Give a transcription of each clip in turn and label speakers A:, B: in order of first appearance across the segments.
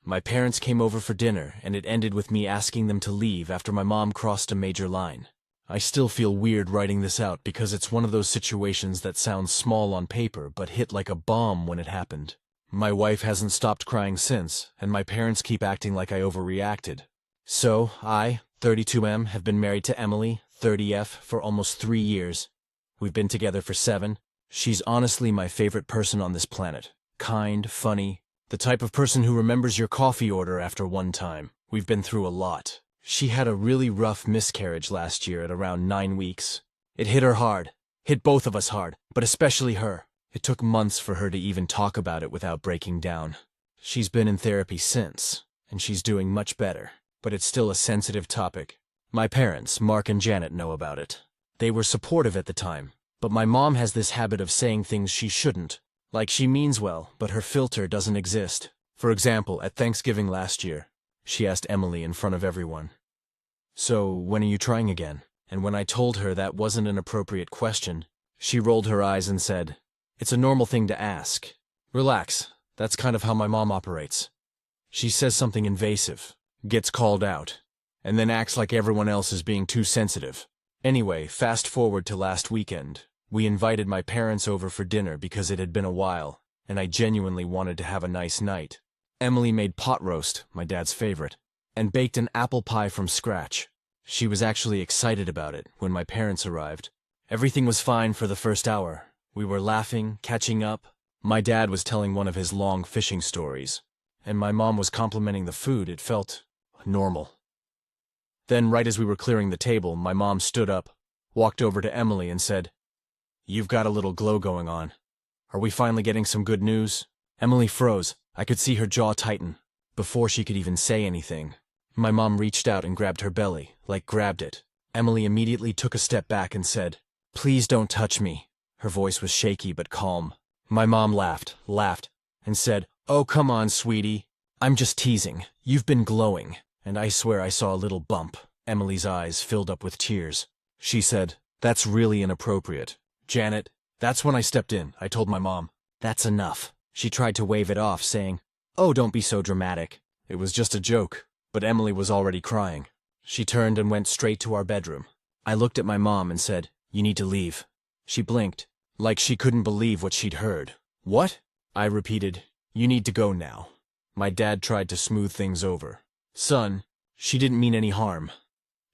A: My parents came over for dinner, and it ended with me asking them to leave after my mom crossed a major line. I still feel weird writing this out because it's one of those situations that sounds small on paper but hit like a bomb when it happened. My wife hasn't stopped crying since, and my parents keep acting like I overreacted. So, I, 32M, have been married to Emily, 30F, for almost 3 years. We've been together for 7. She's honestly my favorite person on this planet. Kind, funny, the type of person who remembers your coffee order after one time. We've been through a lot. She had a really rough miscarriage last year at around 9 weeks. It hit her hard. Hit both of us hard, but especially her. It took months for her to even talk about it without breaking down. She's been in therapy since, and she's doing much better, but it's still a sensitive topic. My parents, Mark and Janet, know about it. They were supportive at the time, but my mom has this habit of saying things she shouldn't. Like she means well, but her filter doesn't exist. For example, at Thanksgiving last year, she asked Emily in front of everyone, "So, when are you trying again?" And when I told her that wasn't an appropriate question, she rolled her eyes and said, "It's a normal thing to ask. Relax, that's kind of how my mom operates." She says something invasive, gets called out, and then acts like everyone else is being too sensitive. Anyway, fast forward to last weekend. We invited my parents over for dinner because it had been a while, and I genuinely wanted to have a nice night. Emily made pot roast, my dad's favorite, and baked an apple pie from scratch. She was actually excited about it when my parents arrived. Everything was fine for the first hour. We were laughing, catching up. My dad was telling one of his long fishing stories, and my mom was complimenting the food. It felt normal. Then, right as we were clearing the table, my mom stood up, walked over to Emily and said, "You've got a little glow going on. Are we finally getting some good news?" Emily froze. I could see her jaw tighten. Before she could even say anything, my mom reached out and grabbed her belly, like grabbed it. Emily immediately took a step back and said, "Please don't touch me." Her voice was shaky but calm. My mom laughed, and said, "Oh, come on, sweetie. I'm just teasing. You've been glowing." And I swear I saw a little bump. Emily's eyes filled up with tears. She said, "That's really inappropriate. Janet." That's when I stepped in. I told my mom, "That's enough." She tried to wave it off, saying, "Oh, don't be so dramatic. It was just a joke." But Emily was already crying. She turned and went straight to our bedroom. I looked at my mom and said, "You need to leave." She blinked, like she couldn't believe what she'd heard. "What?" I repeated, "You need to go now." My dad tried to smooth things over. "Son, she didn't mean any harm."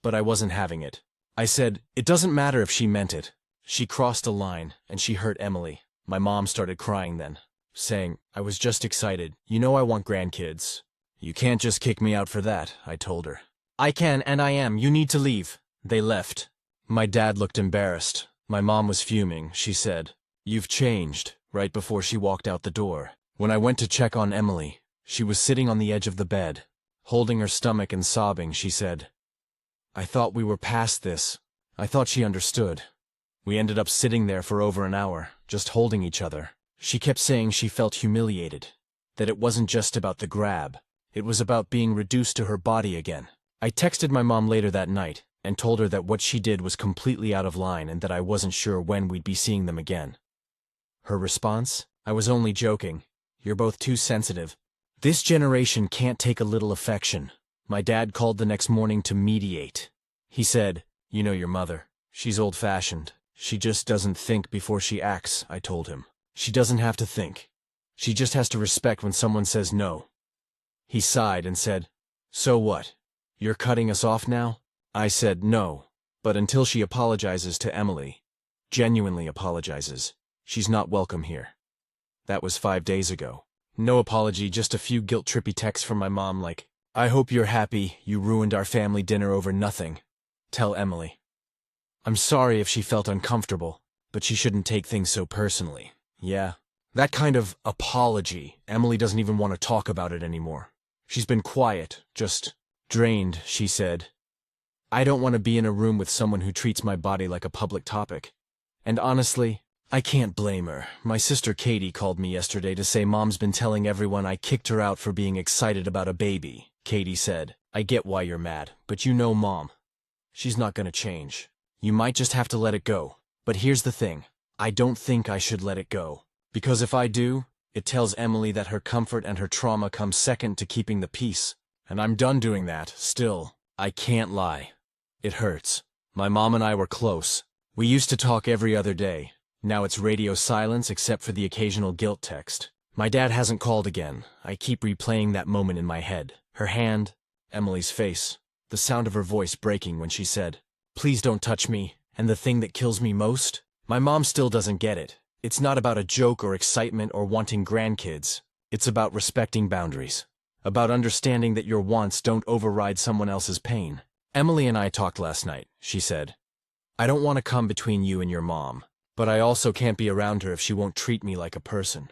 A: But I wasn't having it. I said, "It doesn't matter if she meant it. She crossed a line, and she hurt Emily." My mom started crying then, saying, "I was just excited. You know I want grandkids." "You can't just kick me out for that," I told her. "I can, and I am. You need to leave." They left. My dad looked embarrassed. My mom was fuming. She said, "You've changed," right before she walked out the door. When I went to check on Emily, she was sitting on the edge of the bed. Holding her stomach and sobbing, she said, "I thought we were past this. I thought she understood." We ended up sitting there for over an hour, just holding each other. She kept saying she felt humiliated, that it wasn't just about the grab. It was about being reduced to her body again. I texted my mom later that night and told her that what she did was completely out of line and that I wasn't sure when we'd be seeing them again. Her response? "I was only joking. You're both too sensitive. This generation can't take a little affection." My dad called the next morning to mediate. He said, "You know your mother. She's old-fashioned. She just doesn't think before she acts," I told him. "She doesn't have to think. She just has to respect when someone says no." He sighed and said, "So what? You're cutting us off now?" I said no, but until she apologizes to Emily, genuinely apologizes, she's not welcome here. That was 5 days ago. No apology, just a few guilt-trippy texts from my mom like, "I hope you're happy. You ruined our family dinner over nothing. Tell Emily." I'm sorry if she felt uncomfortable, but she shouldn't take things so personally. Yeah. That kind of apology. Emily doesn't even want to talk about it anymore. She's been quiet, just drained, she said. I don't want to be in a room with someone who treats my body like a public topic. And honestly, I can't blame her. My sister Katie called me yesterday to say Mom's been telling everyone I kicked her out for being excited about a baby. Katie said, "I get why you're mad, but you know Mom. She's not gonna change. You might just have to let it go. But here's the thing. I don't think I should let it go. Because if I do, It tells Emily that her comfort and her trauma come second to keeping the peace. And I'm done doing that, still. I can't lie. It hurts. My mom and I were close. We used to talk every other day. Now it's radio silence except for the occasional guilt text. My dad hasn't called again. I keep replaying that moment in my head. Her hand, Emily's face, the sound of her voice breaking when she said, "Please don't touch me." And the thing that kills me most? My mom still doesn't get it. It's not about a joke or excitement or wanting grandkids. It's about respecting boundaries. About understanding that your wants don't override someone else's pain. Emily and I talked last night, she said. I don't want to come between you and your mom, but I also can't be around her if she won't treat me like a person.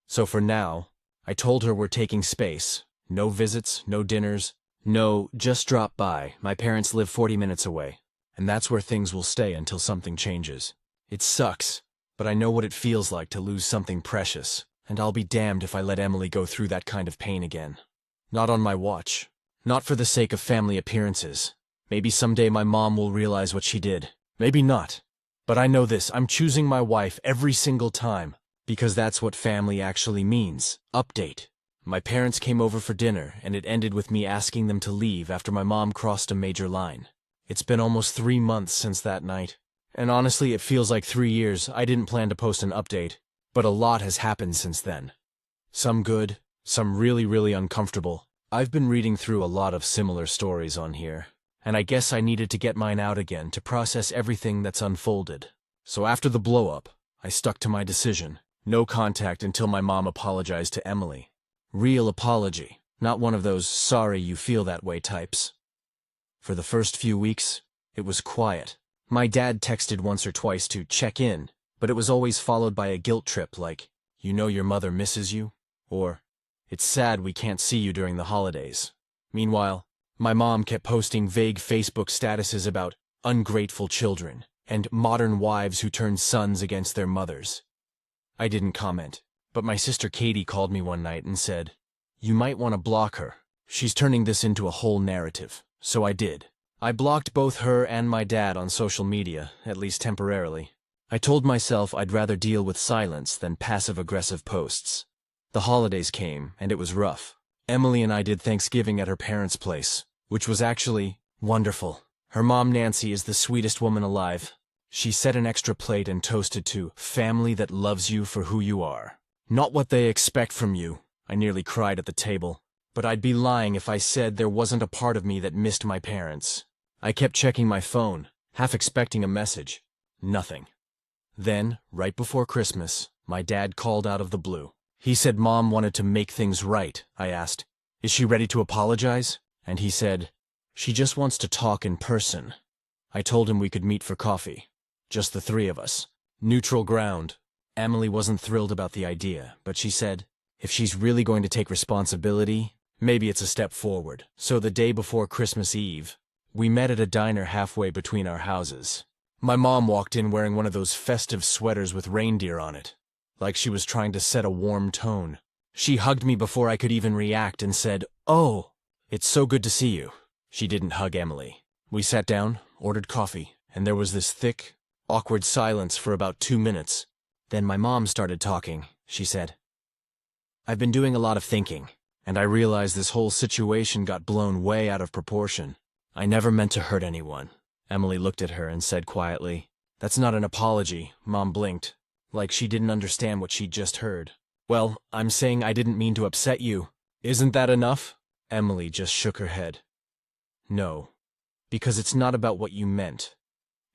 A: So for now, I told her we're taking space. No visits, no dinners, no just drop by. My parents live 40 minutes away, and that's where things will stay until something changes. It sucks, but I know what it feels like to lose something precious, and I'll be damned if I let Emily go through that kind of pain again. Not on my watch. Not for the sake of family appearances. Maybe someday my mom will realize what she did. Maybe not. But I know this, I'm choosing my wife every single time, because that's what family actually means. Update. My parents came over for dinner, and it ended with me asking them to leave after my mom crossed a major line. It's been almost 3 months since that night. And honestly, it feels like 3 years. I didn't plan to post an update, but a lot has happened since then. Some good, some really, really uncomfortable. I've been reading through a lot of similar stories on here, and I guess I needed to get mine out again to process everything that's unfolded. So after the blow-up, I stuck to my decision. No contact until my mom apologized to Emily. Real apology, not one of those sorry you feel that way types. For the first few weeks, it was quiet. My dad texted once or twice to check in, but it was always followed by a guilt trip like, "You know your mother misses you?" Or, "It's sad we can't see you during the holidays." Meanwhile, my mom kept posting vague Facebook statuses about ungrateful children and modern wives who turn sons against their mothers. I didn't comment, but my sister Katie called me one night and said, "You might want to block her. She's turning this into a whole narrative." So I did. I blocked both her and my dad on social media, at least temporarily. I told myself I'd rather deal with silence than passive-aggressive posts. The holidays came, and it was rough. Emily and I did Thanksgiving at her parents' place, which was actually wonderful. Her mom, Nancy, is the sweetest woman alive. She set an extra plate and toasted to family that loves you for who you are. Not what they expect from you. I nearly cried at the table. But I'd be lying if I said there wasn't a part of me that missed my parents. I kept checking my phone, half expecting a message. Nothing. Then, right before Christmas, my dad called out of the blue. He said Mom wanted to make things right. I asked, "Is she ready to apologize?" And he said, "She just wants to talk in person." I told him we could meet for coffee. Just the three of us. Neutral ground. Emily wasn't thrilled about the idea, but she said, if she's really going to take responsibility, maybe it's a step forward. So the day before Christmas Eve, we met at a diner halfway between our houses. My mom walked in wearing one of those festive sweaters with reindeer on it, like she was trying to set a warm tone. She hugged me before I could even react and said, "Oh, it's so good to see you." She didn't hug Emily. We sat down, ordered coffee, and there was this thick, awkward silence for about 2 minutes. Then my mom started talking. She said, "I've been doing a lot of thinking, and I realized this whole situation got blown way out of proportion. I never meant to hurt anyone." Emily looked at her and said quietly, "That's not an apology." Mom blinked, like she didn't understand what she'd just heard. "Well, I'm saying I didn't mean to upset you. Isn't that enough?" Emily just shook her head. "No, because it's not about what you meant.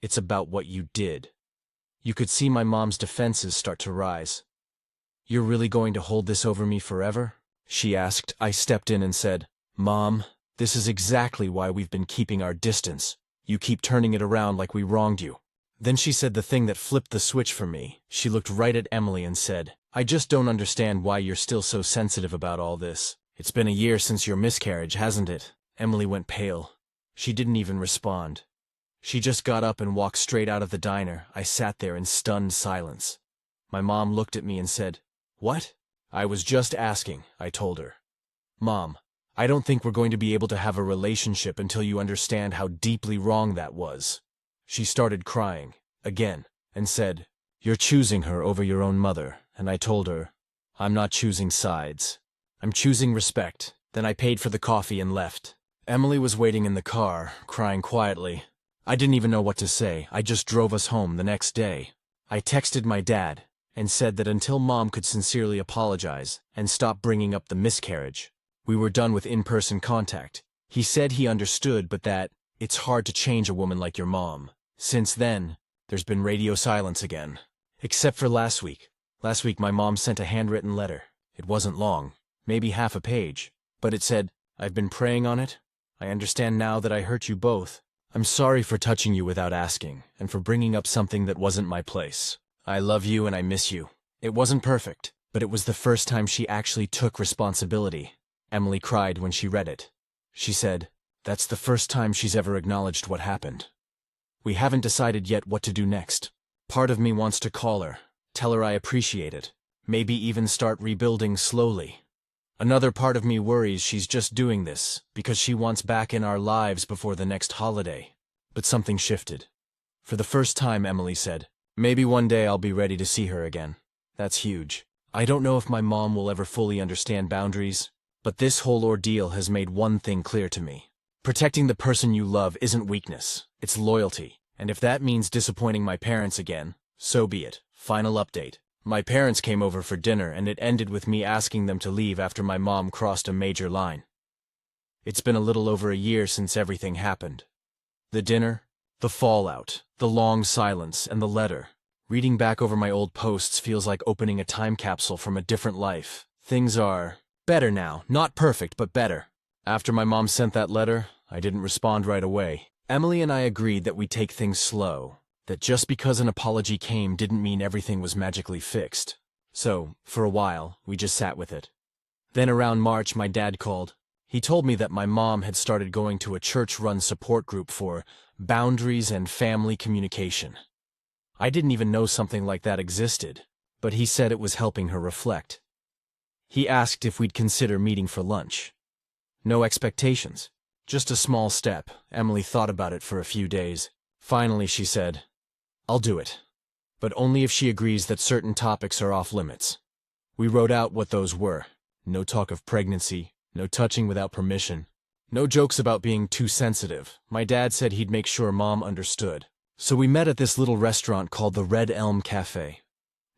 A: It's about what you did." You could see my mom's defenses start to rise. "You're really going to hold this over me forever?" she asked. I stepped in and said, "Mom, this is exactly why we've been keeping our distance. You keep turning it around like we wronged you." Then she said the thing that flipped the switch for me. She looked right at Emily and said, "I just don't understand why you're still so sensitive about all this. It's been a year since your miscarriage, hasn't it?" Emily went pale. She didn't even respond. She just got up and walked straight out of the diner. I sat there in stunned silence. My mom looked at me and said, "What?" "I was just asking," I told her. "Mom, I don't think we're going to be able to have a relationship until you understand how deeply wrong that was." She started crying, again, and said, "You're choosing her over your own mother," and I told her, I'm not choosing sides. I'm choosing respect. Then I paid for the coffee and left. Emily was waiting in the car, crying quietly. I didn't even know what to say. I just drove us home the next day. I texted my dad and said that until Mom could sincerely apologize and stop bringing up the miscarriage, we were done with in-person contact. He said he understood, but that it's hard to change a woman like your mom. Since then, there's been radio silence again. Except for last week. Last week my mom sent a handwritten letter. It wasn't long, maybe half a page, but it said, "I've been praying on it. I understand now that I hurt you both. I'm sorry for touching you without asking, and for bringing up something that wasn't my place. I love you and I miss you." It wasn't perfect, but it was the first time she actually took responsibility. Emily cried when she read it. She said, "That's the first time she's ever acknowledged what happened. We haven't decided yet what to do next. Part of me wants to call her, tell her I appreciate it, maybe even start rebuilding slowly. Another part of me worries she's just doing this because she wants back in our lives before the next holiday." But something shifted. For the first time, Emily said, "Maybe one day I'll be ready to see her again." That's huge. I don't know if my mom will ever fully understand boundaries, but this whole ordeal has made one thing clear to me. Protecting the person you love isn't weakness, it's loyalty. And if that means disappointing my parents again, so be it. Final update. My parents came over for dinner and it ended with me asking them to leave after my mom crossed a major line. It's been a little over a year since everything happened. The dinner, the fallout, the long silence, and the letter. Reading back over my old posts feels like opening a time capsule from a different life. Things are better now, not perfect, but better. After my mom sent that letter, I didn't respond right away. Emily and I agreed that we'd take things slow, that just because an apology came didn't mean everything was magically fixed. So, for a while, we just sat with it. Then around March, my dad called. He told me that my mom had started going to a church-run support group for boundaries and family communication. I didn't even know something like that existed, but he said it was helping her reflect. He asked if we'd consider meeting for lunch. No expectations. Just a small step. Emily thought about it for a few days. Finally, she said, "I'll do it, but only if she agrees that certain topics are off limits." We wrote out what those were. No talk of pregnancy, no touching without permission, no jokes about being too sensitive. My dad said he'd make sure Mom understood. So we met at this little restaurant called the Red Elm Cafe.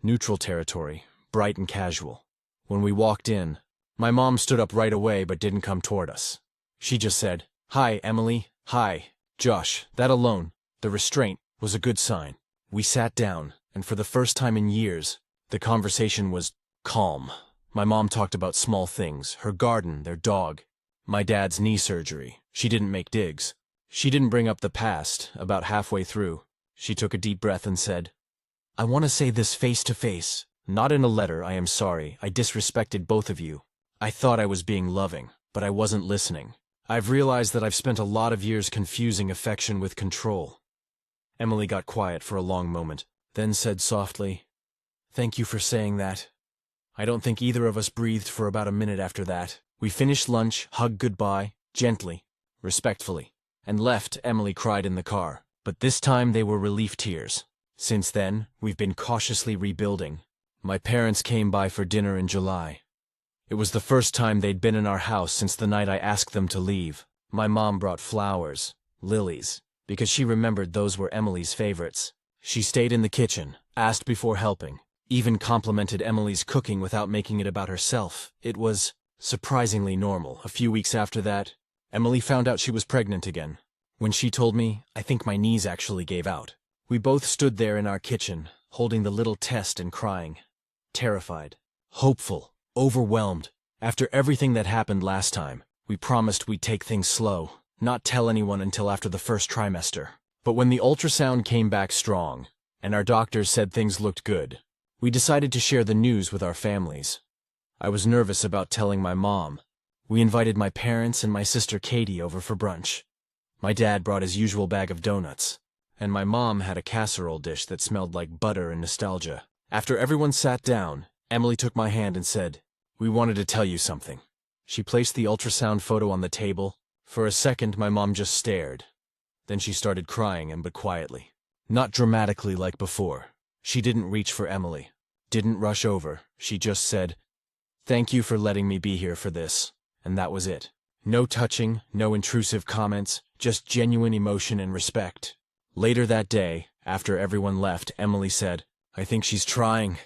A: Neutral territory, bright and casual. When we walked in, my mom stood up right away but didn't come toward us. She just said, "Hi, Emily. Hi, Josh." That alone, the restraint, was a good sign. We sat down, and for the first time in years, the conversation was calm. My mom talked about small things, her garden, their dog, my dad's knee surgery. She didn't make digs. She didn't bring up the past. About halfway through, she took a deep breath and said, "I want to say this face to face. Not in a letter. I am sorry. I disrespected both of you. I thought I was being loving, but I wasn't listening. I've realized that I've spent a lot of years confusing affection with control." Emily got quiet for a long moment, then said softly, "Thank you for saying that." I don't think either of us breathed for about a minute after that. We finished lunch, hugged goodbye, gently, respectfully, and left. Emily cried in the car, but this time they were relief tears. Since then, we've been cautiously rebuilding. My parents came by for dinner in July. It was the first time they'd been in our house since the night I asked them to leave. My mom brought flowers, lilies, because she remembered those were Emily's favorites. She stayed in the kitchen, asked before helping, even complimented Emily's cooking without making it about herself. It was surprisingly normal. A few weeks after that, Emily found out she was pregnant again. When she told me, I think my knees actually gave out. We both stood there in our kitchen, holding the little test and crying. Terrified, hopeful, overwhelmed. After everything that happened last time, we promised we'd take things slow, not tell anyone until after the first trimester. But when the ultrasound came back strong, and our doctors said things looked good, we decided to share the news with our families. I was nervous about telling my mom. We invited my parents and my sister Katie over for brunch. My dad brought his usual bag of donuts, and my mom had a casserole dish that smelled like butter and nostalgia. After everyone sat down, Emily took my hand and said, "We wanted to tell you something." She placed the ultrasound photo on the table. For a second, my mom just stared. Then she started crying, but quietly. Not dramatically like before. She didn't reach for Emily, didn't rush over. She just said, Thank you for letting me be here for this. And that was it. No touching, no intrusive comments, just genuine emotion and respect. Later that day, after everyone left, Emily said, "I think she's trying."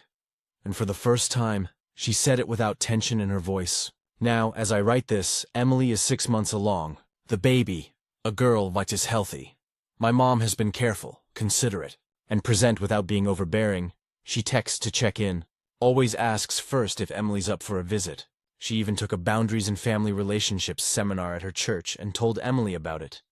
A: And for the first time, she said it without tension in her voice. Now, as I write this, Emily is 6 months along. The baby, a girl, which is healthy. My mom has been careful, considerate, and present without being overbearing. She texts to check in, always asks first if Emily's up for a visit. She even took a boundaries and family relationships seminar at her church and told Emily about it.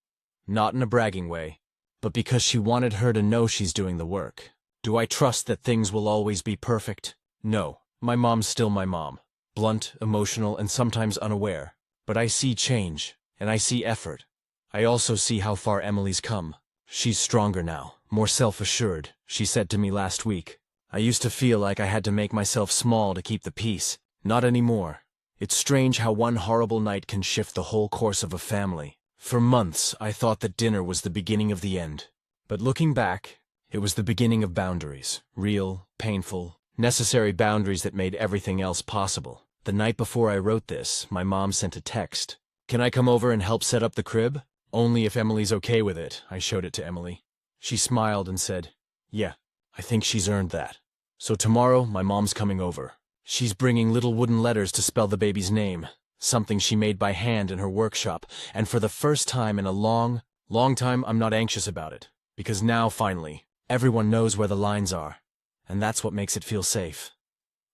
A: Not in a bragging way, but because she wanted her to know she's doing the work. Do I trust that things will always be perfect? No, my mom's still my mom. Blunt, emotional, and sometimes unaware. But I see change, and I see effort. I also see how far Emily's come. She's stronger now, more self-assured, she said to me last week. I used to feel like I had to make myself small to keep the peace. Not anymore. It's strange how one horrible night can shift the whole course of a family. For months, I thought that dinner was the beginning of the end. But looking back, it was the beginning of boundaries. Real, painful, necessary boundaries that made everything else possible. The night before I wrote this, my mom sent a text. "Can I come over and help set up the crib?" "Only if Emily's okay with it." I showed it to Emily. She smiled and said, "Yeah, I think she's earned that." So tomorrow, my mom's coming over. She's bringing little wooden letters to spell the baby's name, something she made by hand in her workshop, and for the first time in a long, long time, I'm not anxious about it. Because now, finally, everyone knows where the lines are, and that's what makes it feel safe.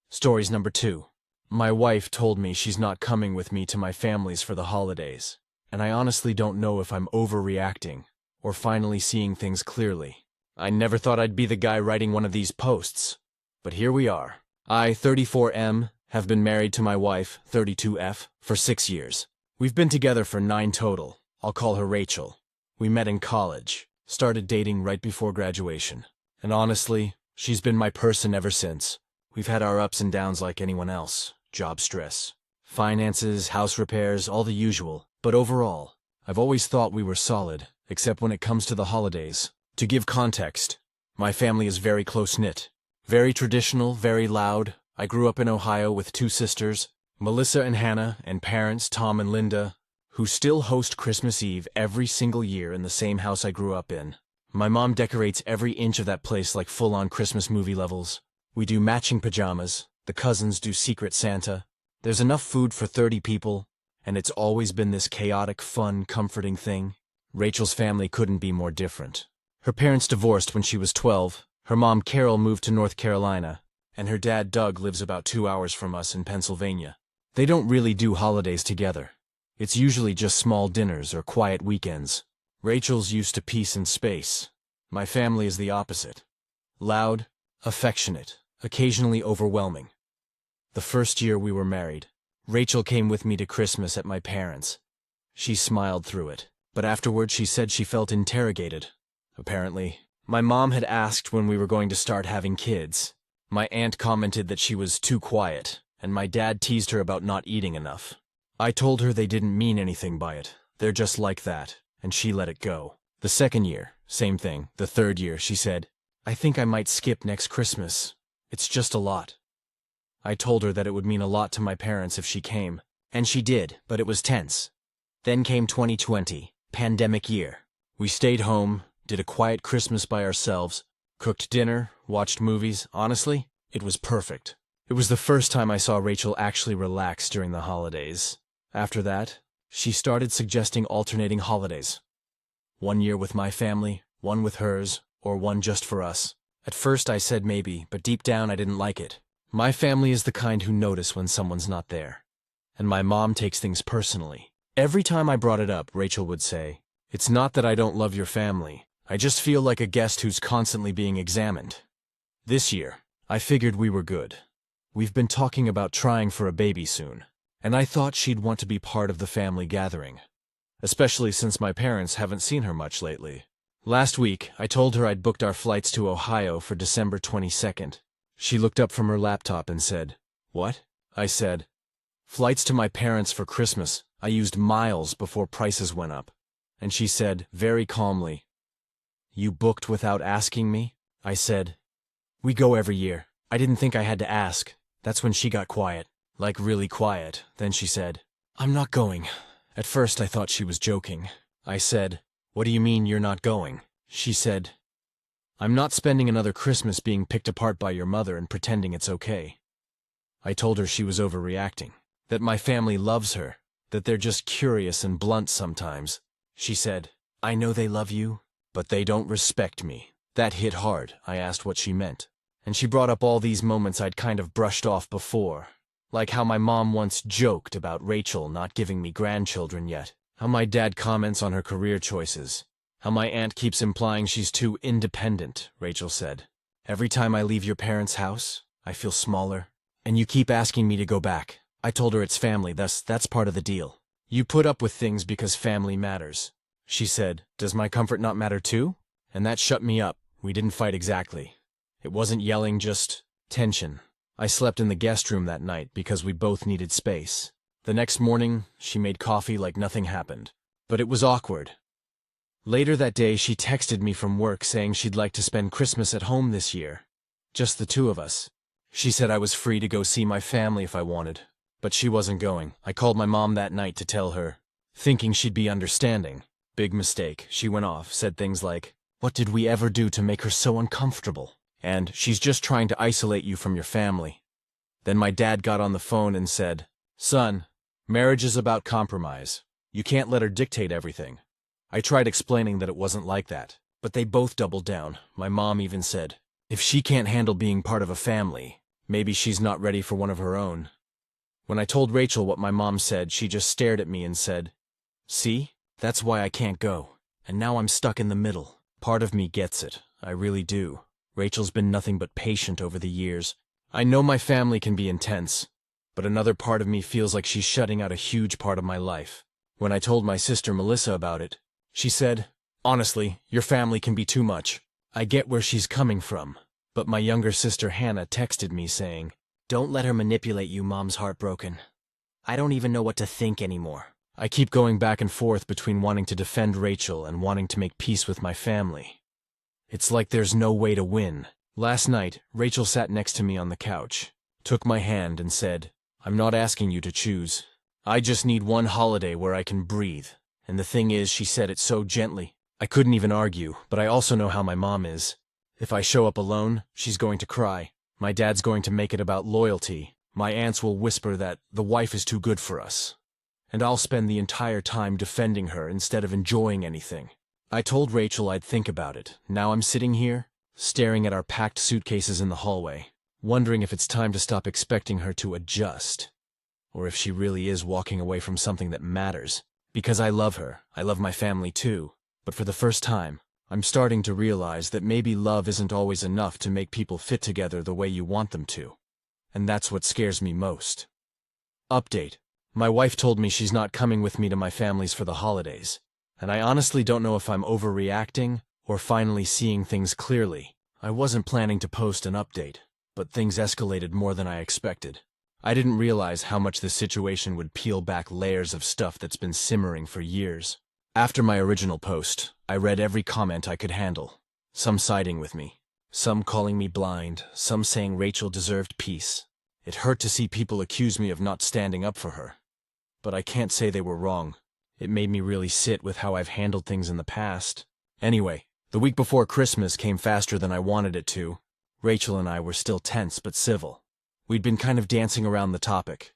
A: Stories number 2. My wife told me she's not coming with me to my family's for the holidays, and I honestly don't know if I'm overreacting or finally seeing things clearly. I never thought I'd be the guy writing one of these posts, but here we are. I, 34M, have been married to my wife, 32F, for 6 years. We've been together for 9 total. I'll call her Rachel. We met in college, started dating right before graduation. And honestly, she's been my person ever since. We've had our ups and downs like anyone else. Job stress, finances, house repairs, all the usual. But overall, I've always thought we were solid, except when it comes to the holidays. To give context, my family is very close-knit. Very traditional, very loud. I grew up in Ohio with 2 sisters, Melissa and Hannah, and parents, Tom and Linda, who still host Christmas Eve every single year in the same house I grew up in. My mom decorates every inch of that place like full-on Christmas movie levels. We do matching pajamas. The cousins do Secret Santa. There's enough food for 30 people, and it's always been this chaotic, fun, comforting thing. Rachel's family couldn't be more different. Her parents divorced when she was 12. Her mom, Carol, moved to North Carolina, and her dad, Doug, lives about 2 hours from us in Pennsylvania. They don't really do holidays together. It's usually just small dinners or quiet weekends. Rachel's used to peace and space. My family is the opposite. Loud, affectionate, occasionally overwhelming. The first year we were married, Rachel came with me to Christmas at my parents'. She smiled through it, but afterward she said she felt interrogated. Apparently, my mom had asked when we were going to start having kids. My aunt commented that she was too quiet, and my dad teased her about not eating enough. I told her they didn't mean anything by it. They're just like that, and she let it go. The second year, same thing. The third year, she said, "I think I might skip next Christmas. It's just a lot." I told her that it would mean a lot to my parents if she came, and she did, but it was tense. Then came 2020, pandemic year. We stayed home, did a quiet Christmas by ourselves, cooked dinner, watched movies. Honestly, it was perfect. It was the first time I saw Rachel actually relax during the holidays. After that, she started suggesting alternating holidays. 1 year with my family, 1 with hers, or 1 just for us. At first I said maybe, but deep down I didn't like it. My family is the kind who notice when someone's not there. And my mom takes things personally. Every time I brought it up, Rachel would say, "It's not that I don't love your family. I just feel like a guest who's constantly being examined." This year, I figured we were good. We've been talking about trying for a baby soon, and I thought she'd want to be part of the family gathering, especially since my parents haven't seen her much lately. Last week, I told her I'd booked our flights to Ohio for December 22nd. She looked up from her laptop and said, "What?" I said, "Flights to my parents for Christmas. I used miles before prices went up." And she said, very calmly, "You booked without asking me?" I said, "We go every year. I didn't think I had to ask." That's when she got quiet. like really quiet. Then she said, "I'm not going." At first I thought she was joking. I said, "What do you mean you're not going?" She said, "I'm not spending another Christmas being picked apart by your mother and pretending it's okay." I told her she was overreacting, that my family loves her, that they're just curious and blunt sometimes. She said, "I know they love you, but they don't respect me." That hit hard. I asked what she meant, and she brought up all these moments I'd kind of brushed off before, like how my mom once joked about Rachel not giving me grandchildren yet, how my dad comments on her career choices, how my aunt keeps implying she's too independent. Rachel said, "Every time I leave your parents' house, I feel smaller, and you keep asking me to go back." I told her it's family, that's part of the deal. You put up with things because family matters. She said, "Does my comfort not matter too?" And that shut me up. We didn't fight exactly. It wasn't yelling, just tension. I slept in the guest room that night because we both needed space. The next morning, she made coffee like nothing happened. But it was awkward. Later that day, she texted me from work saying she'd like to spend Christmas at home this year. Just the two of us. She said I was free to go see my family if I wanted. But she wasn't going. I called my mom that night to tell her, thinking she'd be understanding. Big mistake. She went off, said things like, "What did we ever do to make her so uncomfortable?" And, "She's just trying to isolate you from your family." Then my dad got on the phone and said, "Son, marriage is about compromise. You can't let her dictate everything." I tried explaining that it wasn't like that, but they both doubled down. My mom even said, "If she can't handle being part of a family, maybe she's not ready for one of her own." When I told Rachel what my mom said, she just stared at me and said, "See, that's why I can't go. And now I'm stuck in the middle." Part of me gets it. I really do. Rachel's been nothing but patient over the years. I know my family can be intense, but another part of me feels like she's shutting out a huge part of my life. When I told my sister Melissa about it, she said, "Honestly, your family can be too much." I get where she's coming from, but my younger sister Hannah texted me saying, "Don't let her manipulate you, Mom's heartbroken. I don't even know what to think anymore." I keep going back and forth between wanting to defend Rachel and wanting to make peace with my family. It's like there's no way to win. Last night, Rachel sat next to me on the couch, took my hand and said, "I'm not asking you to choose. I just need one holiday where I can breathe." And the thing is, she said it so gently. I couldn't even argue, but I also know how my mom is. If I show up alone, she's going to cry. My dad's going to make it about loyalty. My aunts will whisper that the wife is too good for us. And I'll spend the entire time defending her instead of enjoying anything. I told Rachel I'd think about it. Now I'm sitting here, staring at our packed suitcases in the hallway, wondering if it's time to stop expecting her to adjust, or if she really is walking away from something that matters. Because I love her, I love my family too, but for the first time, I'm starting to realize that maybe love isn't always enough to make people fit together the way you want them to. And that's what scares me most. Update. My wife told me she's not coming with me to my family's for the holidays, and I honestly don't know if I'm overreacting or finally seeing things clearly. I wasn't planning to post an update, but things escalated more than I expected. I didn't realize how much this situation would peel back layers of stuff that's been simmering for years. After my original post, I read every comment I could handle, some siding with me, some calling me blind, some saying Rachel deserved peace. It hurt to see people accuse me of not standing up for her. But I can't say they were wrong. It made me really sit with how I've handled things in the past. Anyway, the week before Christmas came faster than I wanted it to. Rachel and I were still tense but civil. We'd been kind of dancing around the topic,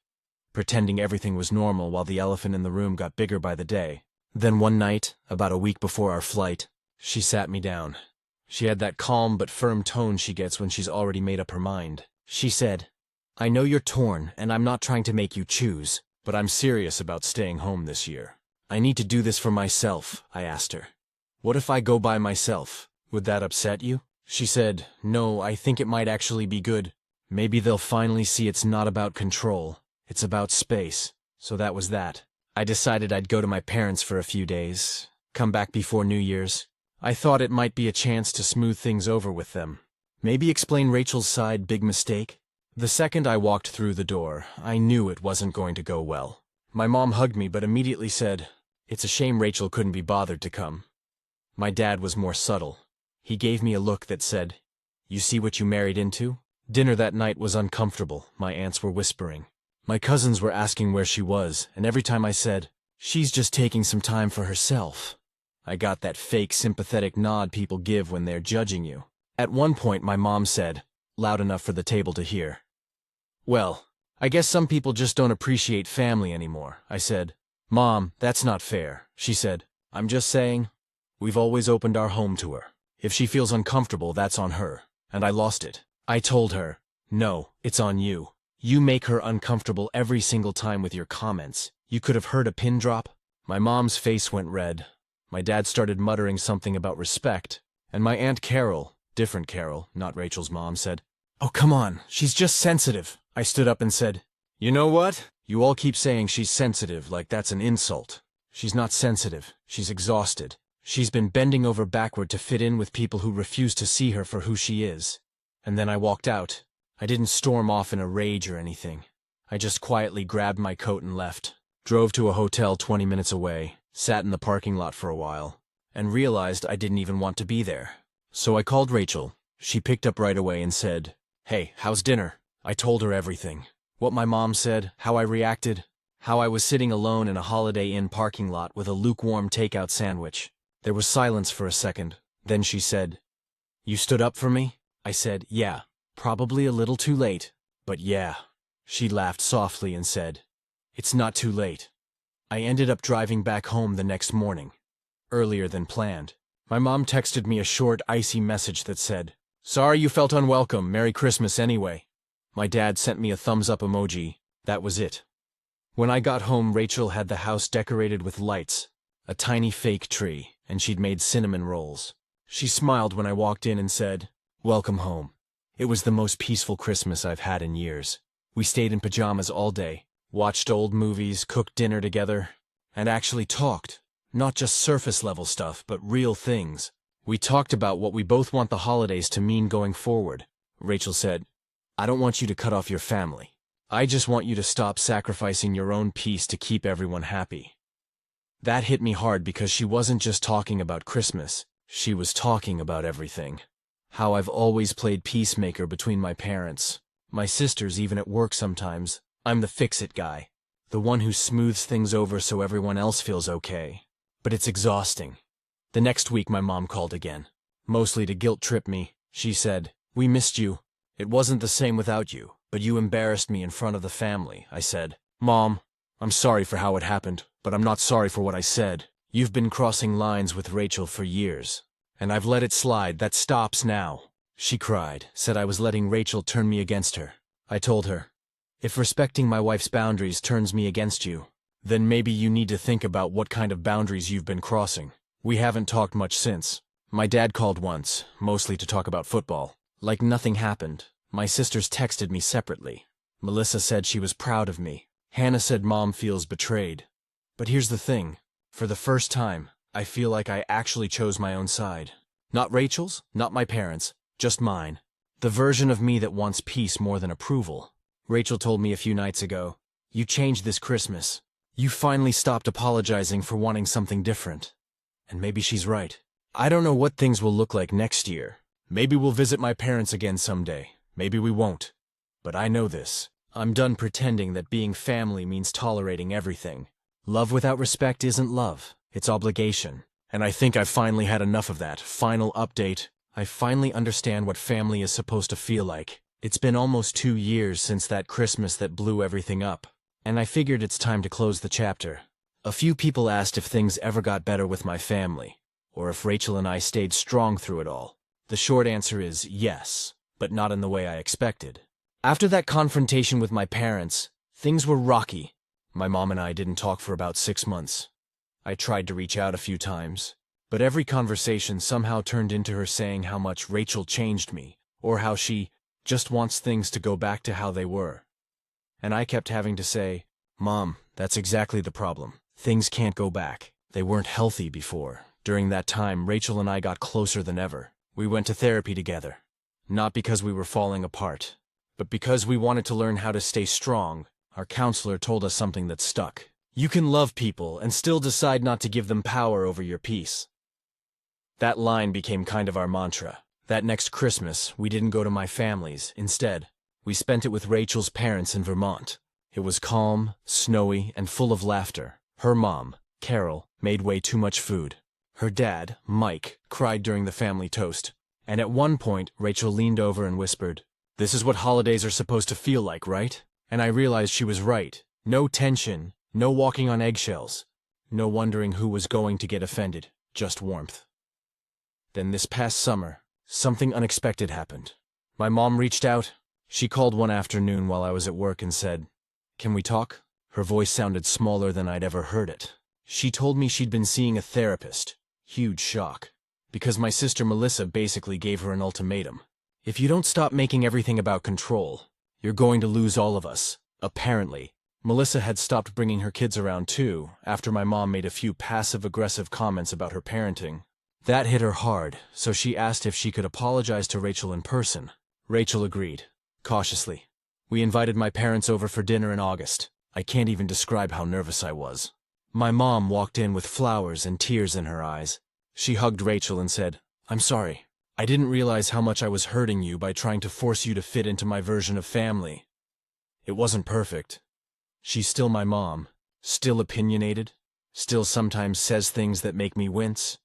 A: pretending everything was normal while the elephant in the room got bigger by the day. Then one night, about a week before our flight, she sat me down. She had that calm but firm tone she gets when she's already made up her mind. She said, "I know you're torn, and I'm not trying to make you choose, but I'm serious about staying home this year. I need to do this for myself," I asked her. "What if I go by myself? Would that upset you?" She said, "No, I think it might actually be good. Maybe they'll finally see it's not about control, it's about space." So that was that. I decided I'd go to my parents for a few days, come back before New Year's. I thought it might be a chance to smooth things over with them. Maybe explain Rachel's side, big mistake. The second I walked through the door, I knew it wasn't going to go well. My mom hugged me but immediately said, "It's a shame Rachel couldn't be bothered to come." My dad was more subtle. He gave me a look that said, "You see what you married into?" Dinner that night was uncomfortable, my aunts were whispering. My cousins were asking where she was, and every time I said, "She's just taking some time for herself," I got that fake sympathetic nod people give when they're judging you. At one point, my mom said, loud enough for the table to hear, "Well, I guess some people just don't appreciate family anymore." I said, "Mom, that's not fair." She said, "I'm just saying, we've always opened our home to her. If she feels uncomfortable, that's on her." And I lost it. I told her, "No, it's on you. You make her uncomfortable every single time with your comments. You could have heard a pin drop." My mom's face went red. My dad started muttering something about respect, and my Aunt Carol, different Carol, not Rachel's mom, said, "Oh, come on, she's just sensitive." I stood up and said, "You know what? You all keep saying she's sensitive like that's an insult. She's not sensitive. She's exhausted. She's been bending over backward to fit in with people who refuse to see her for who she is." And then I walked out. I didn't storm off in a rage or anything. I just quietly grabbed my coat and left. Drove to a hotel 20 minutes away, sat in the parking lot for a while, and realized I didn't even want to be there. So I called Rachel. She picked up right away and said, "Hey, how's dinner?" I told her everything. What my mom said, how I reacted, how I was sitting alone in a Holiday Inn parking lot with a lukewarm takeout sandwich. There was silence for a second. Then she said, "You stood up for me?" I said, "Yeah, probably a little too late, but yeah." She laughed softly and said, "It's not too late." I ended up driving back home the next morning, earlier than planned. My mom texted me a short, icy message that said, "Sorry you felt unwelcome. Merry Christmas anyway." My dad sent me a thumbs-up emoji. That was it. When I got home, Rachel had the house decorated with lights, a tiny fake tree, and she'd made cinnamon rolls. She smiled when I walked in and said, "Welcome home." It was the most peaceful Christmas I've had in years. We stayed in pajamas all day, watched old movies, cooked dinner together, and actually talked. Not just surface-level stuff, but real things. We talked about what we both want the holidays to mean going forward. Rachel said, "I don't want you to cut off your family. I just want you to stop sacrificing your own peace to keep everyone happy." That hit me hard because she wasn't just talking about Christmas. She was talking about everything. How I've always played peacemaker between my parents, my sisters, even at work sometimes. I'm the fix-it guy, the one who smooths things over so everyone else feels okay. But it's exhausting. The next week my mom called again, mostly to guilt-trip me. She said, "We missed you. It wasn't the same without you, but you embarrassed me in front of the family." I said, "Mom, I'm sorry for how it happened, but I'm not sorry for what I said. You've been crossing lines with Rachel for years, and I've let it slide. That stops now." She cried, said I was letting Rachel turn me against her. I told her, "If respecting my wife's boundaries turns me against you, then maybe you need to think about what kind of boundaries you've been crossing." We haven't talked much since. My dad called once, mostly to talk about football. Like nothing happened. My sisters texted me separately. Melissa said she was proud of me. Hannah said Mom feels betrayed. But here's the thing. For the first time, I feel like I actually chose my own side. Not Rachel's, not my parents', just mine. The version of me that wants peace more than approval. Rachel told me a few nights ago, "You changed this Christmas. You finally stopped apologizing for wanting something different." And maybe she's right. I don't know what things will look like next year. Maybe we'll visit my parents again someday. Maybe we won't. But I know this. I'm done pretending that being family means tolerating everything. Love without respect isn't love. It's obligation. And I think I've finally had enough of that. Final update. I finally understand what family is supposed to feel like. It's been almost 2 years since that Christmas that blew everything up. And I figured it's time to close the chapter. A few people asked if things ever got better with my family, or if Rachel and I stayed strong through it all. The short answer is yes, but not in the way I expected. After that confrontation with my parents, things were rocky. My mom and I didn't talk for about 6 months. I tried to reach out a few times, but every conversation somehow turned into her saying how much Rachel changed me, or how she just wants things to go back to how they were. And I kept having to say, "Mom, that's exactly the problem. Things can't go back. They weren't healthy before." During that time, Rachel and I got closer than ever. We went to therapy together. Not because we were falling apart, but because we wanted to learn how to stay strong. Our counselor told us something that stuck. You can love people and still decide not to give them power over your peace. That line became kind of our mantra. That next Christmas, we didn't go to my family's. Instead, we spent it with Rachel's parents in Vermont. It was calm, snowy, and full of laughter. Her mom, Carol, made way too much food. Her dad, Mike, cried during the family toast. And at one point, Rachel leaned over and whispered, "This is what holidays are supposed to feel like, right?" And I realized she was right. No tension, no walking on eggshells, no wondering who was going to get offended, just warmth. Then this past summer, something unexpected happened. My mom reached out. She called one afternoon while I was at work and said, "Can we talk?" Her voice sounded smaller than I'd ever heard it. She told me she'd been seeing a therapist. Huge shock. Because my sister Melissa basically gave her an ultimatum. If you don't stop making everything about control, you're going to lose all of us. Apparently, Melissa had stopped bringing her kids around too, after my mom made a few passive-aggressive comments about her parenting. That hit her hard, so she asked if she could apologize to Rachel in person. Rachel agreed, cautiously. We invited my parents over for dinner in August. I can't even describe how nervous I was. My mom walked in with flowers and tears in her eyes. She hugged Rachel and said, "I'm sorry. I didn't realize how much I was hurting you by trying to force you to fit into my version of family. It wasn't perfect. She's still my mom, still opinionated, still sometimes says things that make me wince.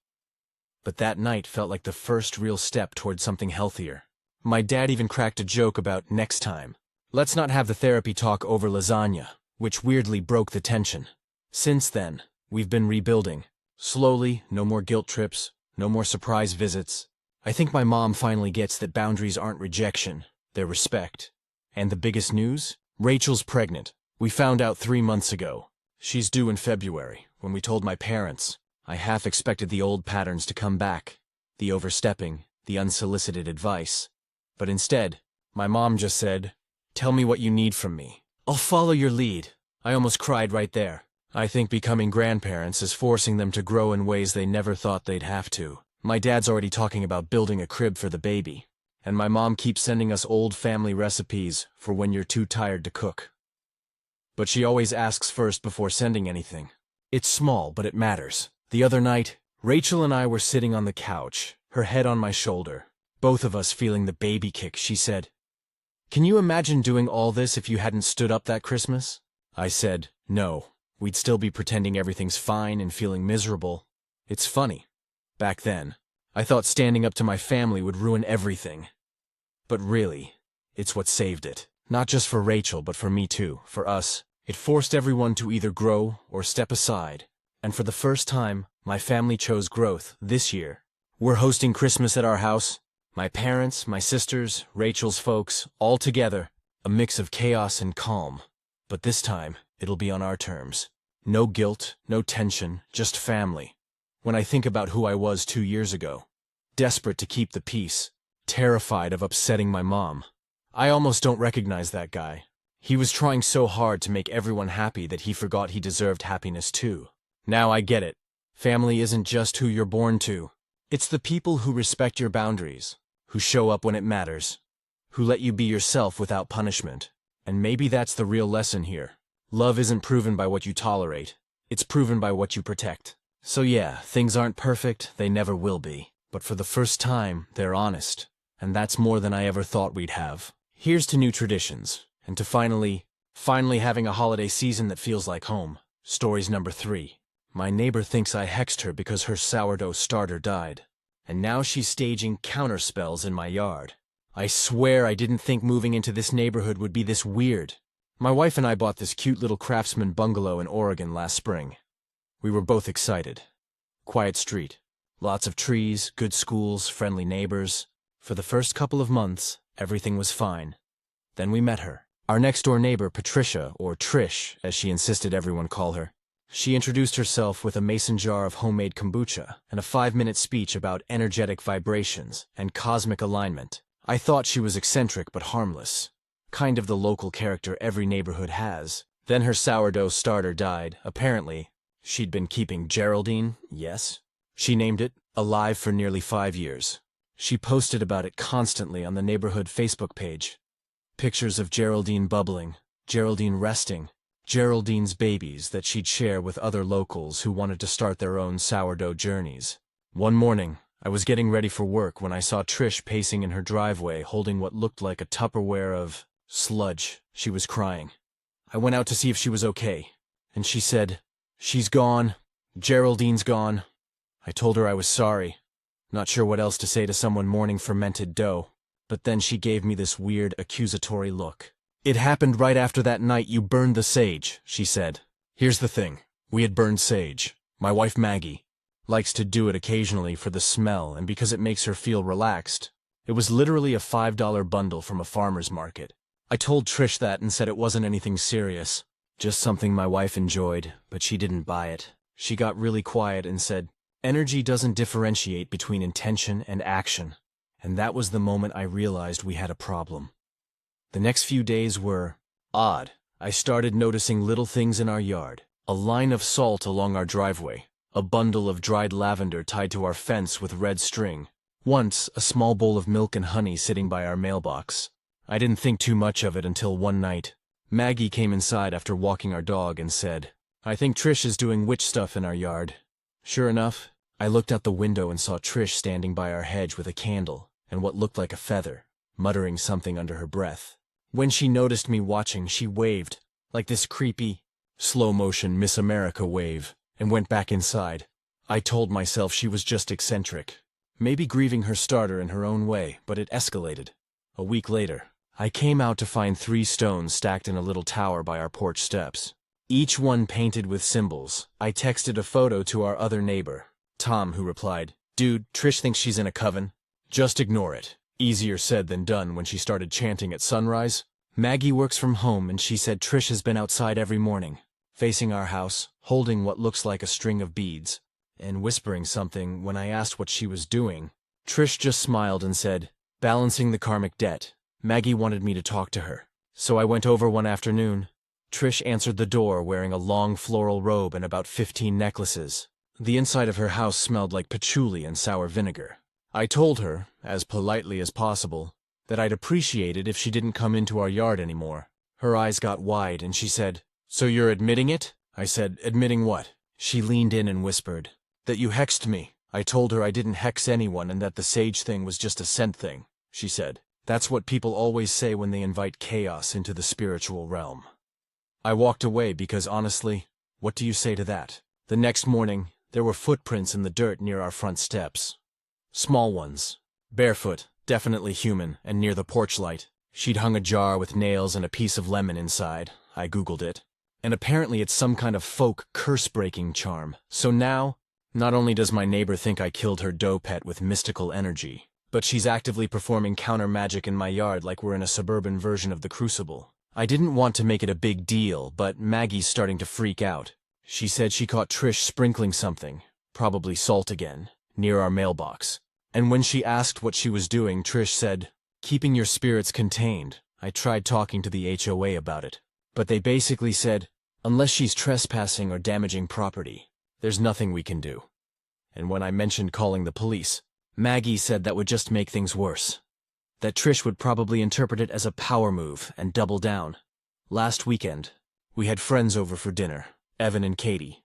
A: But that night felt like the first real step towards something healthier. My dad even cracked a joke about next time. Let's not have the therapy talk over lasagna, which weirdly broke the tension. Since then, we've been rebuilding. Slowly, no more guilt trips, no more surprise visits. I think my mom finally gets that boundaries aren't rejection, they're respect. And the biggest news? Rachel's pregnant. We found out 3 months ago. She's due in February. When we told my parents, I half expected the old patterns to come back. The overstepping, the unsolicited advice. But instead, my mom just said, "Tell me what you need from me. I'll follow your lead." I almost cried right there. I think becoming grandparents is forcing them to grow in ways they never thought they'd have to. My dad's already talking about building a crib for the baby. And my mom keeps sending us old family recipes for when you're too tired to cook. But she always asks first before sending anything. It's small, but it matters. The other night, Rachel and I were sitting on the couch, her head on my shoulder, both of us feeling the baby kick. She said, "Can you imagine doing all this if you hadn't stood up that Christmas?" I said, "No. We'd still be pretending everything's fine and feeling miserable." It's funny. Back then, I thought standing up to my family would ruin everything. But really, it's what saved it. Not just for Rachel, but for me too, for us. It forced everyone to either grow or step aside. And for the first time, my family chose growth this year. We're hosting Christmas at our house. My parents, my sisters, Rachel's folks, all together. A mix of chaos and calm. But this time, it'll be on our terms. No guilt, no tension, just family. When I think about who I was 2 years ago, desperate to keep the peace, terrified of upsetting my mom, I almost don't recognize that guy. He was trying so hard to make everyone happy that he forgot he deserved happiness too. Now I get it. Family isn't just who you're born to. It's the people who respect your boundaries, who show up when it matters, who let you be yourself without punishment. And maybe that's the real lesson here. Love isn't proven by what you tolerate. It's proven by what you protect. So yeah, things aren't perfect, they never will be. But for the first time, they're honest. And that's more than I ever thought we'd have. Here's to new traditions, and to finally having a holiday season that feels like home. Stories number 3. My neighbor thinks I hexed her because her sourdough starter died. And now she's staging counterspells in my yard. I swear I didn't think moving into this neighborhood would be this weird. My wife and I bought this cute little craftsman bungalow in Oregon last spring. We were both excited. Quiet street. Lots of trees, good schools, friendly neighbors. For the first couple of months, everything was fine. Then we met her. Our next-door neighbor, Patricia, or Trish, as she insisted everyone call her. She introduced herself with a mason jar of homemade kombucha and a 5-minute speech about energetic vibrations and cosmic alignment. I thought she was eccentric but harmless. Kind of the local character every neighborhood has. Then her sourdough starter died. Apparently, she'd been keeping Geraldine, yes? She named it, alive for nearly 5 years. She posted about it constantly on the neighborhood Facebook page. Pictures of Geraldine bubbling, Geraldine resting, Geraldine's babies that she'd share with other locals who wanted to start their own sourdough journeys. One morning, I was getting ready for work when I saw Trish pacing in her driveway holding what looked like a Tupperware of sludge. She was crying. I went out to see if she was okay, and she said, "She's gone. Geraldine's gone." I told her I was sorry, not sure what else to say to someone mourning fermented dough, but then she gave me this weird, accusatory look. "It happened right after that night you burned the sage," she said. "Here's the thing. We had burned sage. My wife Maggie likes to do it occasionally for the smell and because it makes her feel relaxed. It was literally a $5 bundle from a farmer's market. I told Trish that and said it wasn't anything serious, just something my wife enjoyed, but she didn't buy it. She got really quiet and said, 'Energy doesn't differentiate between intention and action.' And that was the moment I realized we had a problem. The next few days were odd. I started noticing little things in our yard. A line of salt along our driveway, a bundle of dried lavender tied to our fence with red string. Once, a small bowl of milk and honey sitting by our mailbox. I didn't think too much of it until one night. Maggie came inside after walking our dog and said, 'I think Trish is doing witch stuff in our yard.' Sure enough, I looked out the window and saw Trish standing by our hedge with a candle and what looked like a feather, muttering something under her breath. When she noticed me watching, she waved, like this creepy, slow-motion Miss America wave, and went back inside. I told myself she was just eccentric, maybe grieving her starter in her own way, but it escalated. A week later, I came out to find 3 stones stacked in a little tower by our porch steps, each one painted with symbols. I texted a photo to our other neighbor, Tom, who replied, "Dude, Trish thinks she's in a coven. Just ignore it." Easier said than done when she started chanting at sunrise. Maggie works from home and she said Trish has been outside every morning, facing our house, holding what looks like a string of beads, and whispering something. When I asked what she was doing, Trish just smiled and said, "Balancing the karmic debt." Maggie wanted me to talk to her, so I went over one afternoon. Trish answered the door wearing a long floral robe and about 15 necklaces. The inside of her house smelled like patchouli and sour vinegar. I told her, as politely as possible, that I'd appreciate it if she didn't come into our yard anymore. Her eyes got wide and she said, "So you're admitting it?" I said, "Admitting what?" She leaned in and whispered, "That you hexed me." I told her I didn't hex anyone and that the sage thing was just a scent thing. She said, "That's what people always say when they invite chaos into the spiritual realm." I walked away because honestly, what do you say to that? The next morning, there were footprints in the dirt near our front steps. Small ones. Barefoot, definitely human, and near the porch light. She'd hung a jar with nails and a piece of lemon inside. I googled it. And apparently it's some kind of folk curse-breaking charm. So now, not only does my neighbor think I killed her doe pet with mystical energy, but she's actively performing counter-magic in my yard like we're in a suburban version of the Crucible. I didn't want to make it a big deal, but Maggie's starting to freak out. She said she caught Trish sprinkling something, probably salt again, near our mailbox. And when she asked what she was doing, Trish said, "Keeping your spirits contained." I tried talking to the HOA about it, but they basically said, unless she's trespassing or damaging property, there's nothing we can do. And when I mentioned calling the police, Maggie said that would just make things worse. That Trish would probably interpret it as a power move and double down. Last weekend, we had friends over for dinner, Evan and Katie.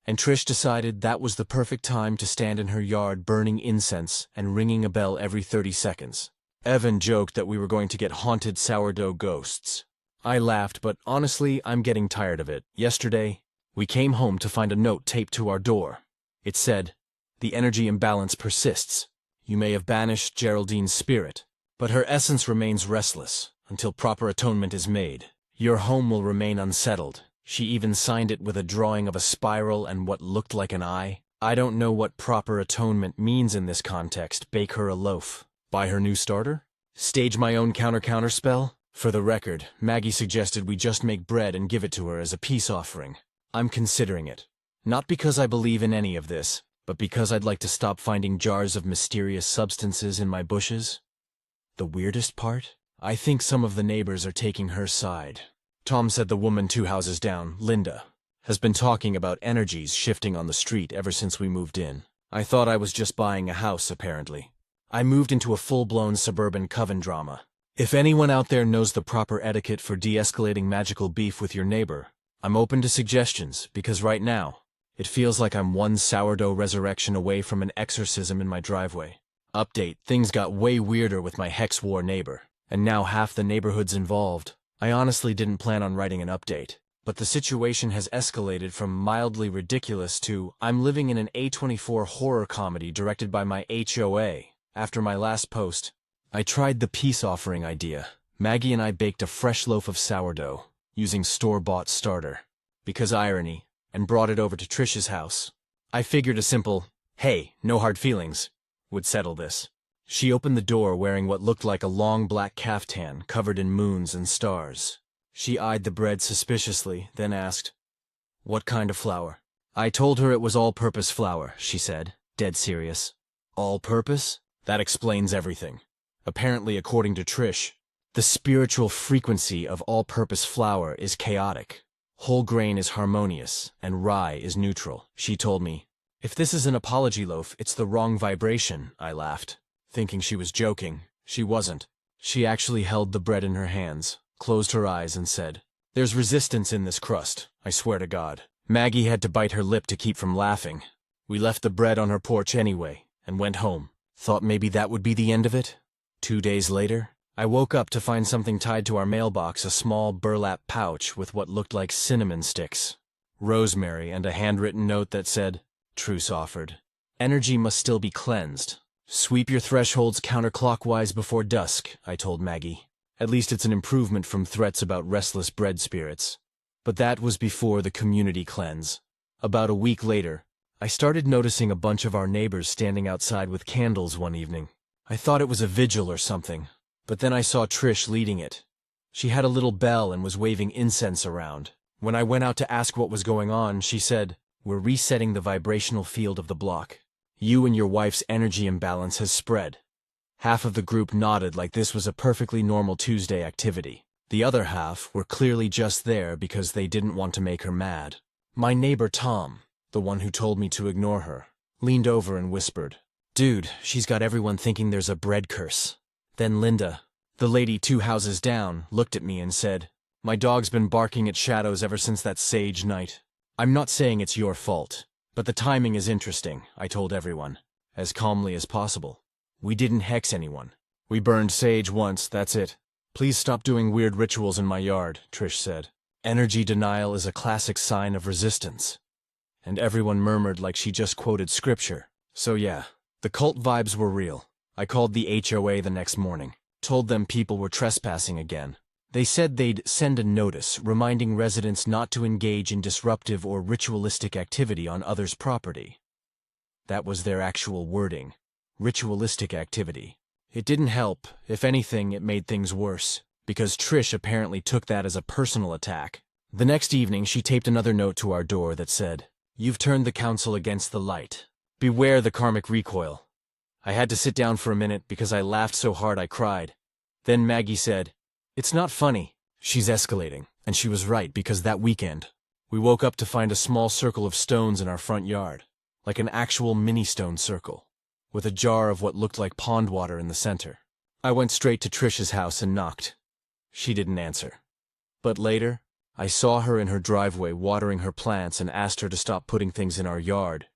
A: And Trish decided that was the perfect time to stand in her yard burning incense and ringing a bell every 30 seconds. Evan joked that we were going to get haunted sourdough ghosts. I laughed, but honestly, I'm getting tired of it. Yesterday, we came home to find a note taped to our door. It said, "The energy imbalance persists. You may have banished Geraldine's spirit, but her essence remains restless until proper atonement is made. Your home will remain unsettled." She even signed it with a drawing of a spiral and what looked like an eye. I don't know what proper atonement means in this context. Bake her a loaf. Buy her new starter? Stage my own counter spell? For the record, Maggie suggested we just make bread and give it to her as a peace offering. I'm considering it. Not because I believe in any of this, but because I'd like to stop finding jars of mysterious substances in my bushes. The weirdest part? I think some of the neighbors are taking her side. Tom said the woman 2 houses down, Linda, has been talking about energies shifting on the street ever since we moved in. I thought I was just buying a house, apparently. I moved into a full-blown suburban coven drama. If anyone out there knows the proper etiquette for de-escalating magical beef with your neighbor, I'm open to suggestions, because right now, it feels like I'm one sourdough resurrection away from an exorcism in my driveway. Update, things got way weirder with my hex war neighbor, and now half the neighborhood's involved. I honestly didn't plan on writing an update, but the situation has escalated from mildly ridiculous to I'm living in an A24 horror comedy directed by my HOA. After my last post, I tried the peace offering idea. Maggie and I baked a fresh loaf of sourdough, using store-bought starter, because irony, and brought it over to Trish's house. I figured a simple, hey, no hard feelings, would settle this. She opened the door wearing what looked like a long black caftan covered in moons and stars. She eyed the bread suspiciously, then asked, "What kind of flour?" I told her it was all-purpose flour, she said, dead serious. All-purpose? That explains everything. Apparently, according to Trish, the spiritual frequency of all-purpose flour is chaotic. Whole grain is harmonious, and rye is neutral, she told me. If this is an apology loaf, it's the wrong vibration, I laughed. Thinking she was joking, she wasn't. She actually held the bread in her hands, closed her eyes, and said, "There's resistance in this crust, I swear to God." Maggie had to bite her lip to keep from laughing. We left the bread on her porch anyway, and went home. Thought maybe that would be the end of it? 2 days later, I woke up to find something tied to our mailbox, a small burlap pouch with what looked like cinnamon sticks, rosemary, and a handwritten note that said, "Truce offered. Energy must still be cleansed. Sweep your thresholds counterclockwise before dusk," I told Maggie. At least it's an improvement from threats about restless bread spirits. But that was before the community cleanse. About a week later, I started noticing a bunch of our neighbors standing outside with candles one evening. I thought it was a vigil or something, but then I saw Trish leading it. She had a little bell and was waving incense around. When I went out to ask what was going on, she said, "We're resetting the vibrational field of the block. You and your wife's energy imbalance has spread." Half of the group nodded like this was a perfectly normal Tuesday activity. The other half were clearly just there because they didn't want to make her mad. My neighbor Tom, the one who told me to ignore her, leaned over and whispered, "Dude, she's got everyone thinking there's a bread curse." Then Linda, the lady 2 houses down, looked at me and said, "My dog's been barking at shadows ever since that sage night." I'm not saying it's your fault, but the timing is interesting, I told everyone, as calmly as possible. We didn't hex anyone. We burned sage once, that's it. "Please stop doing weird rituals in my yard," Trish said. "Energy denial is a classic sign of resistance." And everyone murmured like she just quoted scripture. So yeah, the cult vibes were real. I called the HOA the next morning, told them people were trespassing again. They said they'd send a notice reminding residents not to engage in disruptive or ritualistic activity on others' property. That was their actual wording. Ritualistic activity. It didn't help. If anything, it made things worse, because Trish apparently took that as a personal attack. The next evening, she taped another note to our door that said, "You've turned the council against the light. Beware the karmic recoil." I had to sit down for a minute because I laughed so hard I cried. Then Maggie said, "It's not funny. She's escalating." And she was right, because that weekend, we woke up to find a small circle of stones in our front yard, like an actual mini-stone circle, with a jar of what looked like pond water in the center. I went straight to Trish's house and knocked. She didn't answer. But later, I saw her in her driveway watering her plants and asked her to stop putting things in our yard.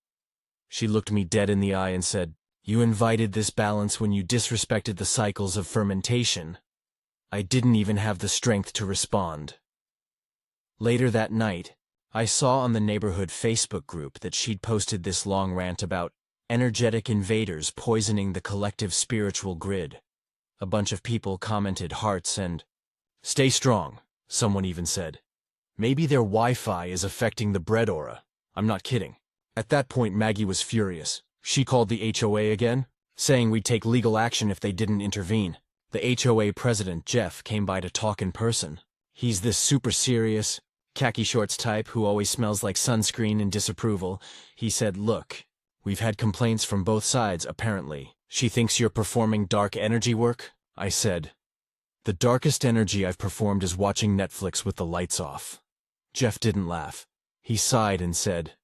A: She looked me dead in the eye and said, "You invited this balance when you disrespected the cycles of fermentation." I didn't even have the strength to respond. Later that night, I saw on the neighborhood Facebook group that she'd posted this long rant about energetic invaders poisoning the collective spiritual grid. A bunch of people commented hearts and, "Stay strong," someone even said. Maybe their Wi-Fi is affecting the bread aura. I'm not kidding. At that point, Maggie was furious. She called the HOA again, saying we'd take legal action if they didn't intervene. The HOA president, Jeff, came by to talk in person. He's this super serious, khaki shorts type who always smells like sunscreen and disapproval. He said, "Look, we've had complaints from both sides, apparently. She thinks you're performing dark energy work?" I said, "The darkest energy I've performed is watching Netflix with the lights off." Jeff didn't laugh. He sighed and said,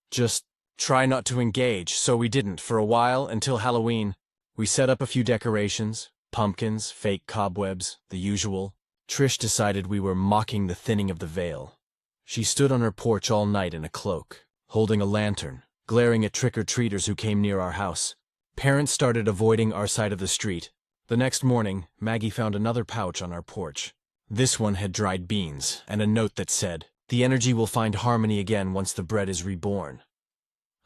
A: "Just try not to engage." So we didn't for a while until Halloween. We set up a few decorations, pumpkins, fake cobwebs, the usual. Trish decided we were mocking the thinning of the veil. She stood on her porch all night in a cloak, holding a lantern, glaring at trick-or-treaters who came near our house. Parents started avoiding our side of the street. The next morning, Maggie found another pouch on our porch. This one had dried beans, and a note that said, "The energy will find harmony again once the bread is reborn."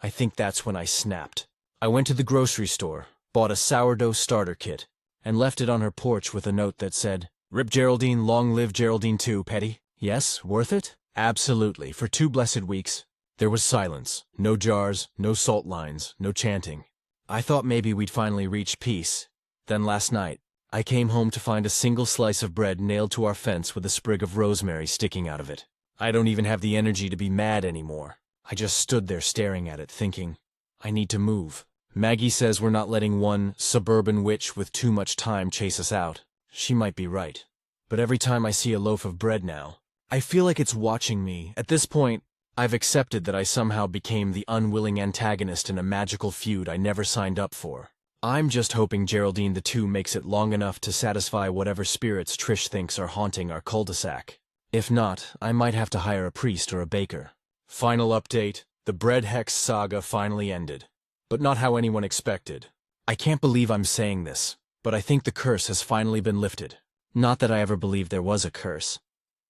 A: I think that's when I snapped. I went to the grocery store, bought a sourdough starter kit, and left it on her porch with a note that said, "Rip Geraldine, long live Geraldine too, Petty." Yes, worth it? Absolutely, for 2 blessed weeks. There was silence, no jars, no salt lines, no chanting. I thought maybe we'd finally reach peace. Then last night, I came home to find a single slice of bread nailed to our fence with a sprig of rosemary sticking out of it. I don't even have the energy to be mad anymore. I just stood there staring at it, thinking, I need to move. Maggie says we're not letting one suburban witch with too much time chase us out. She might be right. But every time I see a loaf of bread now, I feel like it's watching me. At this point, I've accepted that I somehow became the unwilling antagonist in a magical feud I never signed up for. I'm just hoping Geraldine the Two makes it long enough to satisfy whatever spirits Trish thinks are haunting our cul-de-sac. If not, I might have to hire a priest or a baker. Final update, the bread hex saga finally ended. But not how anyone expected. I can't believe I'm saying this, but I think the curse has finally been lifted. Not that I ever believed there was a curse.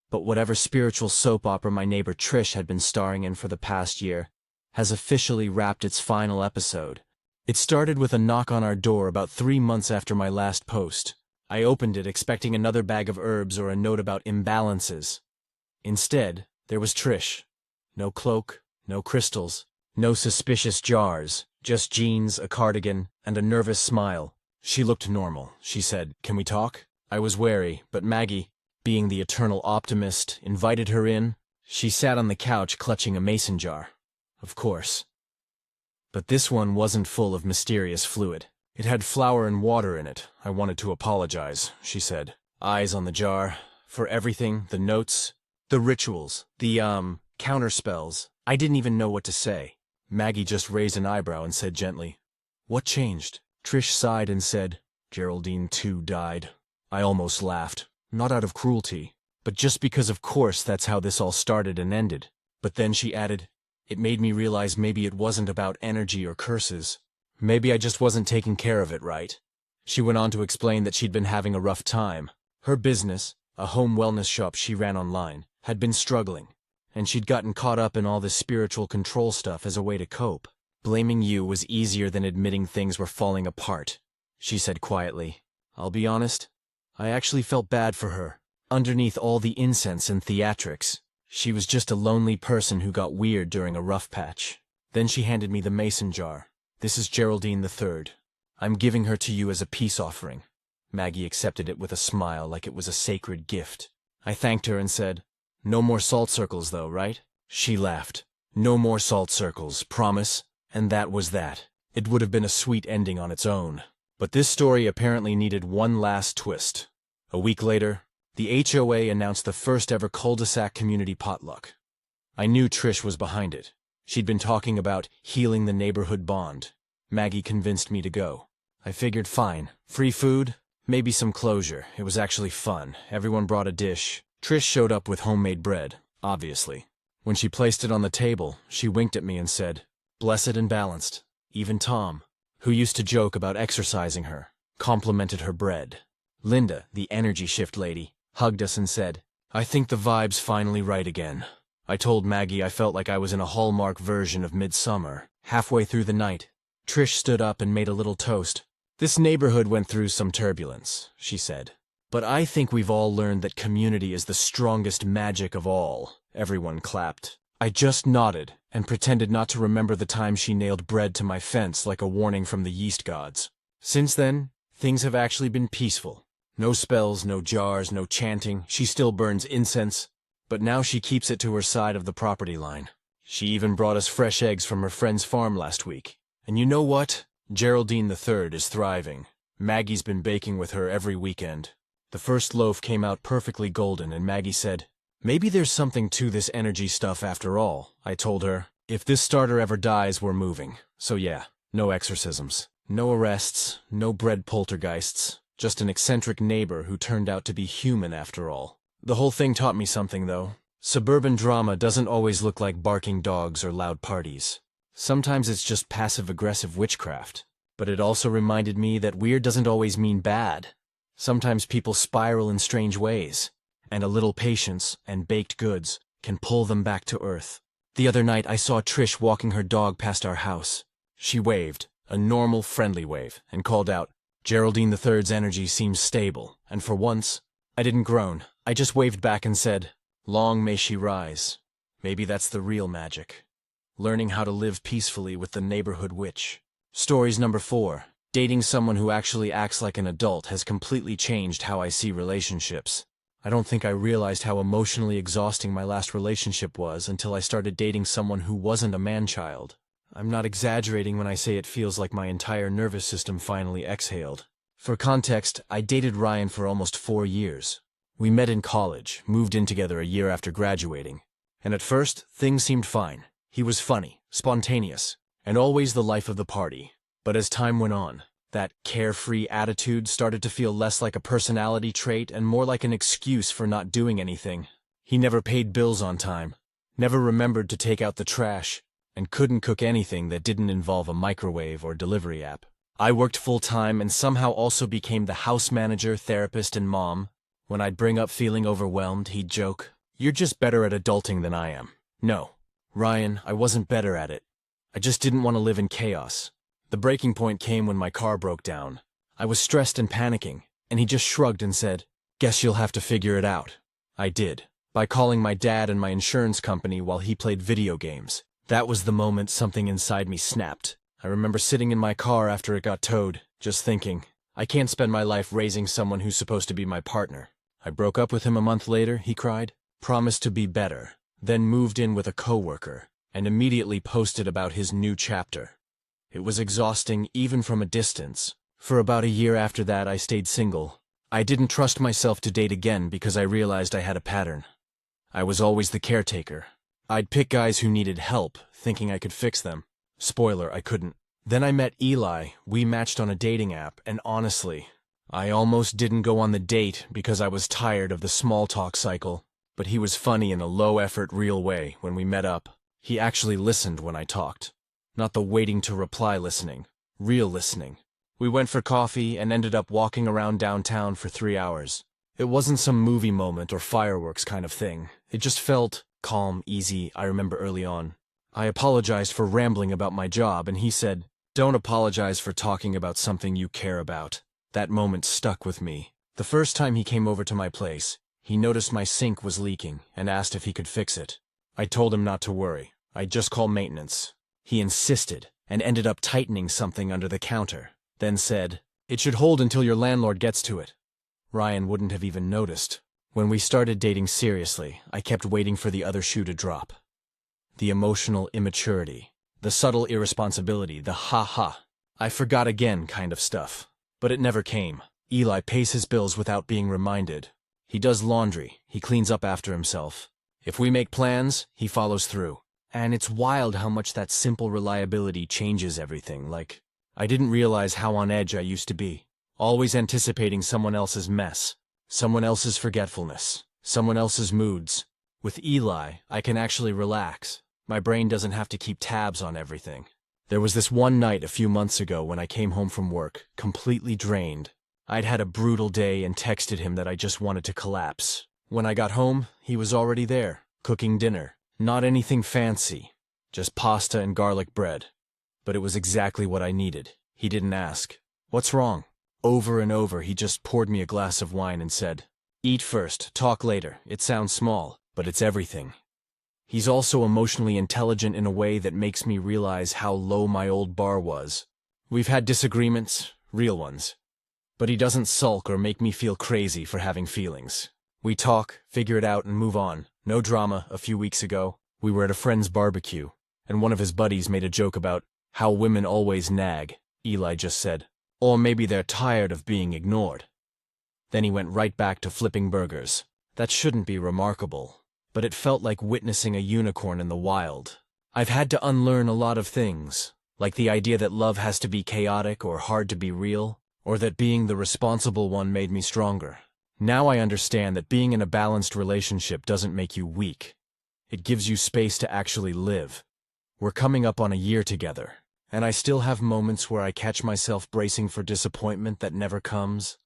A: But whatever spiritual soap opera my neighbor Trish had been starring in for the past year has officially wrapped its final episode. It started with a knock on our door about 3 months after my last post. I opened it expecting another bag of herbs or a note about imbalances. Instead, there was Trish. No cloak, no crystals, no suspicious jars, just jeans, a cardigan, and a nervous smile. She looked normal. She said, "Can we talk?" I was wary, but Maggie, being the eternal optimist, invited her in. She sat on the couch clutching a mason jar. Of course. But this one wasn't full of mysterious fluid. It had flour and water in it. I wanted to apologize, she said. Eyes on the jar. For everything, the notes, the rituals, the, counterspells. I didn't even know what to say. Maggie just raised an eyebrow and said gently, "What changed?" Trish sighed and said, "Geraldine too died." I almost laughed. Not out of cruelty, but just because of course that's how this all started and ended. But then she added, "It made me realize maybe it wasn't about energy or curses. Maybe I just wasn't taking care of it right." She went on to explain that she'd been having a rough time. Her business, a home wellness shop she ran online, had been struggling, and she'd gotten caught up in all this spiritual control stuff as a way to cope. Blaming you was easier than admitting things were falling apart, she said quietly. I'll be honest, I actually felt bad for her. Underneath all the incense and theatrics, she was just a lonely person who got weird during a rough patch. Then she handed me the mason jar. "This is Geraldine the Third. I'm giving her to you as a peace offering." Maggie accepted it with a smile like it was a sacred gift. I thanked her and said, "No more salt circles though, right?" She laughed. "No more salt circles, promise?" And that was that. It would have been a sweet ending on its own. But this story apparently needed one last twist. A week later, the HOA announced the first ever cul-de-sac community potluck. I knew Trish was behind it. She'd been talking about healing the neighborhood bond. Maggie convinced me to go. I figured fine. Free food, maybe some closure. It was actually fun. Everyone brought a dish. Trish showed up with homemade bread, obviously. When she placed it on the table, she winked at me and said, "Blessed and balanced." Even Tom, who used to joke about exercising her, complimented her bread. Linda, the energy shift lady, hugged us and said, "I think the vibe's finally right again." I told Maggie I felt like I was in a Hallmark version of Midsummer. Halfway through the night, Trish stood up and made a little toast. "This neighborhood went through some turbulence," she said. "But I think we've all learned that community is the strongest magic of all." Everyone clapped. I just nodded and pretended not to remember the time she nailed bread to my fence like a warning from the yeast gods. Since then, things have actually been peaceful. No spells, no jars, no chanting. She still burns incense, but now she keeps it to her side of the property line. She even brought us fresh eggs from her friend's farm last week. And you know what? Geraldine the Third is thriving. Maggie's been baking with her every weekend. The first loaf came out perfectly golden, and Maggie said, "Maybe there's something to this energy stuff after all." I told her, "If this starter ever dies, we're moving." So yeah, no exorcisms, no arrests, no bread poltergeists, just an eccentric neighbor who turned out to be human after all. The whole thing taught me something, though. Suburban drama doesn't always look like barking dogs or loud parties. Sometimes it's just passive-aggressive witchcraft. But it also reminded me that weird doesn't always mean bad. Sometimes people spiral in strange ways. and a little patience and baked goods can pull them back to earth. The other night I saw Trish walking her dog past our house. She waved, a normal, friendly wave, and called out, "Geraldine III's energy seems stable," and for once, I didn't groan. I just waved back and said, "Long may she rise." Maybe that's the real magic. Learning how to live peacefully with the neighborhood witch. Stories number 4. Dating someone who actually acts like an adult has completely changed how I see relationships. I don't think I realized how emotionally exhausting my last relationship was until I started dating someone who wasn't a man-child. I'm not exaggerating when I say it feels like my entire nervous system finally exhaled. For context, I dated Ryan for almost 4 years. We met in college, moved in together a year after graduating. And at first, things seemed fine. He was funny, spontaneous, and always the life of the party. But as time went on, that carefree attitude started to feel less like a personality trait and more like an excuse for not doing anything. He never paid bills on time, never remembered to take out the trash, and couldn't cook anything that didn't involve a microwave or delivery app. I worked full-time and somehow also became the house manager, therapist, and mom. When I'd bring up feeling overwhelmed, he'd joke, "You're just better at adulting than I am." No, Ryan, I wasn't better at it. I just didn't want to live in chaos. The breaking point came when my car broke down. I was stressed and panicking, and he just shrugged and said, "Guess you'll have to figure it out." I did, by calling my dad and my insurance company while he played video games. That was the moment something inside me snapped. I remember sitting in my car after it got towed, just thinking, I can't spend my life raising someone who's supposed to be my partner. I broke up with him a month later, he cried, promised to be better, then moved in with a coworker, and immediately posted about his new chapter. It was exhausting even from a distance. For about a year after that, I stayed single. I didn't trust myself to date again because I realized I had a pattern. I was always the caretaker. I'd pick guys who needed help, thinking I could fix them. Spoiler, I couldn't. Then I met Eli, we matched on a dating app, and honestly, I almost didn't go on the date because I was tired of the small talk cycle. But he was funny in a low-effort, real way when we met up. He actually listened when I talked. Not the waiting to reply listening. Real listening. We went for coffee and ended up walking around downtown for 3 hours. It wasn't some movie moment or fireworks kind of thing. It just felt calm, easy, I remember early on. I apologized for rambling about my job, and he said, "Don't apologize for talking about something you care about." That moment stuck with me. The first time he came over to my place, he noticed my sink was leaking and asked if he could fix it. I told him not to worry. I'd just call maintenance. He insisted and ended up tightening something under the counter, then said, "It should hold until your landlord gets to it." Ryan wouldn't have even noticed. When we started dating seriously, I kept waiting for the other shoe to drop. The emotional immaturity, the subtle irresponsibility, the ha-ha, I forgot again kind of stuff. But it never came. Eli pays his bills without being reminded. He does laundry, he cleans up after himself. If we make plans, he follows through. And it's wild how much that simple reliability changes everything. Like, I didn't realize how on edge I used to be. Always anticipating someone else's mess, someone else's forgetfulness, someone else's moods. With Eli, I can actually relax. My brain doesn't have to keep tabs on everything. There was this one night a few months ago when I came home from work, completely drained. I'd had a brutal day and texted him that I just wanted to collapse. When I got home, he was already there, cooking dinner. Not anything fancy, just pasta and garlic bread. But it was exactly what I needed. He didn't ask, "What's wrong?" Over and over, he just poured me a glass of wine and said, "Eat first, talk later. It sounds small, but it's everything." He's also emotionally intelligent in a way that makes me realize how low my old bar was. We've had disagreements, real ones. But he doesn't sulk or make me feel crazy for having feelings. We talk, figure it out, and move on. No drama. A few weeks ago, we were at a friend's barbecue, and one of his buddies made a joke about how women always nag. Eli just said, "Or maybe they're tired of being ignored." Then he went right back to flipping burgers. That shouldn't be remarkable, but it felt like witnessing a unicorn in the wild. I've had to unlearn a lot of things, like the idea that love has to be chaotic or hard to be real, or that being the responsible one made me stronger. Now I understand that being in a balanced relationship doesn't make you weak. It gives you space to actually live. We're coming up on a year together, and I still have moments where I catch myself bracing for disappointment that never comes.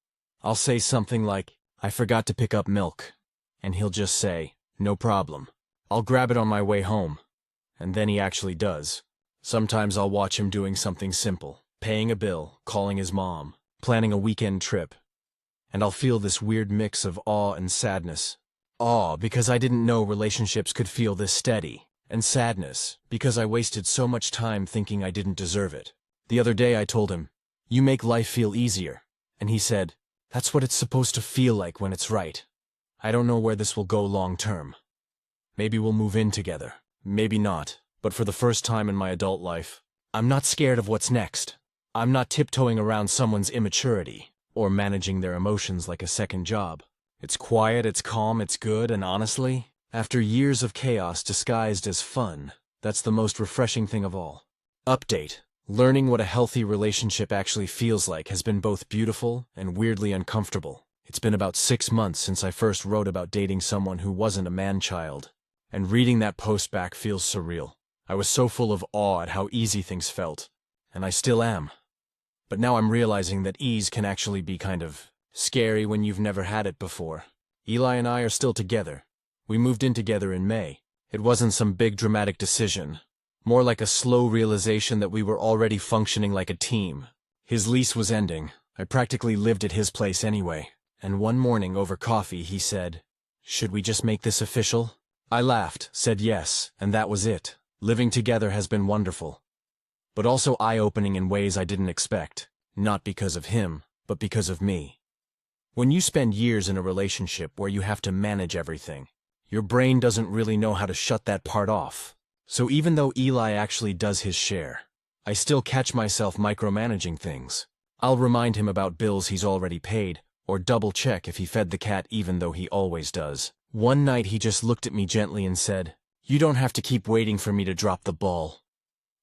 A: I'll say something like, "I forgot to pick up milk," and he'll just say, "No problem. I'll grab it on my way home." And then he actually does. Sometimes I'll watch him doing something simple, paying a bill, calling his mom, planning a weekend trip, and I'll feel this weird mix of awe and sadness. Awe, because I didn't know relationships could feel this steady, and sadness, because I wasted so much time thinking I didn't deserve it. The other day I told him, "You make life feel easier," and he said, "That's what it's supposed to feel like when it's right." I don't know where this will go long term. Maybe we'll move in together, maybe not, but for the first time in my adult life, I'm not scared of what's next. I'm not tiptoeing around someone's immaturity, or managing their emotions like a second job. It's quiet, it's calm, it's good, and honestly, after years of chaos disguised as fun, that's the most refreshing thing of all. Update. Learning what a healthy relationship actually feels like has been both beautiful and weirdly uncomfortable. It's been about 6 months since I first wrote about dating someone who wasn't a man-child, and reading that post back feels surreal. I was so full of awe at how easy things felt, and I still am. But now I'm realizing that ease can actually be kind of scary when you've never had it before. Eli and I are still together. We moved in together in May. It wasn't some big dramatic decision, more like a slow realization that we were already functioning like a team. His lease was ending. I practically lived at his place anyway, and one morning over coffee he said, "Should we just make this official?" I laughed, said yes, and that was it. Living together has been wonderful, but also eye-opening in ways I didn't expect, not because of him, but because of me. When you spend years in a relationship where you have to manage everything, your brain doesn't really know how to shut that part off. So even though Eli actually does his share, I still catch myself micromanaging things. I'll remind him about bills he's already paid, or double-check if he fed the cat even though he always does. One night he just looked at me gently and said, "You don't have to keep waiting for me to drop the ball."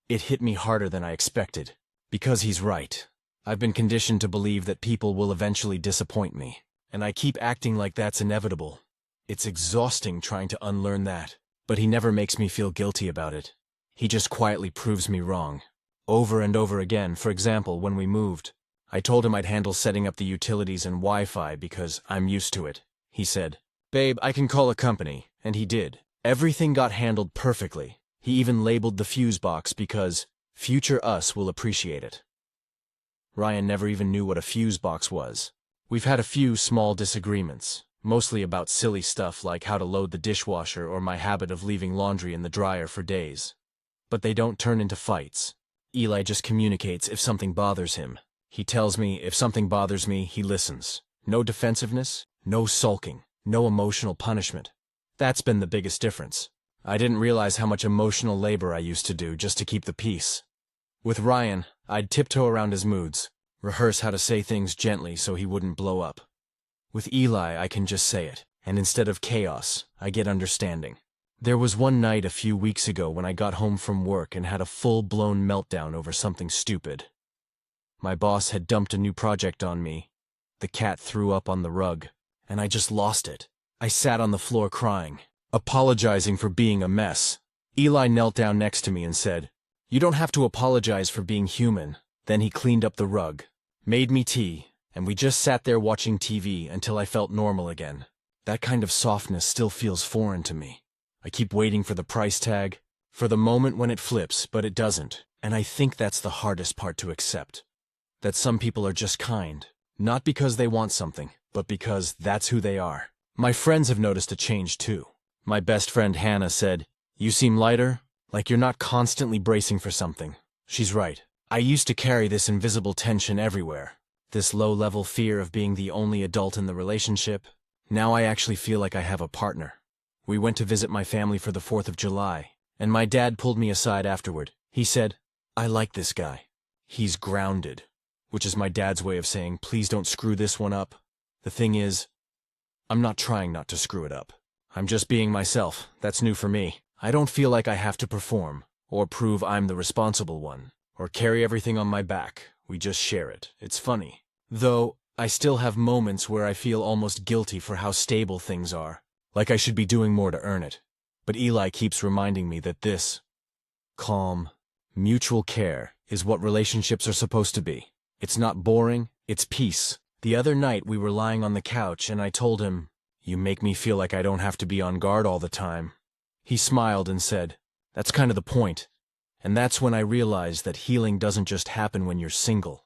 A: It hit me harder than I expected, because he's right. I've been conditioned to believe that people will eventually disappoint me, and I keep acting like that's inevitable. It's exhausting trying to unlearn that, but he never makes me feel guilty about it. He just quietly proves me wrong. Over and over again. For example, when we moved, I told him I'd handle setting up the utilities and Wi-Fi because I'm used to it. He said, "Babe, I can call a company," and he did. Everything got handled perfectly. He even labeled the fuse box because future us will appreciate it. Ryan never even knew what a fuse box was. We've had a few small disagreements, mostly about silly stuff like how to load the dishwasher or my habit of leaving laundry in the dryer for days. But they don't turn into fights. Eli just communicates if something bothers him. He tells me if something bothers me, he listens. No defensiveness, no sulking, no emotional punishment. That's been the biggest difference. I didn't realize how much emotional labor I used to do just to keep the peace. With Ryan, I'd tiptoe around his moods, rehearse how to say things gently so he wouldn't blow up. With Eli, I can just say it, and instead of chaos, I get understanding. There was one night a few weeks ago when I got home from work and had a full-blown meltdown over something stupid. My boss had dumped a new project on me. The cat threw up on the rug, and I just lost it. I sat on the floor crying, apologizing for being a mess. Eli knelt down next to me and said, "You don't have to apologize for being human." Then he cleaned up the rug, made me tea, and we just sat there watching TV until I felt normal again. That kind of softness still feels foreign to me. I keep waiting for the price tag, for the moment when it flips, but it doesn't. And I think that's the hardest part to accept. That some people are just kind, not because they want something, but because that's who they are. My friends have noticed a change too. My best friend Hannah said, "You seem lighter, like you're not constantly bracing for something." She's right. I used to carry this invisible tension everywhere. This low-level fear of being the only adult in the relationship. Now I actually feel like I have a partner. We went to visit my family for the 4th of July, and my dad pulled me aside afterward. He said, "I like this guy. He's grounded," which is my dad's way of saying, "Please don't screw this one up." The thing is, I'm not trying not to screw it up. I'm just being myself. That's new for me. I don't feel like I have to perform, or prove I'm the responsible one, or carry everything on my back. We just share it. It's funny. Though, I still have moments where I feel almost guilty for how stable things are, like I should be doing more to earn it. But Eli keeps reminding me that this calm, mutual care is what relationships are supposed to be. It's not boring, it's peace. The other night we were lying on the couch and I told him, You make me feel like I don't have to be on guard all the time. He smiled and said, "That's kind of the point." And that's when I realized that healing doesn't just happen when you're single.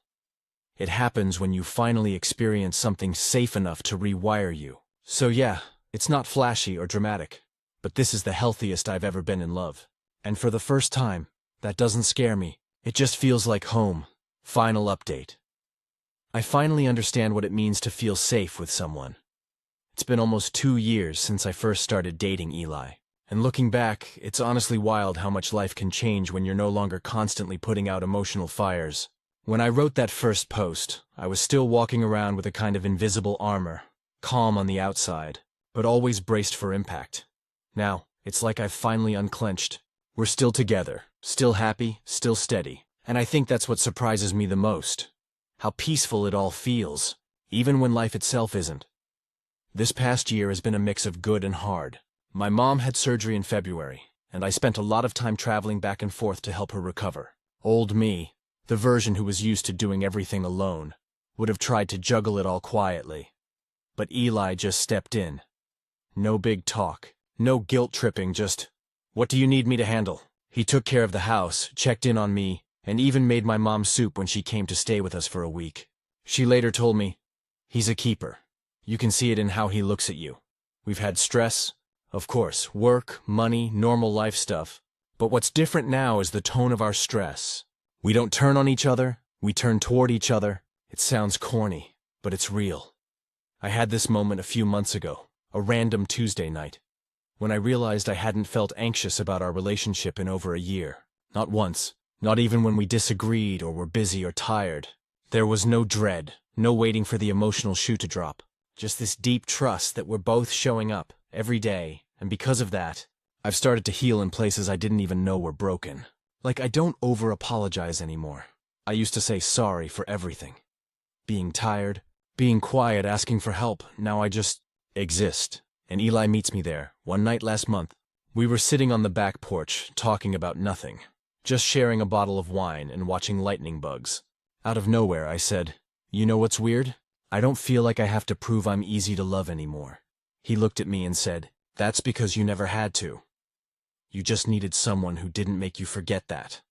A: It happens when you finally experience something safe enough to rewire you. So yeah, it's not flashy or dramatic, but this is the healthiest I've ever been in love. And for the first time, that doesn't scare me. It just feels like home. Final update. I finally understand what it means to feel safe with someone. It's been almost 2 years since I first started dating Eli. And looking back, it's honestly wild how much life can change when you're no longer constantly putting out emotional fires. When I wrote that first post, I was still walking around with a kind of invisible armor, calm on the outside, but always braced for impact. Now, it's like I've finally unclenched. We're still together, still happy, still steady. And I think that's what surprises me the most. How peaceful it all feels, even when life itself isn't. This past year has been a mix of good and hard. My mom had surgery in February, and I spent a lot of time traveling back and forth to help her recover. Old me, the version who was used to doing everything alone, would have tried to juggle it all quietly. But Eli just stepped in. No big talk, no guilt tripping, just, "What do you need me to handle?" He took care of the house, checked in on me, and even made my mom soup when she came to stay with us for a week. She later told me, "He's a keeper. You can see it in how he looks at you. We've had stress, of course, work, money, normal life stuff. But what's different now is the tone of our stress. We don't turn on each other, we turn toward each other. It sounds corny, but it's real." I had this moment a few months ago, a random Tuesday night, when I realized I hadn't felt anxious about our relationship in over a year. Not once, not even when we disagreed or were busy or tired. There was no dread, no waiting for the emotional shoe to drop. Just this deep trust that we're both showing up every day, and because of that, I've started to heal in places I didn't even know were broken. Like, I don't over-apologize anymore. I used to say sorry for everything. Being tired, being quiet, asking for help. Now I just exist. And Eli meets me there, one night last month. We were sitting on the back porch, talking about nothing. Just sharing a bottle of wine and watching lightning bugs. Out of nowhere, I said, "You know what's weird? I don't feel like I have to prove I'm easy to love anymore." He looked at me and said, "That's because you never had to. You just needed someone who didn't make you forget that."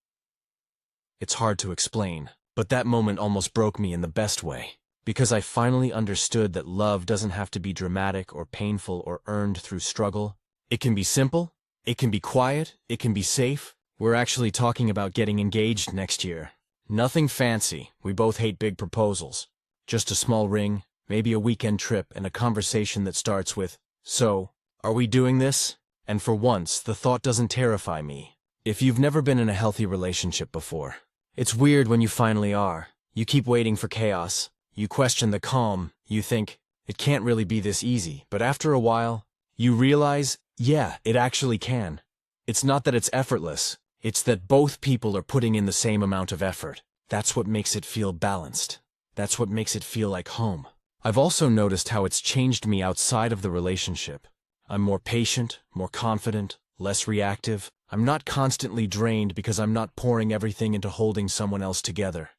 A: It's hard to explain, but that moment almost broke me in the best way, because I finally understood that love doesn't have to be dramatic or painful or earned through struggle. It can be simple, it can be quiet, it can be safe. We're actually talking about getting engaged next year. Nothing fancy, we both hate big proposals. Just a small ring, maybe a weekend trip, and a conversation that starts with, "So, are we doing this?" And for once, the thought doesn't terrify me. If you've never been in a healthy relationship before, it's weird when you finally are. You keep waiting for chaos. You question the calm. You think, it can't really be this easy. But after a while, you realize, yeah, it actually can. It's not that it's effortless. It's that both people are putting in the same amount of effort. That's what makes it feel balanced. That's what makes it feel like home. I've also noticed how it's changed me outside of the relationship. I'm more patient, more confident, less reactive. I'm not constantly drained because I'm not pouring everything into holding someone else together.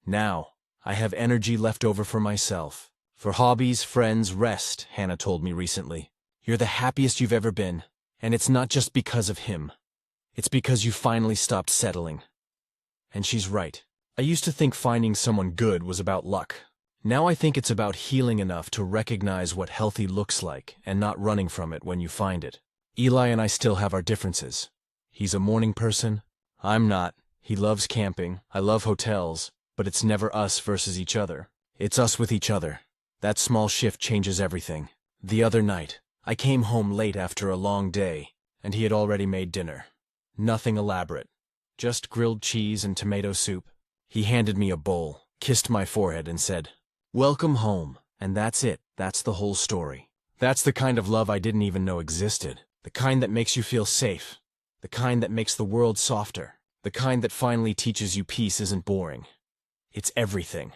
A: Now, I have energy left over for myself. For hobbies, friends, rest, Hannah told me recently. You're the happiest you've ever been. And it's not just because of him. It's because you finally stopped settling. And she's right. I used to think finding someone good was about luck. Now I think it's about healing enough to recognize what healthy looks like and not running from it when you find it. Eli and I still have our differences. He's a morning person. I'm not. He loves camping. I love hotels. But it's never us versus each other. It's us with each other. That small shift changes everything. The other night, I came home late after a long day, and he had already made dinner. Nothing elaborate. Just grilled cheese and tomato soup. He handed me a bowl, kissed my forehead, and said, "Welcome home." And that's it. That's the whole story. That's the kind of love I didn't even know existed. The kind that makes you feel safe. The kind that makes the world softer. The kind that finally teaches you peace isn't boring. It's everything.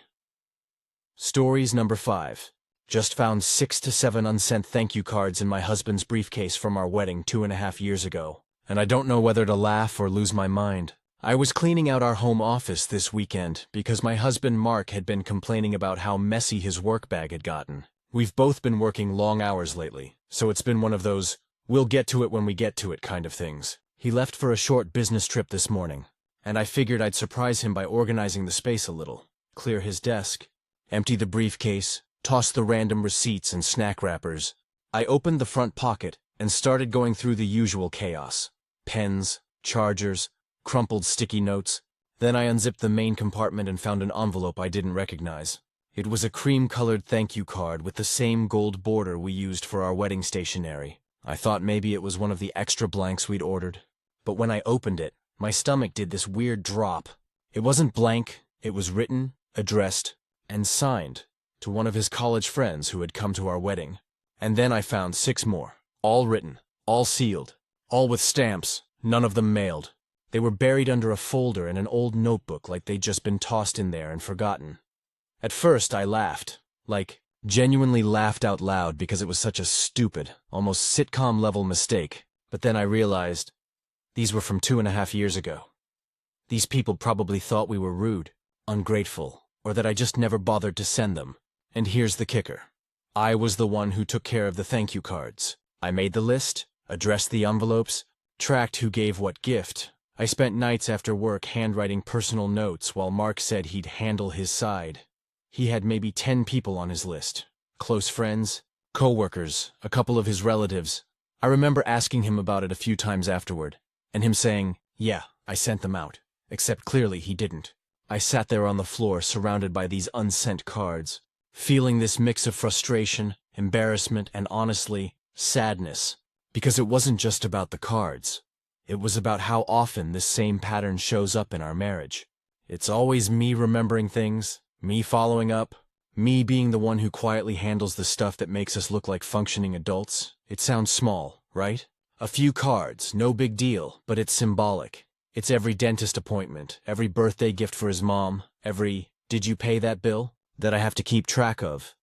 A: Stories number 5. Just found 6 to 7 unsent thank you cards in my husband's briefcase from our wedding 2.5 years ago. And I don't know whether to laugh or lose my mind. I was cleaning out our home office this weekend because my husband Mark had been complaining about how messy his work bag had gotten. We've both been working long hours lately, so it's been one of those, we'll get to it when we get to it kind of things. He left for a short business trip this morning, and I figured I'd surprise him by organizing the space a little. Clear his desk, empty the briefcase, toss the random receipts and snack wrappers. I opened the front pocket and started going through the usual chaos. Pens, chargers, crumpled sticky notes. Then I unzipped the main compartment and found an envelope I didn't recognize. It was a cream-colored thank you card with the same gold border we used for our wedding stationery. I thought maybe it was one of the extra blanks we'd ordered. But when I opened it, my stomach did this weird drop. It wasn't blank, it was written, addressed, and signed to one of his college friends who had come to our wedding. And then I found 6 more, all written, all sealed, all with stamps, none of them mailed. They were buried under a folder in an old notebook like they'd just been tossed in there and forgotten. At first I laughed, like, genuinely laughed out loud because it was such a stupid, almost sitcom-level mistake. But then I realized, these were from 2.5 years ago. These people probably thought we were rude, ungrateful, or that I just never bothered to send them. And here's the kicker. I was the one who took care of the thank you cards. I made the list, addressed the envelopes, tracked who gave what gift. I spent nights after work handwriting personal notes while Mark said he'd handle his side. He had maybe 10 people on his list. Close friends, co-workers, a couple of his relatives. I remember asking him about it a few times afterward, and him saying, yeah, I sent them out. Except clearly he didn't. I sat there on the floor surrounded by these unsent cards, feeling this mix of frustration, embarrassment, and honestly, sadness. Because it wasn't just about the cards. It was about how often this same pattern shows up in our marriage. It's always me remembering things, me following up, me being the one who quietly handles the stuff that makes us look like functioning adults. It sounds small, right? A few cards, no big deal, but it's symbolic. It's every dentist appointment, every birthday gift for his mom, every, did you pay that bill, that I have to keep track of.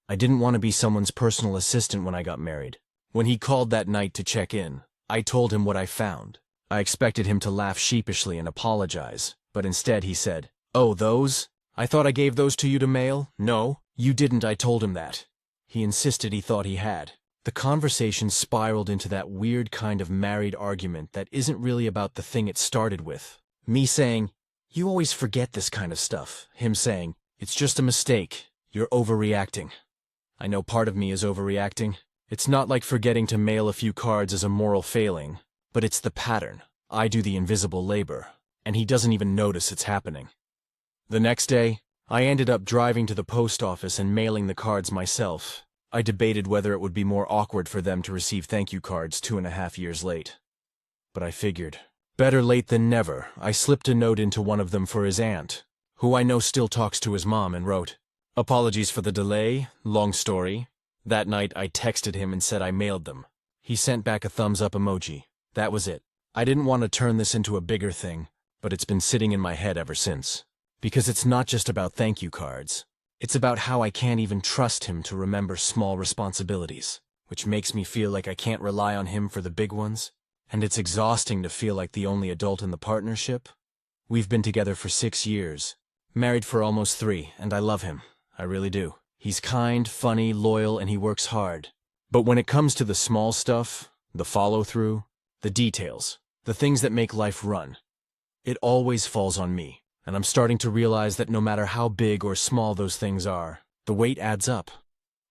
A: I didn't want to be someone's personal assistant when I got married. When he called that night to check in, I told him what I found. I expected him to laugh sheepishly and apologize, but instead he said, "Oh, those? I thought I gave those to you to mail." "No, you didn't," I told him that. He insisted he thought he had. The conversation spiraled into that weird kind of married argument that isn't really about the thing it started with. Me saying, "You always forget this kind of stuff." Him saying, "It's just a mistake. You're overreacting." I know part of me is overreacting. It's not like forgetting to mail a few cards is a moral failing, but it's the pattern. I do the invisible labor, and he doesn't even notice it's happening. The next day, I ended up driving to the post office and mailing the cards myself. I debated whether it would be more awkward for them to receive thank you cards 2.5 years late. But I figured, better late than never. I slipped a note into one of them for his aunt, who I know still talks to his mom, and wrote, "Apologies for the delay, long story." That night I texted him and said I mailed them. He sent back a thumbs up emoji. That was it. I didn't want to turn this into a bigger thing, but it's been sitting in my head ever since. Because it's not just about thank you cards. It's about how I can't even trust him to remember small responsibilities, which makes me feel like I can't rely on him for the big ones. And it's exhausting to feel like the only adult in the partnership. We've been together for 6 years, married for almost 3, and I love him. I really do. He's kind, funny, loyal, and he works hard. But when it comes to the small stuff, the follow-through, the details, the things that make life run, it always falls on me. And I'm starting to realize that no matter how big or small those things are, the weight adds up.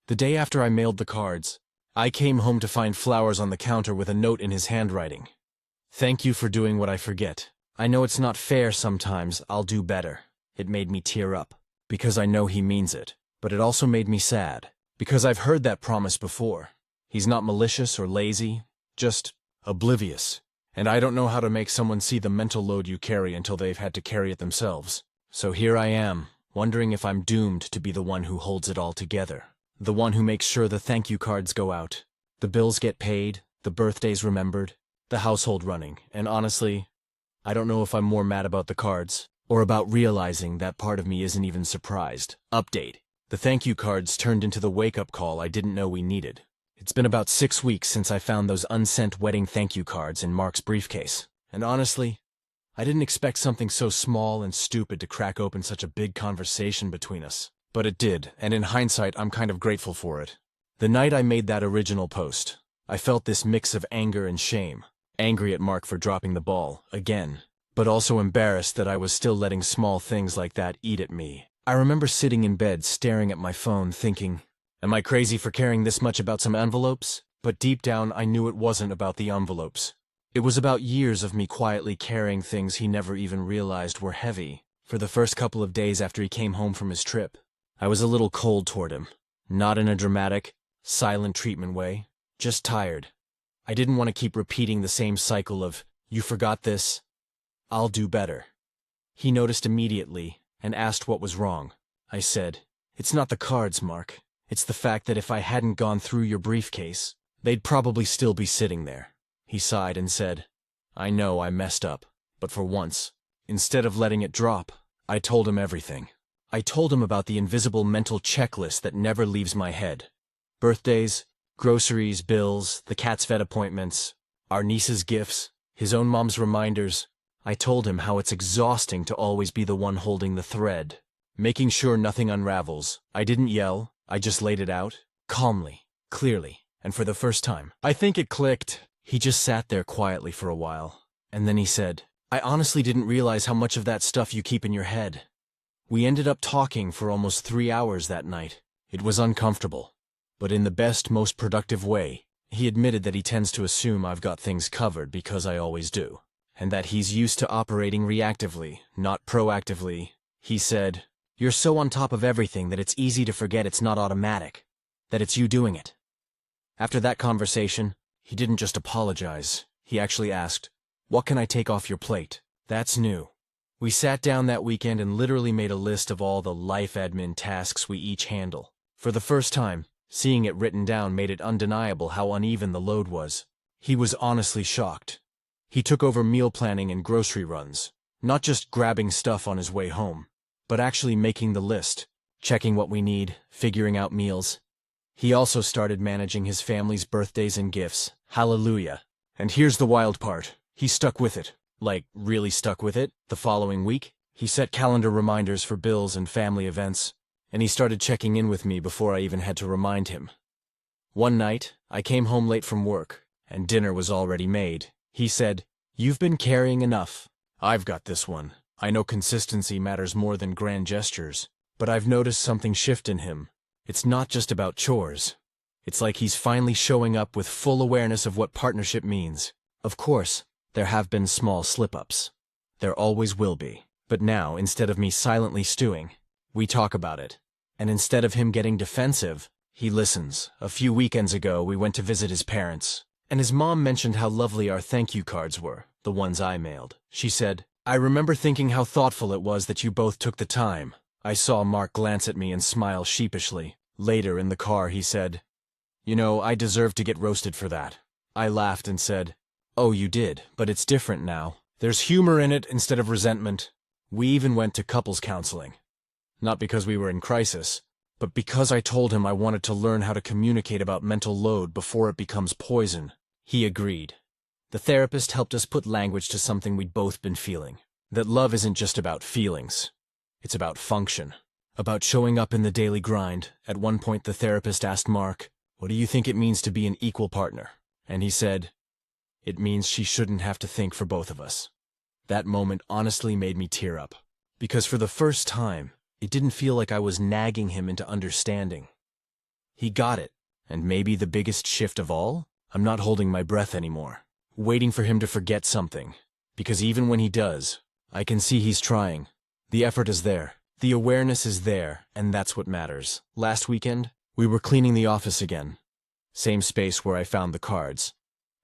A: The day after I mailed the cards, I came home to find flowers on the counter with a note in his handwriting. "Thank you for doing what I forget. I know it's not fair sometimes, I'll do better." It made me tear up, because I know he means it. But it also made me sad, because I've heard that promise before. He's not malicious or lazy, just oblivious. And I don't know how to make someone see the mental load you carry until they've had to carry it themselves. So here I am, wondering if I'm doomed to be the one who holds it all together. The one who makes sure the thank you cards go out, the bills get paid, the birthdays remembered, the household running. And honestly, I don't know if I'm more mad about the cards, or about realizing that part of me isn't even surprised. Update. The thank you cards turned into the wake-up call I didn't know we needed. It's been about 6 weeks since I found those unsent wedding thank you cards in Mark's briefcase. And honestly, I didn't expect something so small and stupid to crack open such a big conversation between us. But it did, and in hindsight, I'm kind of grateful for it. The night I made that original post, I felt this mix of anger and shame. Angry at Mark for dropping the ball, again, but also embarrassed that I was still letting small things like that eat at me. I remember sitting in bed staring at my phone thinking, am I crazy for caring this much about some envelopes? But deep down I knew it wasn't about the envelopes. It was about years of me quietly carrying things he never even realized were heavy. For the first couple of days after he came home from his trip, I was a little cold toward him. Not in a dramatic, silent treatment way, just tired. I didn't want to keep repeating the same cycle of, you forgot this, I'll do better. He noticed immediately and asked what was wrong. I said, it's not the cards, Mark. It's the fact that if I hadn't gone through your briefcase, they'd probably still be sitting there. He sighed and said, I know I messed up, but for once, instead of letting it drop, I told him everything. I told him about the invisible mental checklist that never leaves my head. Birthdays, groceries, bills, the cat's vet appointments, our niece's gifts, his own mom's reminders. I told him how it's exhausting to always be the one holding the thread, making sure nothing unravels. I didn't yell, I just laid it out, calmly, clearly, and for the first time. I think it clicked. He just sat there quietly for a while, and then he said, I honestly didn't realize how much of that stuff you keep in your head. We ended up talking for almost 3 hours that night. It was uncomfortable, but in the best, most productive way. He admitted that he tends to assume I've got things covered because I always do, and that he's used to operating reactively, not proactively. He said, you're so on top of everything that it's easy to forget it's not automatic, that it's you doing it. After that conversation, he didn't just apologize, he actually asked, what can I take off your plate? That's new. We sat down that weekend and literally made a list of all the life admin tasks we each handle. For the first time, seeing it written down made it undeniable how uneven the load was. He was honestly shocked. He took over meal planning and grocery runs, not just grabbing stuff on his way home, but actually making the list, checking what we need, figuring out meals. He also started managing his family's birthdays and gifts. Hallelujah. And here's the wild part. He stuck with it. Like, really stuck with it. The following week, he set calendar reminders for bills and family events, and he started checking in with me before I even had to remind him. One night, I came home late from work, and dinner was already made. He said, you've been carrying enough. I've got this one. I know consistency matters more than grand gestures, but I've noticed something shift in him. It's not just about chores. It's like he's finally showing up with full awareness of what partnership means. Of course, there have been small slip-ups. There always will be. But now, instead of me silently stewing, we talk about it. And instead of him getting defensive, he listens. A few weekends ago, we went to visit his parents, and his mom mentioned how lovely our thank you cards were, the ones I mailed. She said, I remember thinking how thoughtful it was that you both took the time. I saw Mark glance at me and smile sheepishly. Later in the car, he said, you know, I deserve to get roasted for that. I laughed and said, oh, you did, but it's different now. There's humor in it instead of resentment. We even went to couples counseling. Not because we were in crisis, but because I told him I wanted to learn how to communicate about mental load before it becomes poison. He agreed. The therapist helped us put language to something we'd both been feeling. That love isn't just about feelings. It's about function. About showing up in the daily grind. At one point the therapist asked Mark, what do you think it means to be an equal partner? And he said, it means she shouldn't have to think for both of us. That moment honestly made me tear up. Because for the first time, it didn't feel like I was nagging him into understanding. He got it. And maybe the biggest shift of all? I'm not holding my breath anymore, waiting for him to forget something. Because even when he does, I can see he's trying. The effort is there. The awareness is there, and that's what matters. Last weekend, we were cleaning the office again. Same space where I found the cards.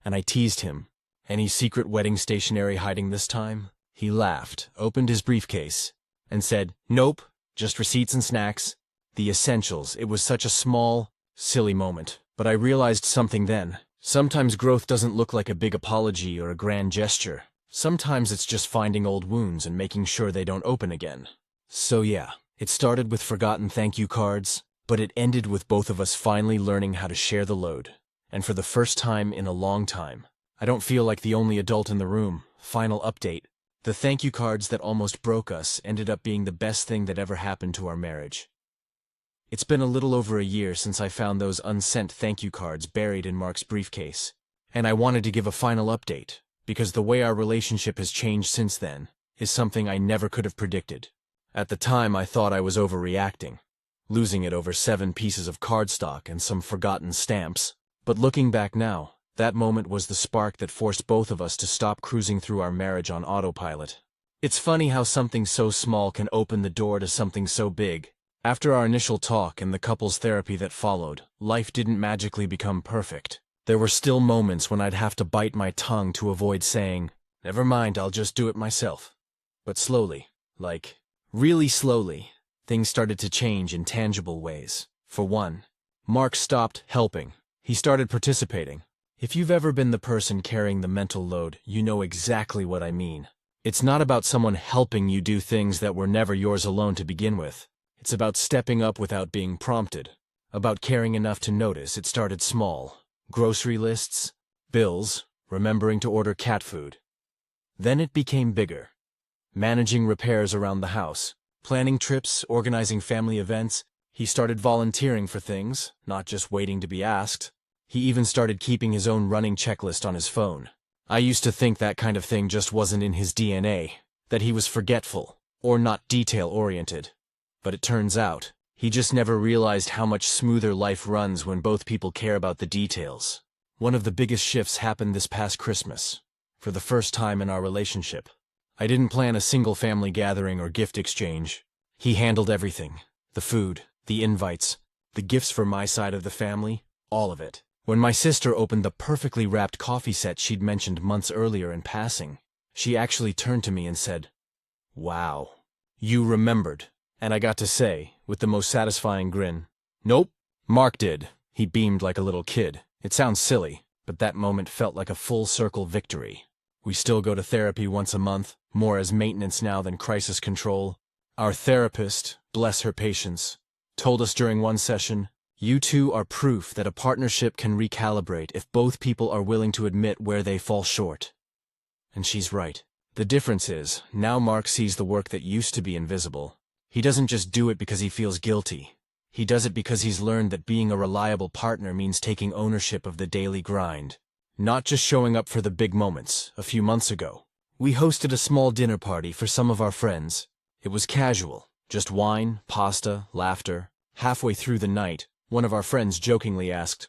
A: And I teased him. Any secret wedding stationery hiding this time? He laughed, opened his briefcase, and said, nope, just receipts and snacks. The essentials. It was such a small, silly moment. But I realized something then. Sometimes growth doesn't look like a big apology or a grand gesture. Sometimes it's just finding old wounds and making sure they don't open again. So yeah, it started with forgotten thank you cards, but it ended with both of us finally learning how to share the load. And for the first time in a long time, I don't feel like the only adult in the room. Final update. The thank you cards that almost broke us ended up being the best thing that ever happened to our marriage. It's been a little over a year since I found those unsent thank you cards buried in Mark's briefcase, and I wanted to give a final update, because the way our relationship has changed since then is something I never could have predicted. At the time, I thought I was overreacting, losing it over 7 pieces of cardstock and some forgotten stamps. But looking back now, that moment was the spark that forced both of us to stop cruising through our marriage on autopilot. It's funny how something so small can open the door to something so big. After our initial talk and the couples therapy that followed, life didn't magically become perfect. There were still moments when I'd have to bite my tongue to avoid saying, "Never mind, I'll just do it myself." But slowly, really slowly, things started to change in tangible ways. For one, Mark stopped helping. He started participating. If you've ever been the person carrying the mental load, you know exactly what I mean. It's not about someone helping you do things that were never yours alone to begin with. It's about stepping up without being prompted, about caring enough to notice. It started small. Grocery lists, bills, remembering to order cat food. Then it became bigger. Managing repairs around the house, planning trips, organizing family events. He started volunteering for things, not just waiting to be asked. He even started keeping his own running checklist on his phone. I used to think that kind of thing just wasn't in his DNA, that he was forgetful, or not detail-oriented. But it turns out, he just never realized how much smoother life runs when both people care about the details. One of the biggest shifts happened this past Christmas. For the first time in our relationship, I didn't plan a single family gathering or gift exchange. He handled everything. The food, the invites, the gifts for my side of the family, all of it. When my sister opened the perfectly wrapped coffee set she'd mentioned months earlier in passing, she actually turned to me and said, "Wow, you remembered." And I got to say, with the most satisfying grin, "Nope, Mark did." He beamed like a little kid. It sounds silly, but that moment felt like a full-circle victory. We still go to therapy once a month, more as maintenance now than crisis control. Our therapist, bless her patience, told us during one session, "You two are proof that a partnership can recalibrate if both people are willing to admit where they fall short." And she's right. The difference is, now Mark sees the work that used to be invisible. He doesn't just do it because he feels guilty. He does it because he's learned that being a reliable partner means taking ownership of the daily grind, not just showing up for the big moments. A few months ago, we hosted a small dinner party for some of our friends. It was casual, just wine, pasta, laughter. Halfway through the night, one of our friends jokingly asked,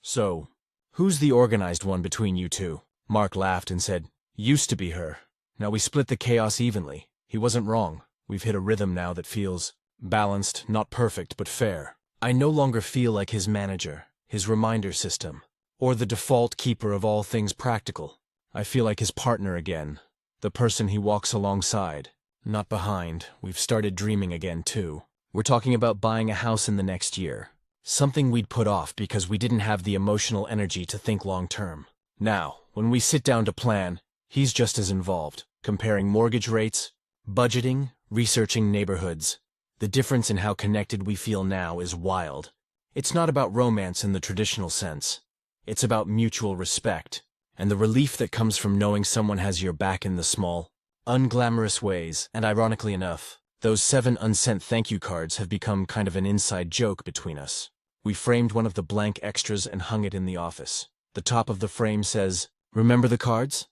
A: "So, who's the organized one between you two?" Mark laughed and said, "Used to be her. Now we split the chaos evenly." He wasn't wrong. We've hit a rhythm now that feels balanced, not perfect, but fair. I no longer feel like his manager, his reminder system, or the default keeper of all things practical. I feel like his partner again, the person he walks alongside, not behind. We've started dreaming again, too. We're talking about buying a house in the next year, something we'd put off because we didn't have the emotional energy to think long-term. Now, when we sit down to plan, he's just as involved, comparing mortgage rates, budgeting, researching neighborhoods. The difference in how connected we feel now is wild. It's not about romance in the traditional sense. It's about mutual respect, and the relief that comes from knowing someone has your back in the small, unglamorous ways. And ironically enough, those 7 unsent thank you cards have become kind of an inside joke between us. We framed one of the blank extras and hung it in the office. The top of the frame says, "Remember the cards?"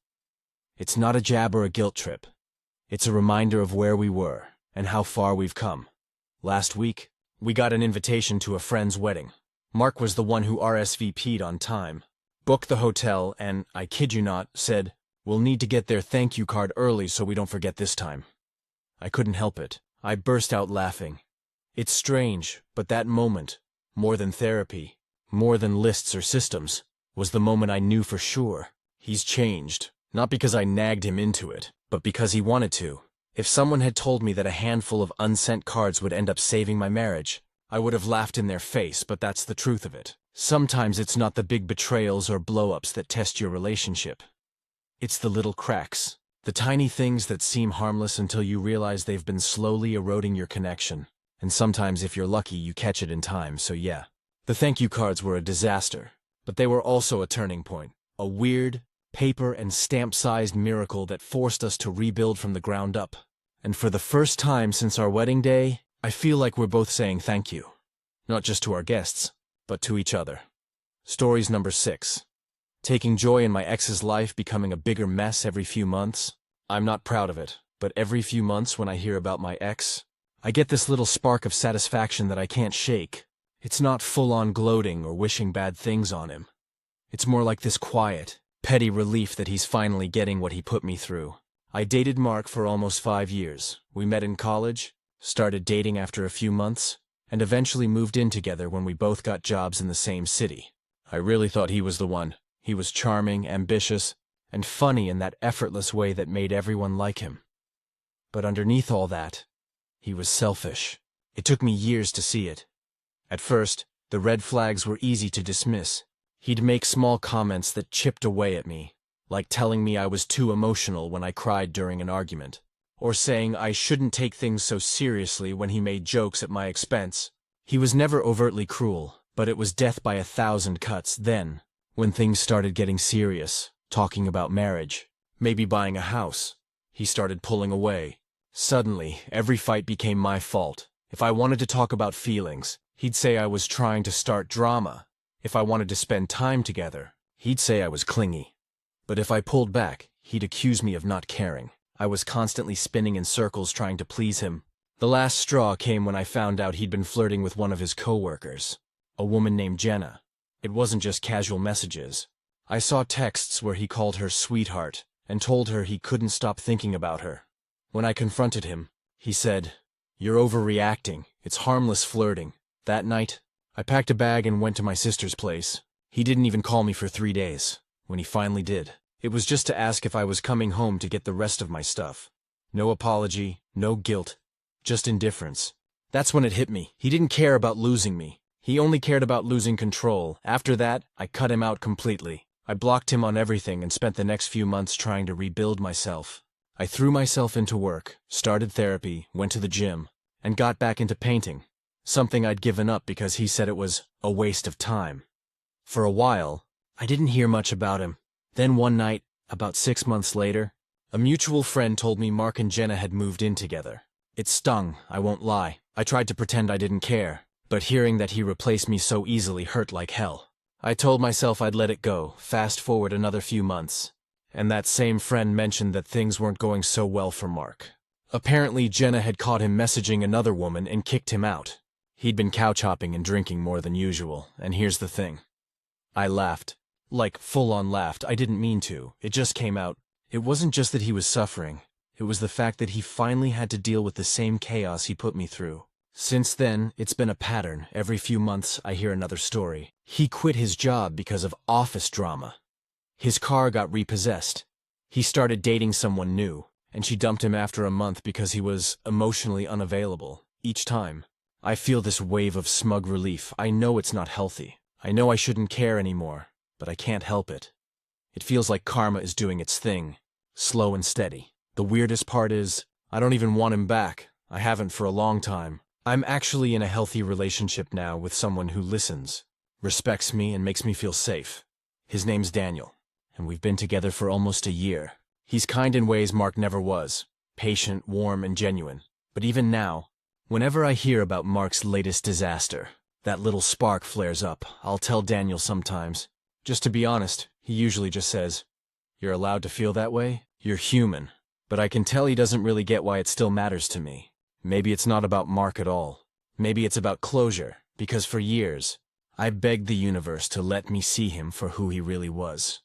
A: It's not a jab or a guilt trip. It's a reminder of where we were and how far we've come. Last week, we got an invitation to a friend's wedding. Mark was the one who RSVP'd on time, booked the hotel, and, I kid you not, said, "We'll need to get their thank you card early so we don't forget this time." I couldn't help it. I burst out laughing. It's strange, but that moment, more than therapy, more than lists or systems, was the moment I knew for sure. He's changed, not because I nagged him into it, but because he wanted to. If someone had told me that a handful of unsent cards would end up saving my marriage, I would have laughed in their face, but that's the truth of it. Sometimes it's not the big betrayals or blow-ups that test your relationship. It's the little cracks, the tiny things that seem harmless until you realize they've been slowly eroding your connection. And sometimes, if you're lucky, you catch it in time, so yeah. The thank you cards were a disaster, but they were also a turning point. A weird, paper and stamp-sized miracle that forced us to rebuild from the ground up. And for the first time since our wedding day, I feel like we're both saying thank you. not just to our guests, but to each other. Stories number 6. Taking joy in my ex's life becoming a bigger mess every few months. I'm not proud of it, but every few months when I hear about my ex, I get this little spark of satisfaction that I can't shake. It's not full-on gloating or wishing bad things on him. It's more like this quiet, petty relief that he's finally getting what he put me through. I dated Mark for almost 5 years. We met in college, started dating after a few months, and eventually moved in together when we both got jobs in the same city. I really thought he was the one. He was charming, ambitious, and funny in that effortless way that made everyone like him. But underneath all that, he was selfish. It took me years to see it. At first, the red flags were easy to dismiss. He'd make small comments that chipped away at me, like telling me I was too emotional when I cried during an argument, or saying I shouldn't take things so seriously when he made jokes at my expense. He was never overtly cruel, but it was death by 1,000 cuts then, when things started getting serious, talking about marriage, maybe buying a house. He started pulling away. Suddenly, every fight became my fault. If I wanted to talk about feelings, he'd say I was trying to start drama. If I wanted to spend time together, he'd say I was clingy. But if I pulled back, he'd accuse me of not caring. I was constantly spinning in circles trying to please him. The last straw came when I found out he'd been flirting with one of his coworkers, a woman named Jenna. It wasn't just casual messages. I saw texts where he called her sweetheart and told her he couldn't stop thinking about her. When I confronted him, he said, "You're overreacting. It's harmless flirting." That night, I packed a bag and went to my sister's place. He didn't even call me for 3 days. When he finally did, it was just to ask if I was coming home to get the rest of my stuff. No apology, no guilt, just indifference. That's when it hit me. He didn't care about losing me. He only cared about losing control. After that, I cut him out completely. I blocked him on everything and spent the next few months trying to rebuild myself. I threw myself into work, started therapy, went to the gym, and got back into painting. Something I'd given up because he said it was a waste of time. For a while, I didn't hear much about him. Then one night, about 6 months later, a mutual friend told me Mark and Jenna had moved in together. It stung, I won't lie. I tried to pretend I didn't care, but hearing that he replaced me so easily hurt like hell. I told myself I'd let it go, fast forward another few months. And that same friend mentioned that things weren't going so well for Mark. Apparently, Jenna had caught him messaging another woman and kicked him out. He'd been couch hopping and drinking more than usual, and here's the thing. I laughed. Like, full-on laughed. I didn't mean to. It just came out. It wasn't just that he was suffering. It was the fact that he finally had to deal with the same chaos he put me through. Since then, it's been a pattern. Every few months, I hear another story. He quit his job because of office drama. His car got repossessed. He started dating someone new, and she dumped him after a month because he was emotionally unavailable. Each time, I feel this wave of smug relief. I know it's not healthy. I know I shouldn't care anymore, but I can't help it. It feels like karma is doing its thing, slow and steady. The weirdest part is, I don't even want him back. I haven't for a long time. I'm actually in a healthy relationship now with someone who listens, respects me, and makes me feel safe. His name's Daniel, and we've been together for almost a year. He's kind in ways Mark never was, patient, warm, and genuine. But even now, whenever I hear about Mark's latest disaster, that little spark flares up. I'll tell Daniel sometimes. Just to be honest, he usually just says, "You're allowed to feel that way? You're human." But I can tell he doesn't really get why it still matters to me. Maybe it's not about Mark at all. Maybe it's about closure, because for years, I begged the universe to let me see him for who he really was.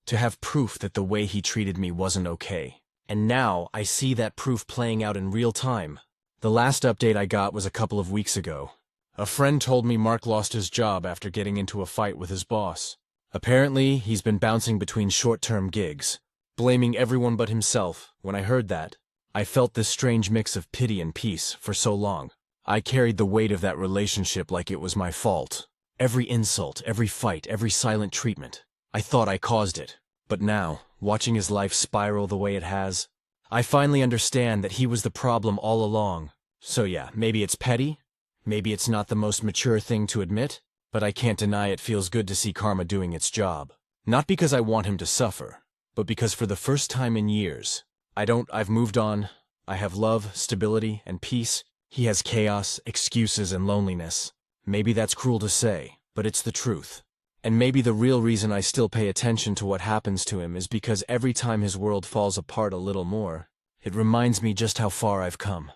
A: To have proof that the way he treated me wasn't okay. And now I see that proof playing out in real time. The last update I got was a couple of weeks ago. A friend told me Mark lost his job after getting into a fight with his boss. Apparently, he's been bouncing between short-term gigs, blaming everyone but himself. When I heard that, I felt this strange mix of pity and peace for so long. I carried the weight of that relationship like it was my fault. Every insult, every fight, every silent treatment. I thought I caused it. But now, watching his life spiral the way it has, I finally understand that he was the problem all along. So yeah, maybe it's petty, maybe it's not the most mature thing to admit, but I can't deny it feels good to see karma doing its job. Not because I want him to suffer, but because for the first time in years, I've moved on. I have love, stability, and peace. He has chaos, excuses, and loneliness. Maybe that's cruel to say, but it's the truth. And maybe the real reason I still pay attention to what happens to him is because every time his world falls apart a little more, it reminds me just how far I've come.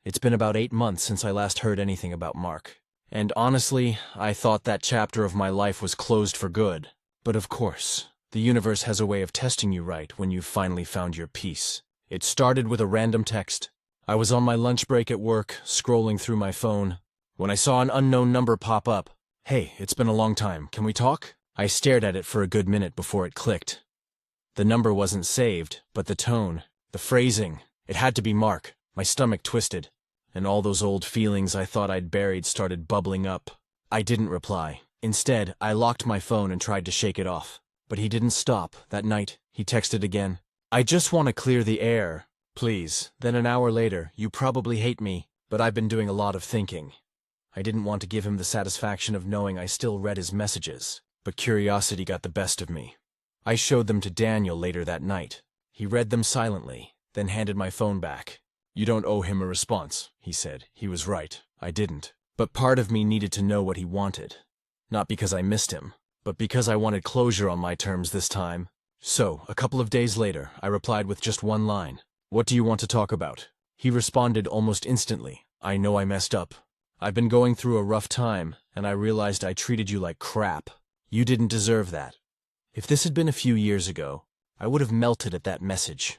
A: It's been about 8 months since I last heard anything about Mark. And honestly, I thought that chapter of my life was closed for good. But of course, the universe has a way of testing you right when you've finally found your peace. It started with a random text. I was on my lunch break at work, scrolling through my phone, when I saw an unknown number pop up. "Hey, it's been a long time. Can we talk?" I stared at it for a good minute before it clicked. The number wasn't saved, but the tone, the phrasing, it had to be Mark. My stomach twisted, and all those old feelings I thought I'd buried started bubbling up. I didn't reply. Instead, I locked my phone and tried to shake it off. But he didn't stop. That night, he texted again. "I just want to clear the air, please." Then an hour later, "You probably hate me, but I've been doing a lot of thinking." I didn't want to give him the satisfaction of knowing I still read his messages, but curiosity got the best of me. I showed them to Daniel later that night. He read them silently, then handed my phone back. "You don't owe him a response," he said. He was right. I didn't. But part of me needed to know what he wanted. Not because I missed him, but because I wanted closure on my terms this time. So, a couple of days later, I replied with just one line. "What do you want to talk about?" He responded almost instantly. "I know I messed up. I've been going through a rough time, and I realized I treated you like crap. You didn't deserve that." If this had been a few years ago, I would have melted at that message.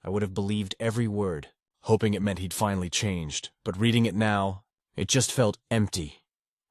A: I would have believed every word, hoping it meant he'd finally changed. But reading it now, it just felt empty,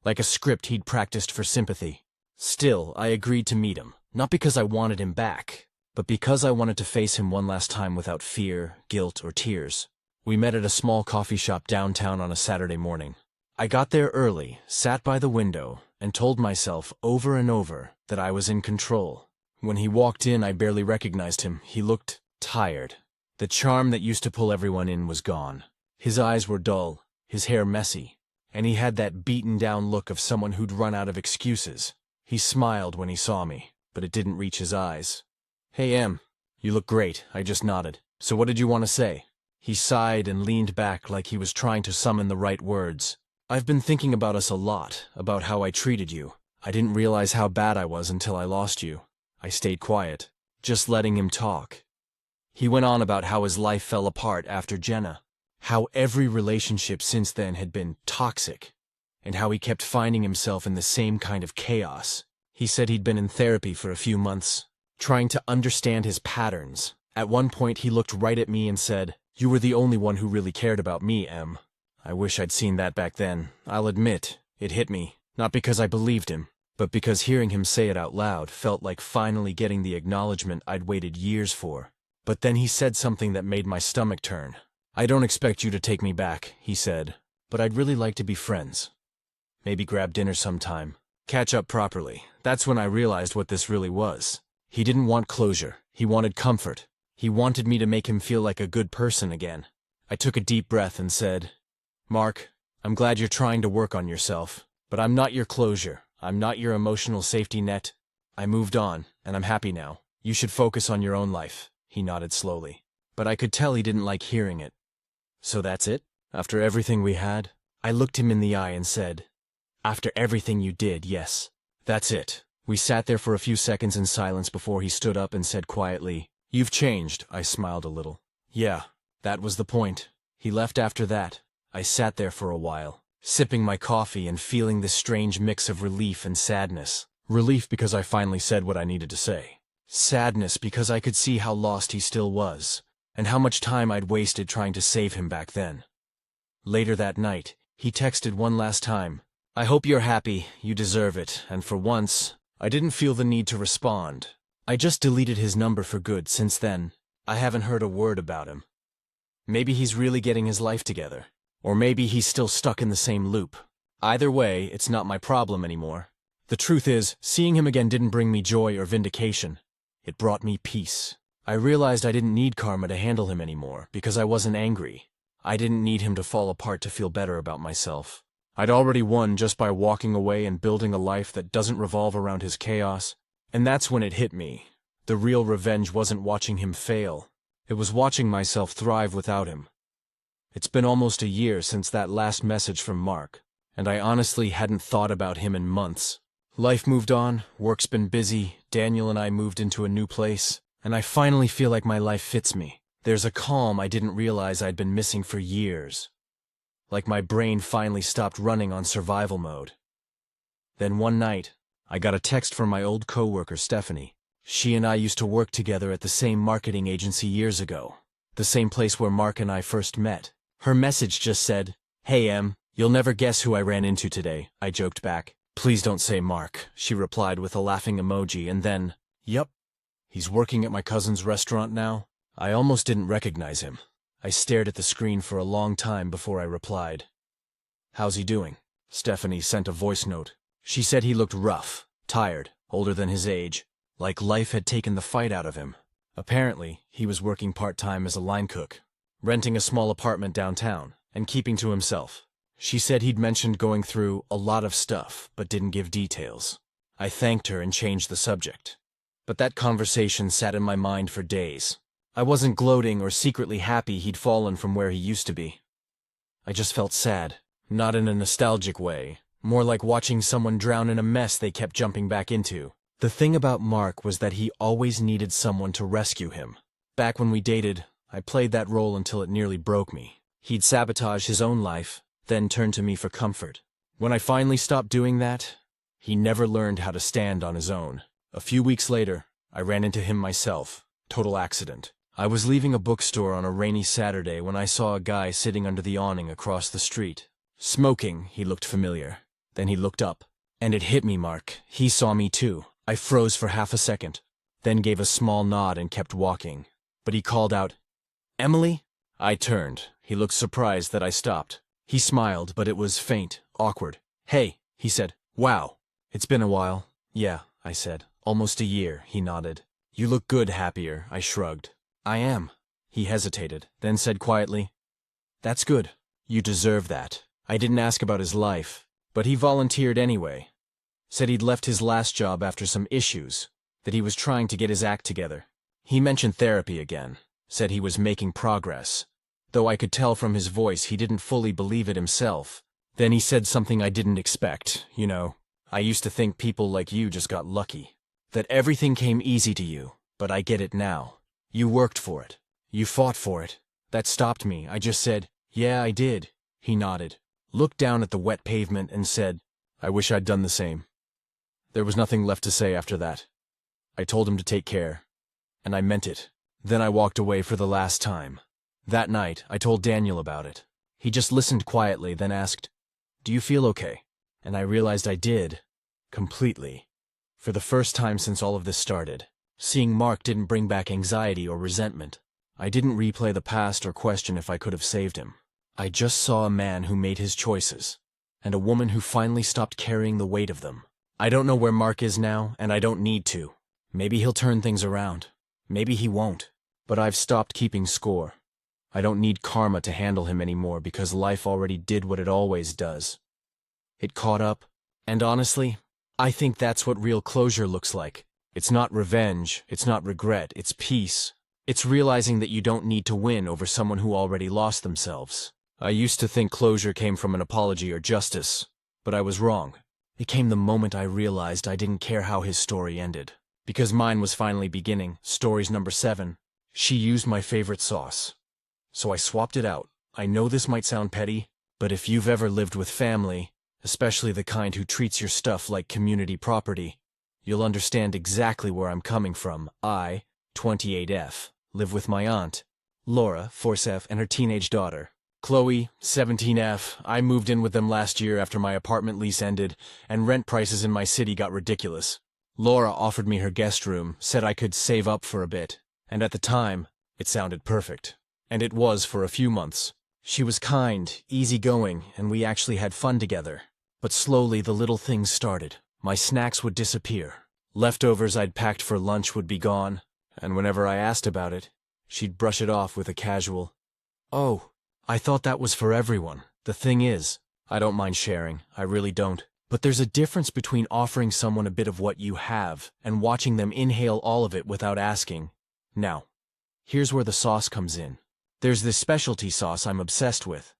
A: like a script he'd practiced for sympathy. Still, I agreed to meet him, not because I wanted him back, but because I wanted to face him one last time without fear, guilt, or tears. We met at a small coffee shop downtown on a Saturday morning. I got there early, sat by the window, and told myself over and over that I was in control. When he walked in, I barely recognized him. He looked tired. The charm that used to pull everyone in was gone. His eyes were dull, his hair messy, and he had that beaten-down look of someone who'd run out of excuses. He smiled when he saw me, but it didn't reach his eyes. "Hey, Em, you look great," I just nodded. "So what did you want to say?" He sighed and leaned back like he was trying to summon the right words. "I've been thinking about us a lot, about how I treated you. I didn't realize how bad I was until I lost you." I stayed quiet, just letting him talk. He went on about how his life fell apart after Jenna, how every relationship since then had been toxic, and how he kept finding himself in the same kind of chaos. He said he'd been in therapy for a few months, trying to understand his patterns. At one point he looked right at me and said, "You were the only one who really cared about me, Em." I wish I'd seen that back then. I'll admit, it hit me, not because I believed him, but because hearing him say it out loud felt like finally getting the acknowledgement I'd waited years for. But then he said something that made my stomach turn. "I don't expect you to take me back," he said, "but I'd really like to be friends. Maybe grab dinner sometime. Catch up properly." That's when I realized what this really was. He didn't want closure. He wanted comfort. He wanted me to make him feel like a good person again. I took a deep breath and said, "Mark, I'm glad you're trying to work on yourself, but I'm not your closure. I'm not your emotional safety net. I moved on, and I'm happy now. You should focus on your own life." He nodded slowly, but I could tell he didn't like hearing it. "So that's it? After everything we had?" I looked him in the eye and said, "After everything you did, yes. That's it." We sat there for a few seconds in silence before he stood up and said quietly, "You've changed." I smiled a little. "Yeah, that was the point." He left after that. I sat there for a while, sipping my coffee and feeling this strange mix of relief and sadness. Relief because I finally said what I needed to say. Sadness because I could see how lost he still was, and how much time I'd wasted trying to save him back then. Later that night, he texted one last time. "I hope you're happy, you deserve it," and for once, I didn't feel the need to respond. I just deleted his number for good. Since then, I haven't heard a word about him. Maybe he's really getting his life together. Or maybe he's still stuck in the same loop. Either way, it's not my problem anymore. The truth is, seeing him again didn't bring me joy or vindication. It brought me peace. I realized I didn't need karma to handle him anymore, because I wasn't angry. I didn't need him to fall apart to feel better about myself. I'd already won just by walking away and building a life that doesn't revolve around his chaos. And that's when it hit me. The real revenge wasn't watching him fail. It was watching myself thrive without him. It's been almost a year since that last message from Mark, and I honestly hadn't thought about him in months. Life moved on, work's been busy, Daniel and I moved into a new place, and I finally feel like my life fits me. There's a calm I didn't realize I'd been missing for years. Like my brain finally stopped running on survival mode. Then one night, I got a text from my old coworker Stephanie. She and I used to work together at the same marketing agency years ago, the same place where Mark and I first met. Her message just said, "Hey Em, you'll never guess who I ran into today," I joked back. "Please don't say Mark," she replied with a laughing emoji, and then, "Yup, he's working at my cousin's restaurant now." I almost didn't recognize him. I stared at the screen for a long time before I replied. "How's he doing?" Stephanie sent a voice note. She said he looked rough, tired, older than his age, like life had taken the fight out of him. Apparently, he was working part-time as a line cook, renting a small apartment downtown, and keeping to himself. She said he'd mentioned going through a lot of stuff, but didn't give details. I thanked her and changed the subject. But that conversation sat in my mind for days. I wasn't gloating or secretly happy he'd fallen from where he used to be. I just felt sad, not in a nostalgic way, more like watching someone drown in a mess they kept jumping back into. The thing about Mark was that he always needed someone to rescue him. Back when we dated, I played that role until it nearly broke me. He'd sabotage his own life, then turn to me for comfort. When I finally stopped doing that, he never learned how to stand on his own. A few weeks later, I ran into him myself. Total accident. I was leaving a bookstore on a rainy Saturday when I saw a guy sitting under the awning across the street. Smoking, he looked familiar. Then he looked up. And it hit me, Mark. He saw me too. I froze for half a second, then gave a small nod and kept walking. But he called out, "Emily?" I turned. He looked surprised that I stopped. He smiled, but it was faint, awkward. "Hey," he said. "Wow. It's been a while." "Yeah," I said. "Almost a year," he nodded. "You look good, happier," I shrugged. "I am." He hesitated, then said quietly, "That's good. You deserve that." I didn't ask about his life, but he volunteered anyway. Said he'd left his last job after some issues, that he was trying to get his act together. He mentioned therapy again, said he was making progress, though I could tell from his voice he didn't fully believe it himself. Then he said something I didn't expect. "You know, I used to think people like you just got lucky, that everything came easy to you, but I get it now. You worked for it. You fought for it." That stopped me. I just said, "Yeah, I did." He nodded, looked down at the wet pavement and said, "I wish I'd done the same." There was nothing left to say after that. I told him to take care, and I meant it. Then I walked away for the last time. That night, I told Daniel about it. He just listened quietly, then asked, "Do you feel okay?" And I realized I did. Completely. For the first time since all of this started. Seeing Mark didn't bring back anxiety or resentment. I didn't replay the past or question if I could have saved him. I just saw a man who made his choices, and a woman who finally stopped carrying the weight of them. I don't know where Mark is now, and I don't need to. Maybe he'll turn things around. Maybe he won't. But I've stopped keeping score. I don't need karma to handle him anymore because life already did what it always does. It caught up, and honestly, I think that's what real closure looks like. It's not revenge, it's not regret, it's peace. It's realizing that you don't need to win over someone who already lost themselves. I used to think closure came from an apology or justice, but I was wrong. It came the moment I realized I didn't care how his story ended. Because mine was finally beginning, stories number 7. She used my favorite sauce. So I swapped it out. I know this might sound petty, but if you've ever lived with family, especially the kind who treats your stuff like community property, you'll understand exactly where I'm coming from. I, 28F, live with my aunt, Laura, 4F, and her teenage daughter, Chloe, 17F. I moved in with them last year after my apartment lease ended, and rent prices in my city got ridiculous. Laura offered me her guest room, said I could save up for a bit, and at the time, it sounded perfect. And it was for a few months. She was kind, easygoing, and we actually had fun together. But slowly the little things started. My snacks would disappear. Leftovers I'd packed for lunch would be gone, and whenever I asked about it, she'd brush it off with a casual, "Oh, I thought that was for everyone." The thing is, I don't mind sharing, I really don't. But there's a difference between offering someone a bit of what you have and watching them inhale all of it without asking. Now, here's where the sauce comes in. There's this specialty sauce I'm obsessed with.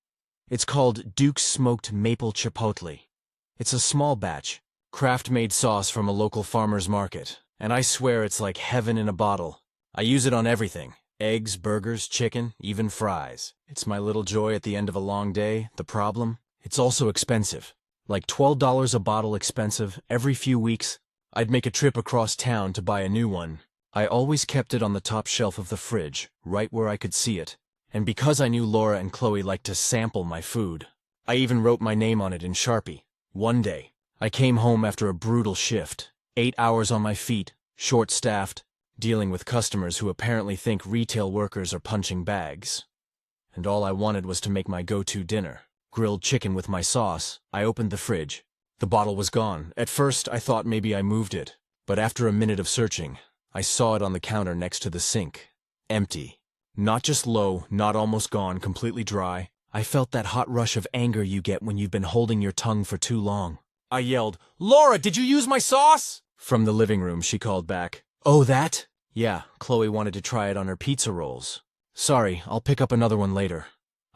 A: It's called Duke's Smoked Maple Chipotle. It's a small batch, craft-made sauce from a local farmer's market, and I swear it's like heaven in a bottle. I use it on everything. Eggs, burgers, chicken, even fries. It's my little joy at the end of a long day. The problem? It's also expensive. Like $12 a bottle expensive. Every few weeks, I'd make a trip across town to buy a new one. I always kept it on the top shelf of the fridge, right where I could see it. And because I knew Laura and Chloe liked to sample my food, I even wrote my name on it in Sharpie. One day, I came home after a brutal shift. 8 hours on my feet, short-staffed, dealing with customers who apparently think retail workers are punching bags. And all I wanted was to make my go-to dinner. Grilled chicken with my sauce. I opened the fridge. The bottle was gone. At first, I thought maybe I moved it. But after a minute of searching, I saw it on the counter next to the sink. Empty. Not just low, not almost gone, completely dry. I felt that hot rush of anger you get when you've been holding your tongue for too long. I yelled, "Laura, did you use my sauce?" From the living room, she called back. "Oh, that?" "Yeah, Chloe wanted to try it on her pizza rolls." "Sorry, I'll pick up another one later."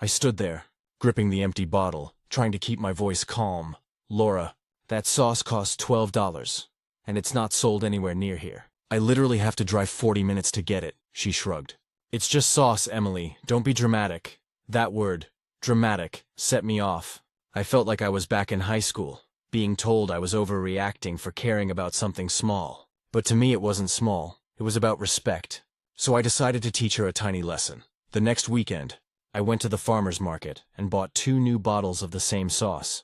A: I stood there, gripping the empty bottle, trying to keep my voice calm. "Laura, that sauce costs $12, and it's not sold anywhere near here. I literally have to drive 40 minutes to get it," she shrugged. "It's just sauce, Emily. Don't be dramatic." That word, dramatic, set me off. I felt like I was back in high school, being told I was overreacting for caring about something small. But to me it wasn't small. It was about respect. So I decided to teach her a tiny lesson. The next weekend, I went to the farmer's market and bought 2 new bottles of the same sauce.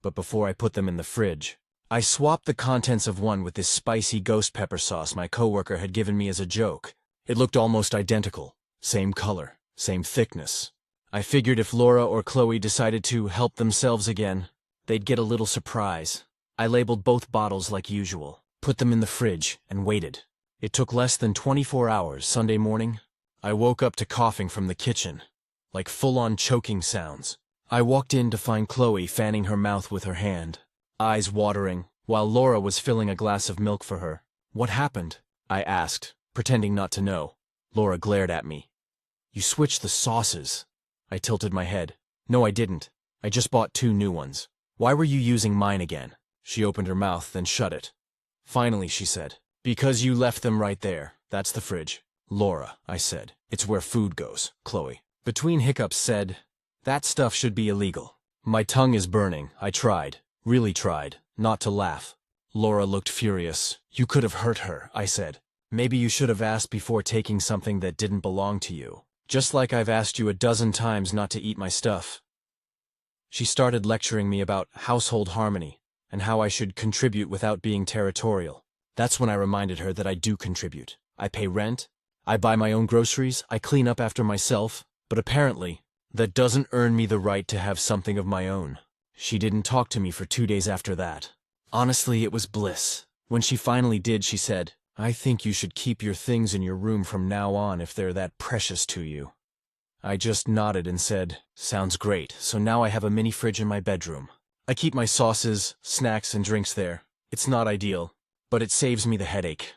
A: But before I put them in the fridge, I swapped the contents of one with this spicy ghost pepper sauce my coworker had given me as a joke. It looked almost identical. Same color, same thickness. I figured if Laura or Chloe decided to help themselves again, they'd get a little surprise. I labeled both bottles like usual, put them in the fridge, and waited. It took less than 24 hours. Sunday morning, I woke up to coughing from the kitchen, like full-on choking sounds. I walked in to find Chloe fanning her mouth with her hand, eyes watering, while Laura was filling a glass of milk for her. "What happened?" I asked, pretending not to know. Laura glared at me. "You switched the sauces." I tilted my head. "No, I didn't. I just bought 2 new ones." "Why were you using mine again?" She opened her mouth, then shut it. Finally, she said, "Because you left them right there. That's the fridge." "Laura," I said. "It's where food goes." Chloe, between hiccups, said, "That stuff should be illegal." My tongue is burning. I tried, really tried, not to laugh. Laura looked furious. "You could have hurt her," I said. "Maybe you should have asked before taking something that didn't belong to you. Just like I've asked you a dozen times not to eat my stuff." She started lecturing me about household harmony and how I should contribute without being territorial. That's when I reminded her that I do contribute. I pay rent, I buy my own groceries, I clean up after myself, but apparently, that doesn't earn me the right to have something of my own. She didn't talk to me for 2 days after that. Honestly, it was bliss. When she finally did, she said, "I think you should keep your things in your room from now on if they're that precious to you." I just nodded and said, "Sounds great, so now I have a mini fridge in my bedroom. I keep my sauces, snacks, and drinks there. It's not ideal, but it saves me the headache."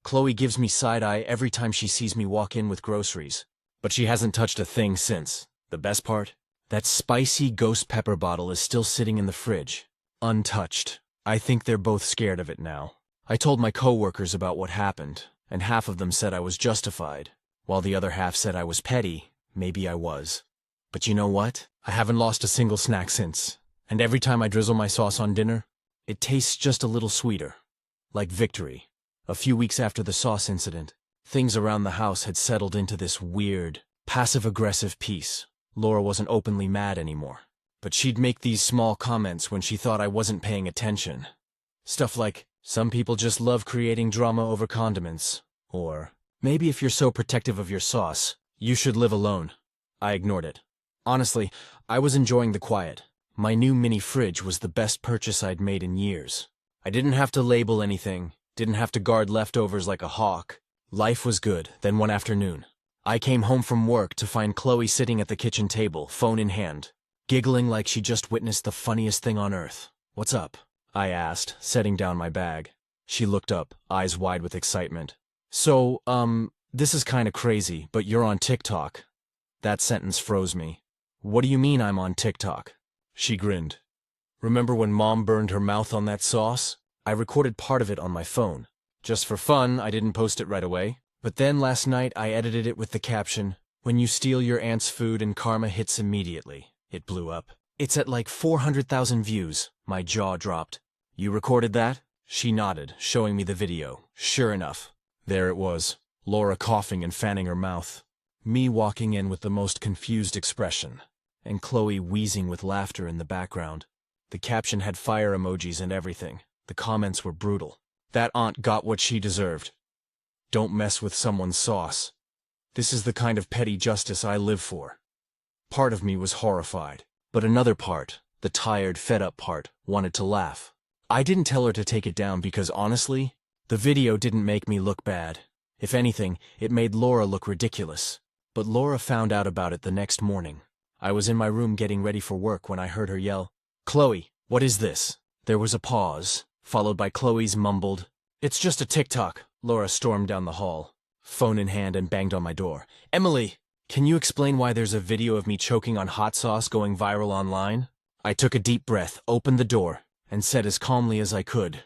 A: Chloe gives me side-eye every time she sees me walk in with groceries, but she hasn't touched a thing since. The best part? That spicy ghost pepper bottle is still sitting in the fridge, untouched. I think they're both scared of it now. I told my coworkers about what happened, and half of them said I was justified, while the other half said I was petty. Maybe I was. But you know what? I haven't lost a single snack since, and every time I drizzle my sauce on dinner, it tastes just a little sweeter. Like victory. A few weeks after the sauce incident, things around the house had settled into this weird, passive-aggressive peace. Laura wasn't openly mad anymore, but she'd make these small comments when she thought I wasn't paying attention. Stuff like, "Some people just love creating drama over condiments," or, "Maybe if you're so protective of your sauce, you should live alone." I ignored it. Honestly, I was enjoying the quiet. My new mini fridge was the best purchase I'd made in years. I didn't have to label anything, didn't have to guard leftovers like a hawk. Life was good. Then one afternoon, I came home from work to find Chloe sitting at the kitchen table, phone in hand, giggling like she just witnessed the funniest thing on earth. "What's up?" I asked, setting down my bag. She looked up, eyes wide with excitement. This is kinda crazy, but you're on TikTok." That sentence froze me. What do you mean I'm on TikTok? She grinned. Remember when Mom burned her mouth on that sauce? I recorded part of it on my phone. Just for fun, I didn't post it right away. But then last night I edited it with the caption, "When you steal your aunt's food and karma hits immediately." It blew up. It's at like 400,000 views. My jaw dropped. You recorded that? She nodded, showing me the video. Sure enough, there it was. Laura coughing and fanning her mouth. Me walking in with the most confused expression. And Chloe wheezing with laughter in the background. The caption had fire emojis and everything. The comments were brutal. That aunt got what she deserved. Don't mess with someone's sauce. This is the kind of petty justice I live for. Part of me was horrified, but another part, the tired, fed-up part, wanted to laugh. I didn't tell her to take it down because honestly, the video didn't make me look bad. If anything, it made Laura look ridiculous. But Laura found out about it the next morning. I was in my room getting ready for work when I heard her yell, "Chloe, what is this?" There was a pause, followed by Chloe's mumbled, "It's just a TikTok." Laura stormed down the hall, phone in hand, and banged on my door. "Emily, can you explain why there's a video of me choking on hot sauce going viral online?" I took a deep breath, opened the door, and said as calmly as I could,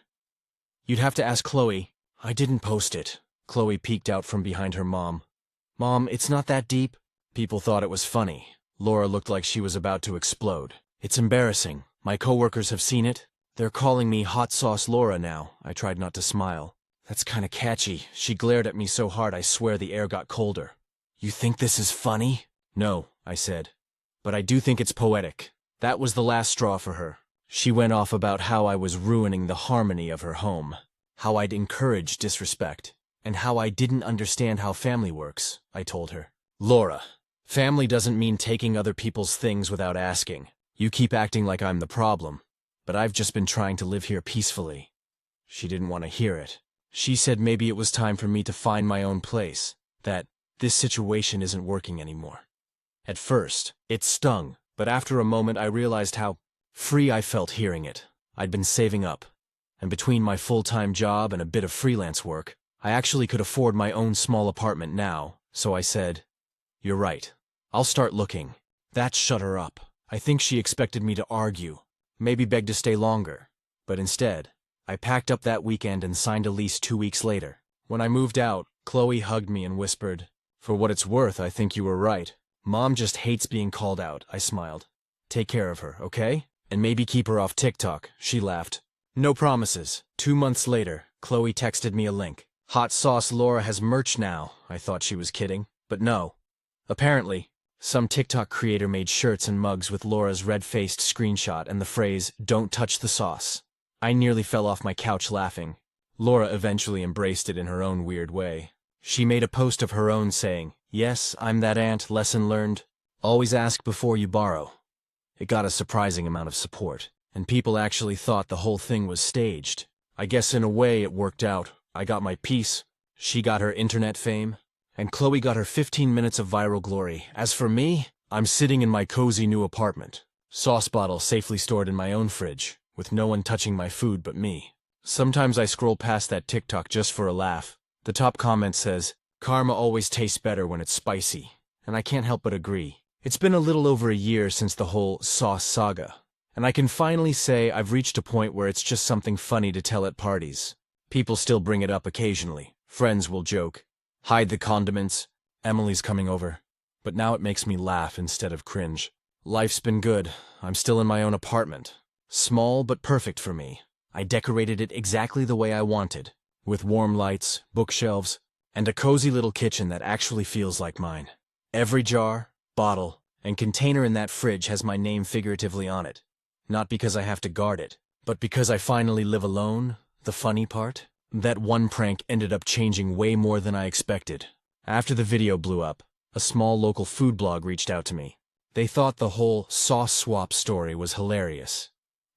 A: "You'd have to ask Chloe. I didn't post it." Chloe peeked out from behind her mom. "Mom, it's not that deep." People thought it was funny. Laura looked like she was about to explode. "It's embarrassing. My coworkers have seen it. They're calling me Hot Sauce Laura now." I tried not to smile. "That's kinda catchy." She glared at me so hard I swear the air got colder. "You think this is funny?" "No," I said. "But I do think it's poetic." That was the last straw for her. She went off about how I was ruining the harmony of her home, how I'd encouraged disrespect, and how I didn't understand how family works. I told her, "Laura, family doesn't mean taking other people's things without asking. You keep acting like I'm the problem, but I've just been trying to live here peacefully." She didn't want to hear it. She said maybe it was time for me to find my own place, that this situation isn't working anymore. At first, it stung, but after a moment I realized how free I felt hearing it. I'd been saving up, and between my full-time job and a bit of freelance work, I actually could afford my own small apartment now, so I said, "You're right. I'll start looking." That shut her up. I think she expected me to argue, maybe beg to stay longer, but instead, I packed up that weekend and signed a lease 2 weeks later. When I moved out, Chloe hugged me and whispered, "For what it's worth, I think you were right. Mom just hates being called out." I smiled. "Take care of her, okay? And maybe keep her off TikTok." She laughed. "No promises." 2 months later, Chloe texted me a link. "Hot Sauce Laura has merch now." I thought she was kidding, but no. Apparently, some TikTok creator made shirts and mugs with Laura's red-faced screenshot and the phrase, "Don't touch the sauce." I nearly fell off my couch laughing. Laura eventually embraced it in her own weird way. She made a post of her own saying, "Yes, I'm that aunt, lesson learned. Always ask before you borrow." It got a surprising amount of support, and people actually thought the whole thing was staged. I guess in a way it worked out. I got my piece, she got her internet fame, and Chloe got her 15 minutes of viral glory. As for me, I'm sitting in my cozy new apartment, sauce bottle safely stored in my own fridge, with no one touching my food but me. Sometimes I scroll past that TikTok just for a laugh. The top comment says, "Karma always tastes better when it's spicy," and I can't help but agree. It's been a little over a year since the whole sauce saga, and I can finally say I've reached a point where it's just something funny to tell at parties. People still bring it up occasionally. Friends will joke, "Hide the condiments, Emily's coming over." But now it makes me laugh instead of cringe. Life's been good. I'm still in my own apartment. Small but perfect for me. I decorated it exactly the way I wanted, with warm lights, bookshelves, and a cozy little kitchen that actually feels like mine. Every jar, bottle, and container in that fridge has my name figuratively on it. Not because I have to guard it, but because I finally live alone. The funny part? That one prank ended up changing way more than I expected. After the video blew up, a small local food blog reached out to me. They thought the whole sauce swap story was hilarious,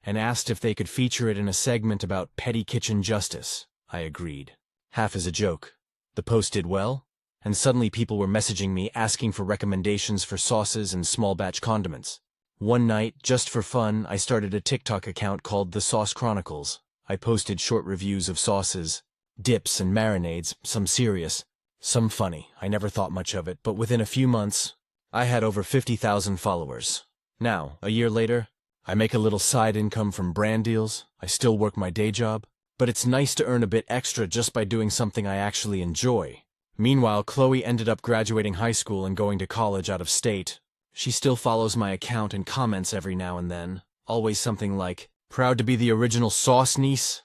A: and asked if they could feature it in a segment about petty kitchen justice. I agreed. Half as a joke. The post did well, and suddenly people were messaging me asking for recommendations for sauces and small batch condiments. One night, just for fun, I started a TikTok account called The Sauce Chronicles. I posted short reviews of sauces, dips and marinades, some serious, some funny. I never thought much of it, but within a few months, I had over 50,000 followers. Now, a year later, I make a little side income from brand deals, I still work my day job, but it's nice to earn a bit extra just by doing something I actually enjoy. Meanwhile, Chloe ended up graduating high school and going to college out of state. She still follows my account and comments every now and then, always something like, "Proud to be the original sauce niece?"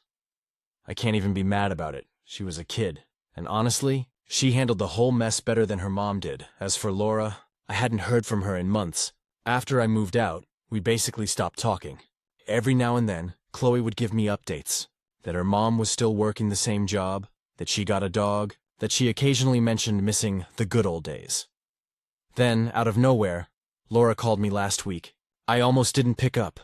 A: I can't even be mad about it. She was a kid. And honestly, she handled the whole mess better than her mom did. As for Laura, I hadn't heard from her in months. After I moved out, we basically stopped talking. Every now and then, Chloe would give me updates. That her mom was still working the same job, that she got a dog, that she occasionally mentioned missing the good old days. Then, out of nowhere, Laura called me last week. I almost didn't pick up.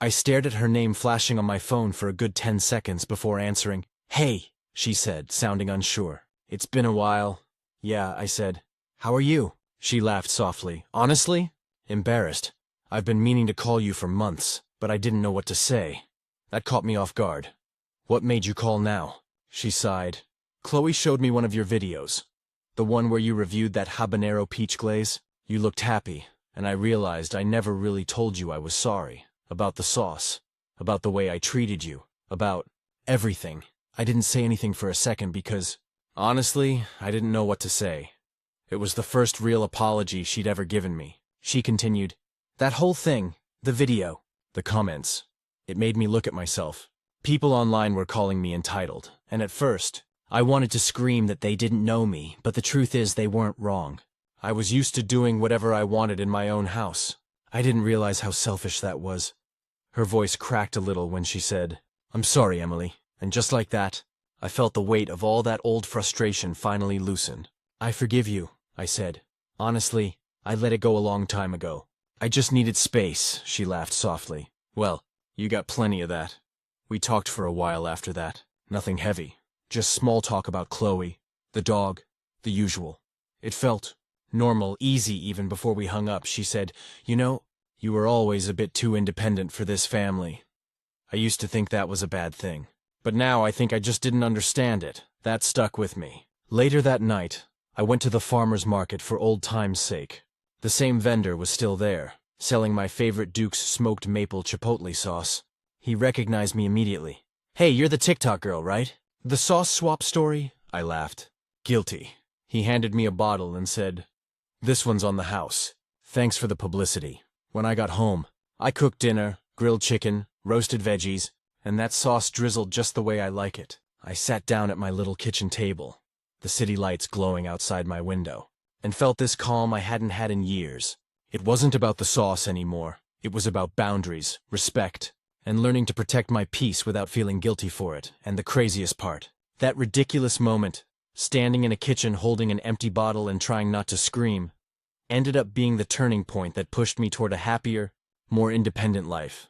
A: I stared at her name flashing on my phone for a good 10 seconds before answering. "Hey," she said, sounding unsure. "It's been a while." "Yeah," I said. "How are you?" She laughed softly. "Honestly? Embarrassed. I've been meaning to call you for months, but I didn't know what to say. That caught me off guard." "What made you call now?" She sighed. "Chloe showed me one of your videos. The one where you reviewed that habanero peach glaze. You looked happy, and I realized I never really told you I was sorry. About the sauce. About the way I treated you. About everything." I didn't say anything for a second because, honestly, I didn't know what to say. It was the first real apology she'd ever given me. She continued, "That whole thing, the video, the comments, it made me look at myself. People online were calling me entitled, and at first, I wanted to scream that they didn't know me, but the truth is they weren't wrong. I was used to doing whatever I wanted in my own house. I didn't realize how selfish that was." Her voice cracked a little when she said, "I'm sorry, Emily." And just like that, I felt the weight of all that old frustration finally loosen. "I forgive you," I said. "Honestly, I let it go a long time ago. I just needed space," she laughed softly. "Well, you got plenty of that." We talked for a while after that. Nothing heavy. Just small talk about Chloe, the dog, the usual. It felt normal, easy even before we hung up. She said, "You know, you were always a bit too independent for this family." I used to think that was a bad thing. But now I think I just didn't understand it. That stuck with me. Later that night, I went to the farmer's market for old time's sake. The same vendor was still there, selling my favorite Duke's smoked maple chipotle sauce. He recognized me immediately. "Hey, you're the TikTok girl, right? The sauce swap story?" I laughed. "Guilty." He handed me a bottle and said, "This one's on the house. Thanks for the publicity." When I got home, I cooked dinner, grilled chicken, roasted veggies, and that sauce drizzled just the way I like it. I sat down at my little kitchen table, the city lights glowing outside my window, and felt this calm I hadn't had in years. It wasn't about the sauce anymore. It was about boundaries, respect, and learning to protect my peace without feeling guilty for it. And the craziest part, that ridiculous moment, standing in a kitchen holding an empty bottle and trying not to scream, ended up being the turning point that pushed me toward a happier, more independent life.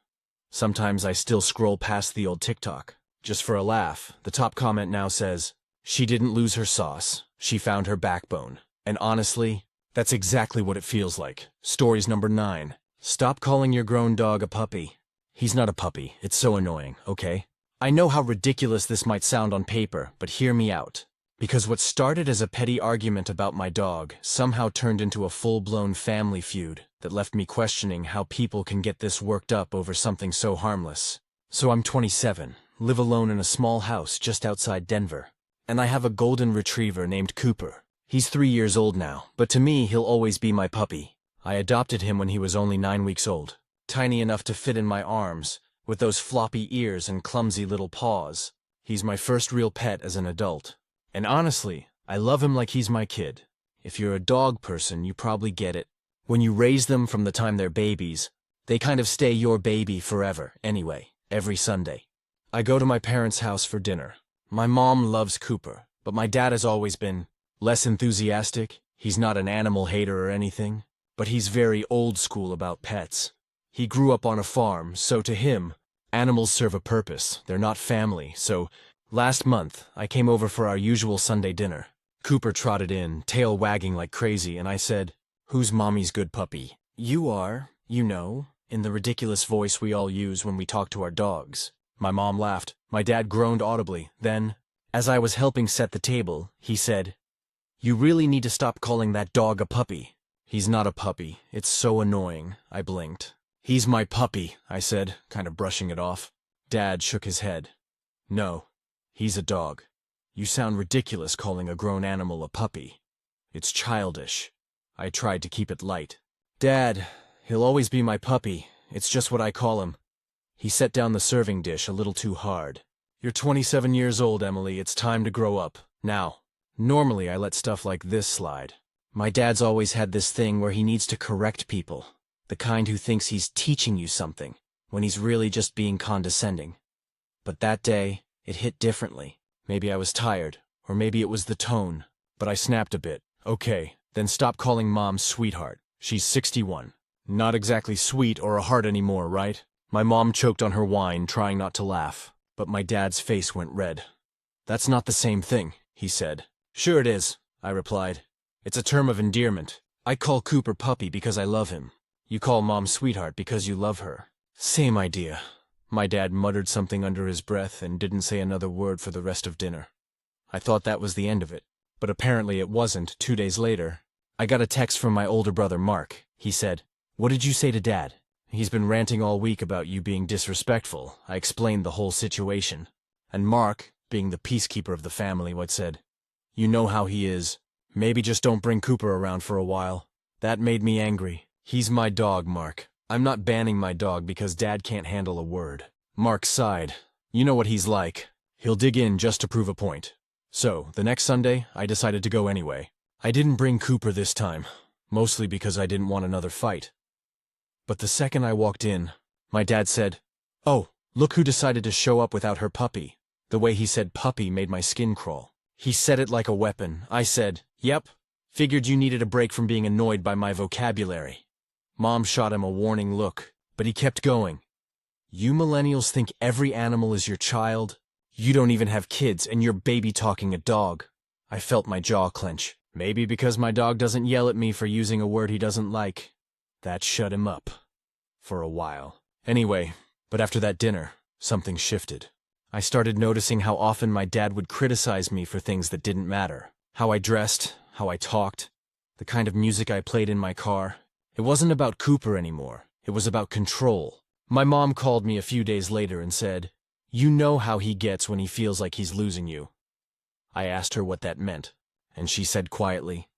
A: Sometimes I still scroll past the old TikTok. Just for a laugh, the top comment now says, "She didn't lose her sauce, she found her backbone." And honestly, that's exactly what it feels like. Stories number 9. Stop calling your grown dog a puppy. He's not a puppy. It's so annoying, okay? I know how ridiculous this might sound on paper, but hear me out. Because what started as a petty argument about my dog somehow turned into a full-blown family feud that left me questioning how people can get this worked up over something so harmless. So I'm 27, live alone in a small house just outside Denver, and I have a golden retriever named Cooper. He's 3 years old now, but to me he'll always be my puppy. I adopted him when he was only 9 weeks old, tiny enough to fit in my arms, with those floppy ears and clumsy little paws. He's my first real pet as an adult. And honestly, I love him like he's my kid. If you're a dog person, you probably get it. When you raise them from the time they're babies, they kind of stay your baby forever, anyway, every Sunday. I go to my parents' house for dinner. My mom loves Cooper, but my dad has always been less enthusiastic. He's not an animal hater or anything, but he's very old school about pets. He grew up on a farm, so to him, animals serve a purpose. They're not family, so last month, I came over for our usual Sunday dinner. Cooper trotted in, tail wagging like crazy, and I said, "Who's Mommy's good puppy?" "You are, you know," in the ridiculous voice we all use when we talk to our dogs. My mom laughed. My dad groaned audibly. Then, as I was helping set the table, he said, "You really need to stop calling that dog a puppy." He's not a puppy. It's so annoying. I blinked. He's my puppy, I said, kind of brushing it off. Dad shook his head. No, he's a dog. You sound ridiculous calling a grown animal a puppy. It's childish. I tried to keep it light. Dad, he'll always be my puppy. It's just what I call him. He set down the serving dish a little too hard. You're 27 years old, Emily. It's time to grow up. Now. Normally I let stuff like this slide. My dad's always had this thing where he needs to correct people. The kind who thinks he's teaching you something, when he's really just being condescending. But that day, it hit differently. Maybe I was tired, or maybe it was the tone. But I snapped a bit. Okay, then stop calling Mom sweetheart. She's 61. Not exactly sweet or a heart anymore, right? My mom choked on her wine, trying not to laugh. But my dad's face went red. That's not the same thing, he said. Sure it is, I replied. It's a term of endearment. I call Cooper puppy because I love him. You call Mom sweetheart because you love her. Same idea. My dad muttered something under his breath and didn't say another word for the rest of dinner. I thought that was the end of it, but apparently it wasn't. 2 days later, I got a text from my older brother Mark. He said, "What did you say to Dad? He's been ranting all week about you being disrespectful." I explained the whole situation. And Mark, being the peacekeeper of the family, said, "You know how he is. Maybe just don't bring Cooper around for a while." That made me angry. He's my dog, Mark. I'm not banning my dog because Dad can't handle a word. Mark sighed. You know what he's like. He'll dig in just to prove a point. So, the next Sunday, I decided to go anyway. I didn't bring Cooper this time, mostly because I didn't want another fight. But the second I walked in, my dad said, "Oh, look who decided to show up without her puppy." The way he said puppy made my skin crawl. He said it like a weapon. I said, "Yep, figured you needed a break from being annoyed by my vocabulary." Mom shot him a warning look, but he kept going. "You millennials think every animal is your child? You don't even have kids and you're baby-talking a dog." I felt my jaw clench. Maybe because my dog doesn't yell at me for using a word he doesn't like. That shut him up. For a while. Anyway, but after that dinner, something shifted. I started noticing how often my dad would criticize me for things that didn't matter. How I dressed, how I talked, the kind of music I played in my car. It wasn't about Cooper anymore. It was about control. My mom called me a few days later and said, "You know how he gets when he feels like he's losing you." I asked her what that meant, and she said quietly,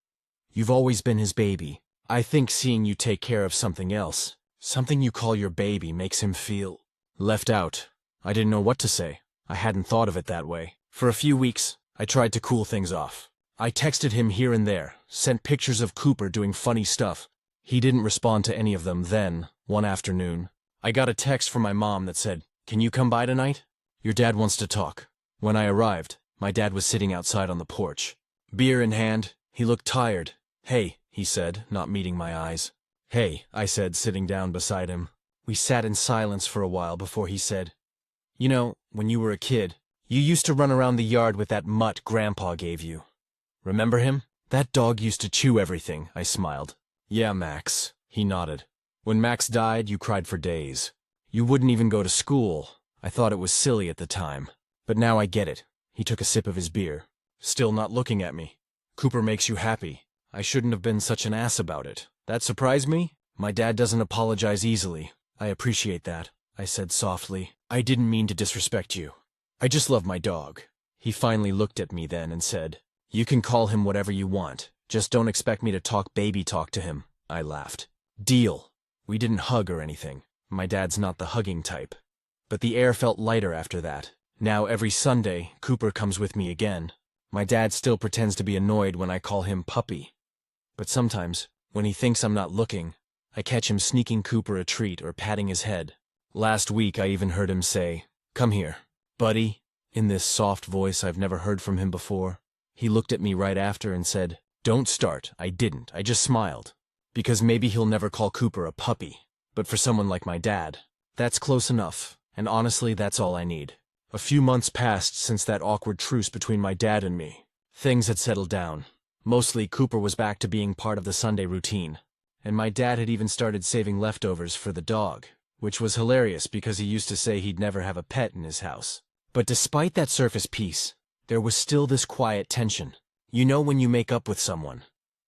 A: "You've always been his baby. I think seeing you take care of something else, something you call your baby, makes him feel left out." I didn't know what to say. I hadn't thought of it that way. For a few weeks, I tried to cool things off. I texted him here and there, sent pictures of Cooper doing funny stuff. He didn't respond to any of them. Then, one afternoon, I got a text from my mom that said, "Can you come by tonight? Your dad wants to talk." When I arrived, my dad was sitting outside on the porch. Beer in hand, he looked tired. "Hey," he said, not meeting my eyes. "Hey," I said, sitting down beside him. We sat in silence for a while before he said, "You know, when you were a kid, you used to run around the yard with that mutt Grandpa gave you. Remember him? That dog used to chew everything." I smiled. "Yeah, Max." He nodded. "When Max died, you cried for days. You wouldn't even go to school. I thought it was silly at the time. But now I get it." He took a sip of his beer. Still not looking at me. "Cooper makes you happy. I shouldn't have been such an ass about it. That surprised me? My dad doesn't apologize easily. I appreciate that," I said softly. "I didn't mean to disrespect you. I just love my dog." He finally looked at me then and said, "You can call him whatever you want. Just don't expect me to talk baby talk to him." I laughed. "Deal." We didn't hug or anything. My dad's not the hugging type. But the air felt lighter after that. Now every Sunday, Cooper comes with me again. My dad still pretends to be annoyed when I call him puppy. But sometimes, when he thinks I'm not looking, I catch him sneaking Cooper a treat or patting his head. Last week I even heard him say, "Come here, buddy," in this soft voice I've never heard from him before. He looked at me right after and said, "Don't start." I didn't. I just smiled. Because maybe he'll never call Cooper a puppy. But for someone like my dad, that's close enough. And honestly, that's all I need. A few months passed since that awkward truce between my dad and me. Things had settled down. Mostly, Cooper was back to being part of the Sunday routine. And my dad had even started saving leftovers for the dog, which was hilarious because he used to say he'd never have a pet in his house. But despite that surface peace, there was still this quiet tension. You know when you make up with someone,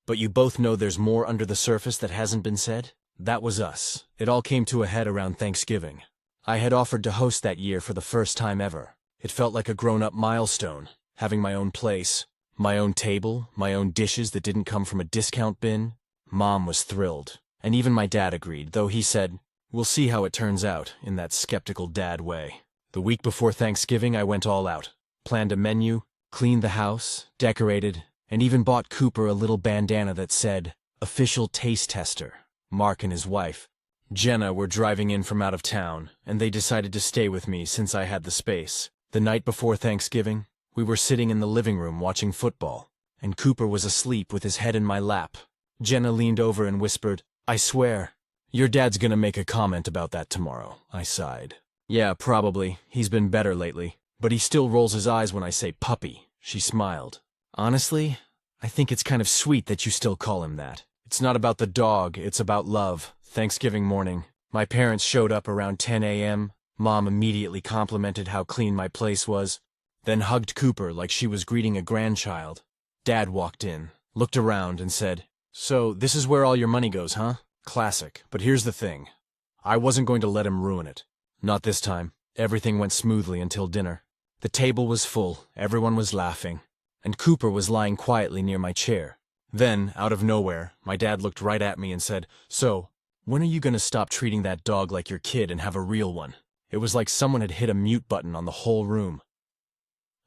A: But you both know there's more under the surface that hasn't been said? That was us. It all came to a head around Thanksgiving. I had offered to host that year for the first time ever. It felt like a grown-up milestone, having my own place, my own table, my own dishes that didn't come from a discount bin. Mom was thrilled, and even my dad agreed, though he said, "We'll see how it turns out," in that skeptical dad way. The week before Thanksgiving, I went all out, planned a menu, cleaned the house, decorated, and even bought Cooper a little bandana that said, "Official Taste Tester." Mark and his wife, Jenna, were driving in from out of town, and they decided to stay with me since I had the space. The night before Thanksgiving, we were sitting in the living room watching football, and Cooper was asleep with his head in my lap. Jenna leaned over and whispered, "I swear, your dad's gonna make a comment about that tomorrow." I sighed. "Yeah, probably. He's been better lately. But he still rolls his eyes when I say puppy." She smiled. "Honestly, I think it's kind of sweet that you still call him that. It's not about the dog, it's about love." Thanksgiving morning, my parents showed up around 10 a.m. Mom immediately complimented how clean my place was, then hugged Cooper like she was greeting a grandchild. Dad walked in, looked around, and said, "So, this is where all your money goes, huh?" Classic. But here's the thing. I wasn't going to let him ruin it. Not this time. Everything went smoothly until dinner. The table was full, everyone was laughing, and Cooper was lying quietly near my chair. Then, out of nowhere, my dad looked right at me and said, "So, when are you going to stop treating that dog like your kid and have a real one?" It was like someone had hit a mute button on the whole room.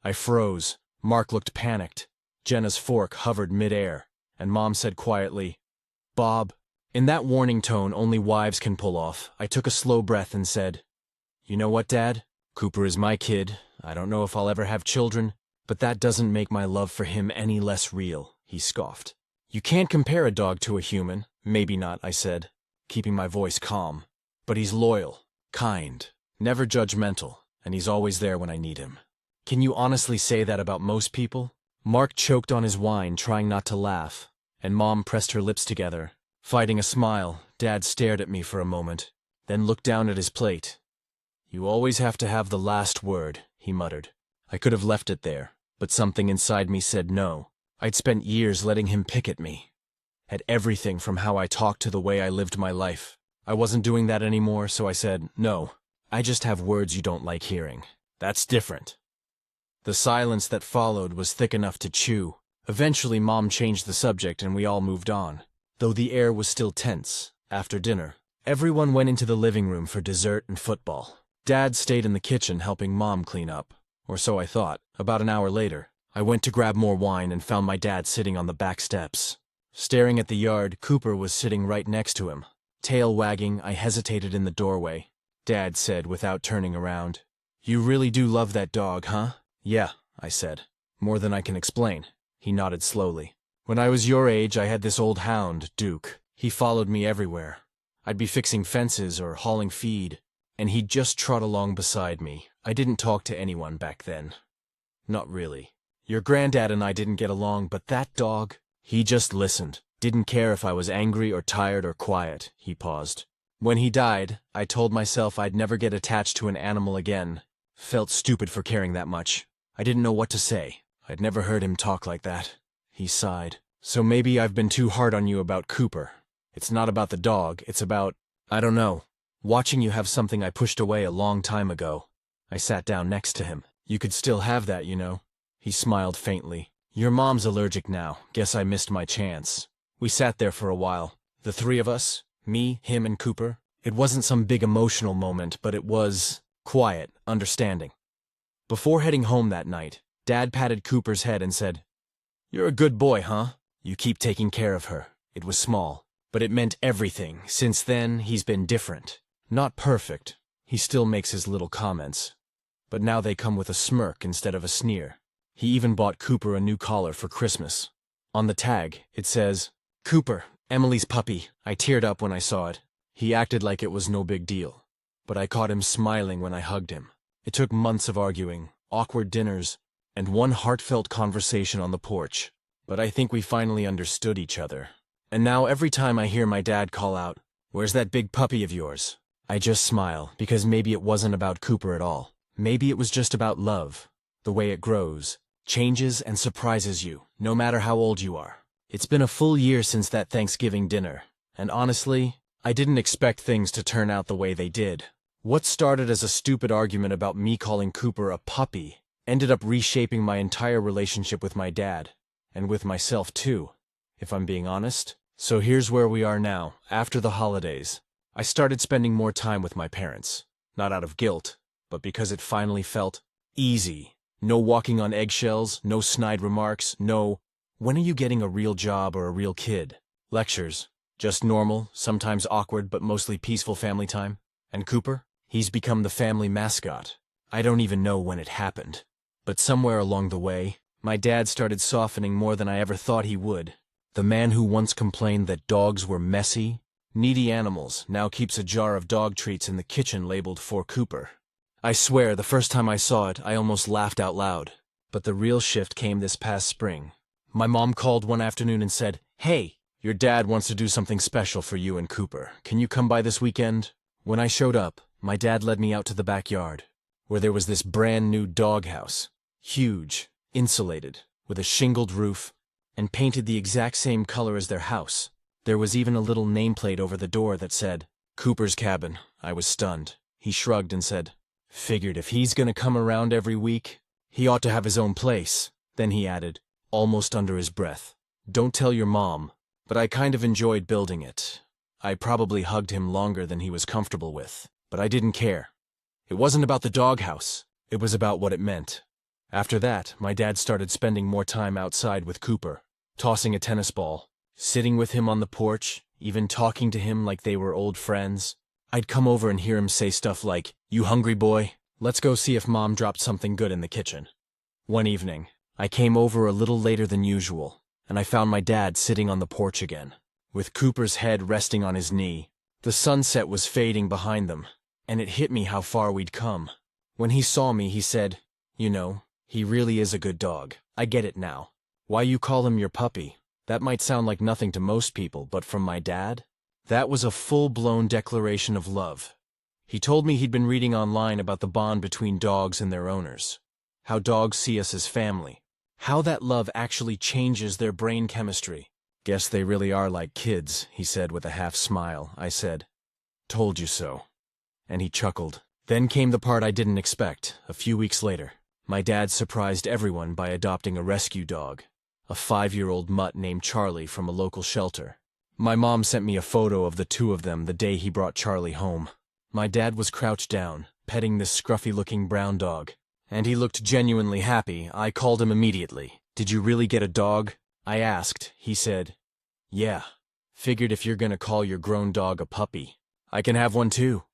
A: I froze. Mark looked panicked. Jenna's fork hovered mid-air, and Mom said quietly, "Bob." In that warning tone only wives can pull off, I took a slow breath and said, "You know what, Dad? Cooper is my kid. I don't know if I'll ever have children, but that doesn't make my love for him any less real." He scoffed. "You can't compare a dog to a human." "Maybe not," I said, keeping my voice calm. "But he's loyal, kind, never judgmental, and he's always there when I need him." "Can you honestly say that about most people?" Mark choked on his wine, trying not to laugh, and Mom pressed her lips together. Fighting a smile, Dad stared at me for a moment, then looked down at his plate. "You always have to have the last word," he muttered. I could have left it there, but something inside me said no. I'd spent years letting him pick at me. At everything from how I talked to the way I lived my life. I wasn't doing that anymore, so I said, "No, I just have words you don't like hearing. That's different." The silence that followed was thick enough to chew. Eventually, Mom changed the subject and we all moved on. Though the air was still tense, after dinner, everyone went into the living room for dessert and football. Dad stayed in the kitchen helping Mom clean up, or so I thought. About an hour later, I went to grab more wine and found my dad sitting on the back steps. Staring at the yard, Cooper was sitting right next to him. Tail wagging, I hesitated in the doorway. Dad said without turning around, "You really do love that dog, huh?" "Yeah," I said. "More than I can explain." He nodded slowly. "When I was your age, I had this old hound, Duke. He followed me everywhere. I'd be fixing fences or hauling feed, and he'd just trot along beside me. I didn't talk to anyone back then. Not really. Your granddad and I didn't get along, but that dog, he just listened. Didn't care if I was angry or tired or quiet." He paused. "When he died, I told myself I'd never get attached to an animal again. Felt stupid for caring that much. I didn't know what to say. I'd never heard him talk like that." He sighed. "So maybe I've been too hard on you about Cooper. It's not about the dog, it's about, I don't know, watching you have something I pushed away a long time ago." I sat down next to him. "You could still have that, you know." He smiled faintly. "Your mom's allergic now. Guess I missed my chance." We sat there for a while. The three of us, me, him, and Cooper. It wasn't some big emotional moment, but it was quiet, understanding. Before heading home that night, Dad patted Cooper's head and said, "You're a good boy, huh? You keep taking care of her." It was small, but it meant everything. Since then, he's been different. Not perfect. He still makes his little comments. But now they come with a smirk instead of a sneer. He even bought Cooper a new collar for Christmas. On the tag, it says, "Cooper, Emily's puppy." I teared up when I saw it. He acted like it was no big deal, but I caught him smiling when I hugged him. It took months of arguing, awkward dinners, and one heartfelt conversation on the porch. But I think we finally understood each other. And now every time I hear my dad call out, "Where's that big puppy of yours?" I just smile, because maybe it wasn't about Cooper at all. Maybe it was just about love, the way it grows, changes, and surprises you, no matter how old you are. It's been a full year since that Thanksgiving dinner, and honestly, I didn't expect things to turn out the way they did. What started as a stupid argument about me calling Cooper a puppy ended up reshaping my entire relationship with my dad, and with myself too, if I'm being honest. So here's where we are now, after the holidays. I started spending more time with my parents, not out of guilt, but because it finally felt easy. No walking on eggshells, no snide remarks, no, "When are you getting a real job or a real kid?" lectures. Just normal, sometimes awkward, but mostly peaceful family time. And Cooper? He's become the family mascot. I don't even know when it happened. But somewhere along the way, my dad started softening more than I ever thought he would. The man who once complained that dogs were messy, needy animals now keeps a jar of dog treats in the kitchen labeled "For Cooper." I swear, the first time I saw it, I almost laughed out loud. But the real shift came this past spring. My mom called one afternoon and said, "Hey, your dad wants to do something special for you and Cooper. Can you come by this weekend?" When I showed up, my dad led me out to the backyard, where there was this brand new doghouse. Huge, insulated, with a shingled roof, and painted the exact same color as their house. There was even a little nameplate over the door that said, "Cooper's Cabin." I was stunned. He shrugged and said, "Figured if he's gonna come around every week, he ought to have his own place." Then he added, almost under his breath, "Don't tell your mom, but I kind of enjoyed building it." I probably hugged him longer than he was comfortable with, but I didn't care. It wasn't about the doghouse. It was about what it meant. After that, my dad started spending more time outside with Cooper, tossing a tennis ball, sitting with him on the porch, even talking to him like they were old friends. I'd come over and hear him say stuff like, "You hungry, boy? Let's go see if Mom dropped something good in the kitchen." One evening, I came over a little later than usual, and I found my dad sitting on the porch again, with Cooper's head resting on his knee. The sunset was fading behind them, and it hit me how far we'd come. When he saw me, he said, "You know, he really is a good dog. I get it now. Why you call him your puppy? That might sound like nothing to most people, but from my dad, that was a full-blown declaration of love." He told me he'd been reading online about the bond between dogs and their owners, how dogs see us as family, how that love actually changes their brain chemistry. "Guess they really are like kids," he said with a half smile. I said, "Told you so." And he chuckled. Then came the part I didn't expect. A few weeks later, my dad surprised everyone by adopting a rescue dog, a 5-year-old mutt named Charlie from a local shelter. My mom sent me a photo of the two of them the day he brought Charlie home. My dad was crouched down, petting this scruffy-looking brown dog, and he looked genuinely happy. I called him immediately. "Did you really get a dog?" I asked. He said, "Yeah. Figured if you're gonna call your grown dog a puppy, I can have one too."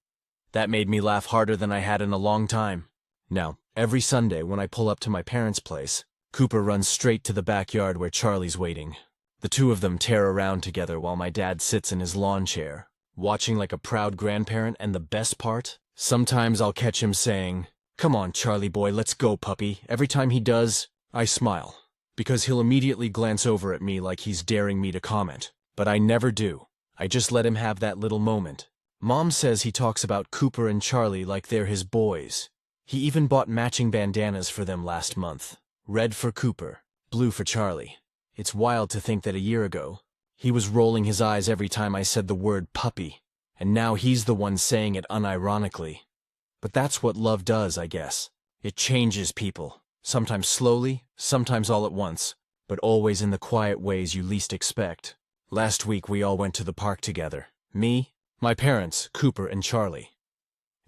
A: That made me laugh harder than I had in a long time. Now, every Sunday when I pull up to my parents' place, Cooper runs straight to the backyard where Charlie's waiting. The two of them tear around together while my dad sits in his lawn chair, watching like a proud grandparent, and the best part? Sometimes I'll catch him saying, "Come on, Charlie boy, let's go, puppy." Every time he does, I smile, because he'll immediately glance over at me like he's daring me to comment. But I never do. I just let him have that little moment. Mom says he talks about Cooper and Charlie like they're his boys. He even bought matching bandanas for them last month. Red for Cooper, blue for Charlie. It's wild to think that a year ago, he was rolling his eyes every time I said the word puppy, and now he's the one saying it unironically. But that's what love does, I guess. It changes people, sometimes slowly, sometimes all at once, but always in the quiet ways you least expect. Last week we all went to the park together. Me, my parents, Cooper, and Charlie.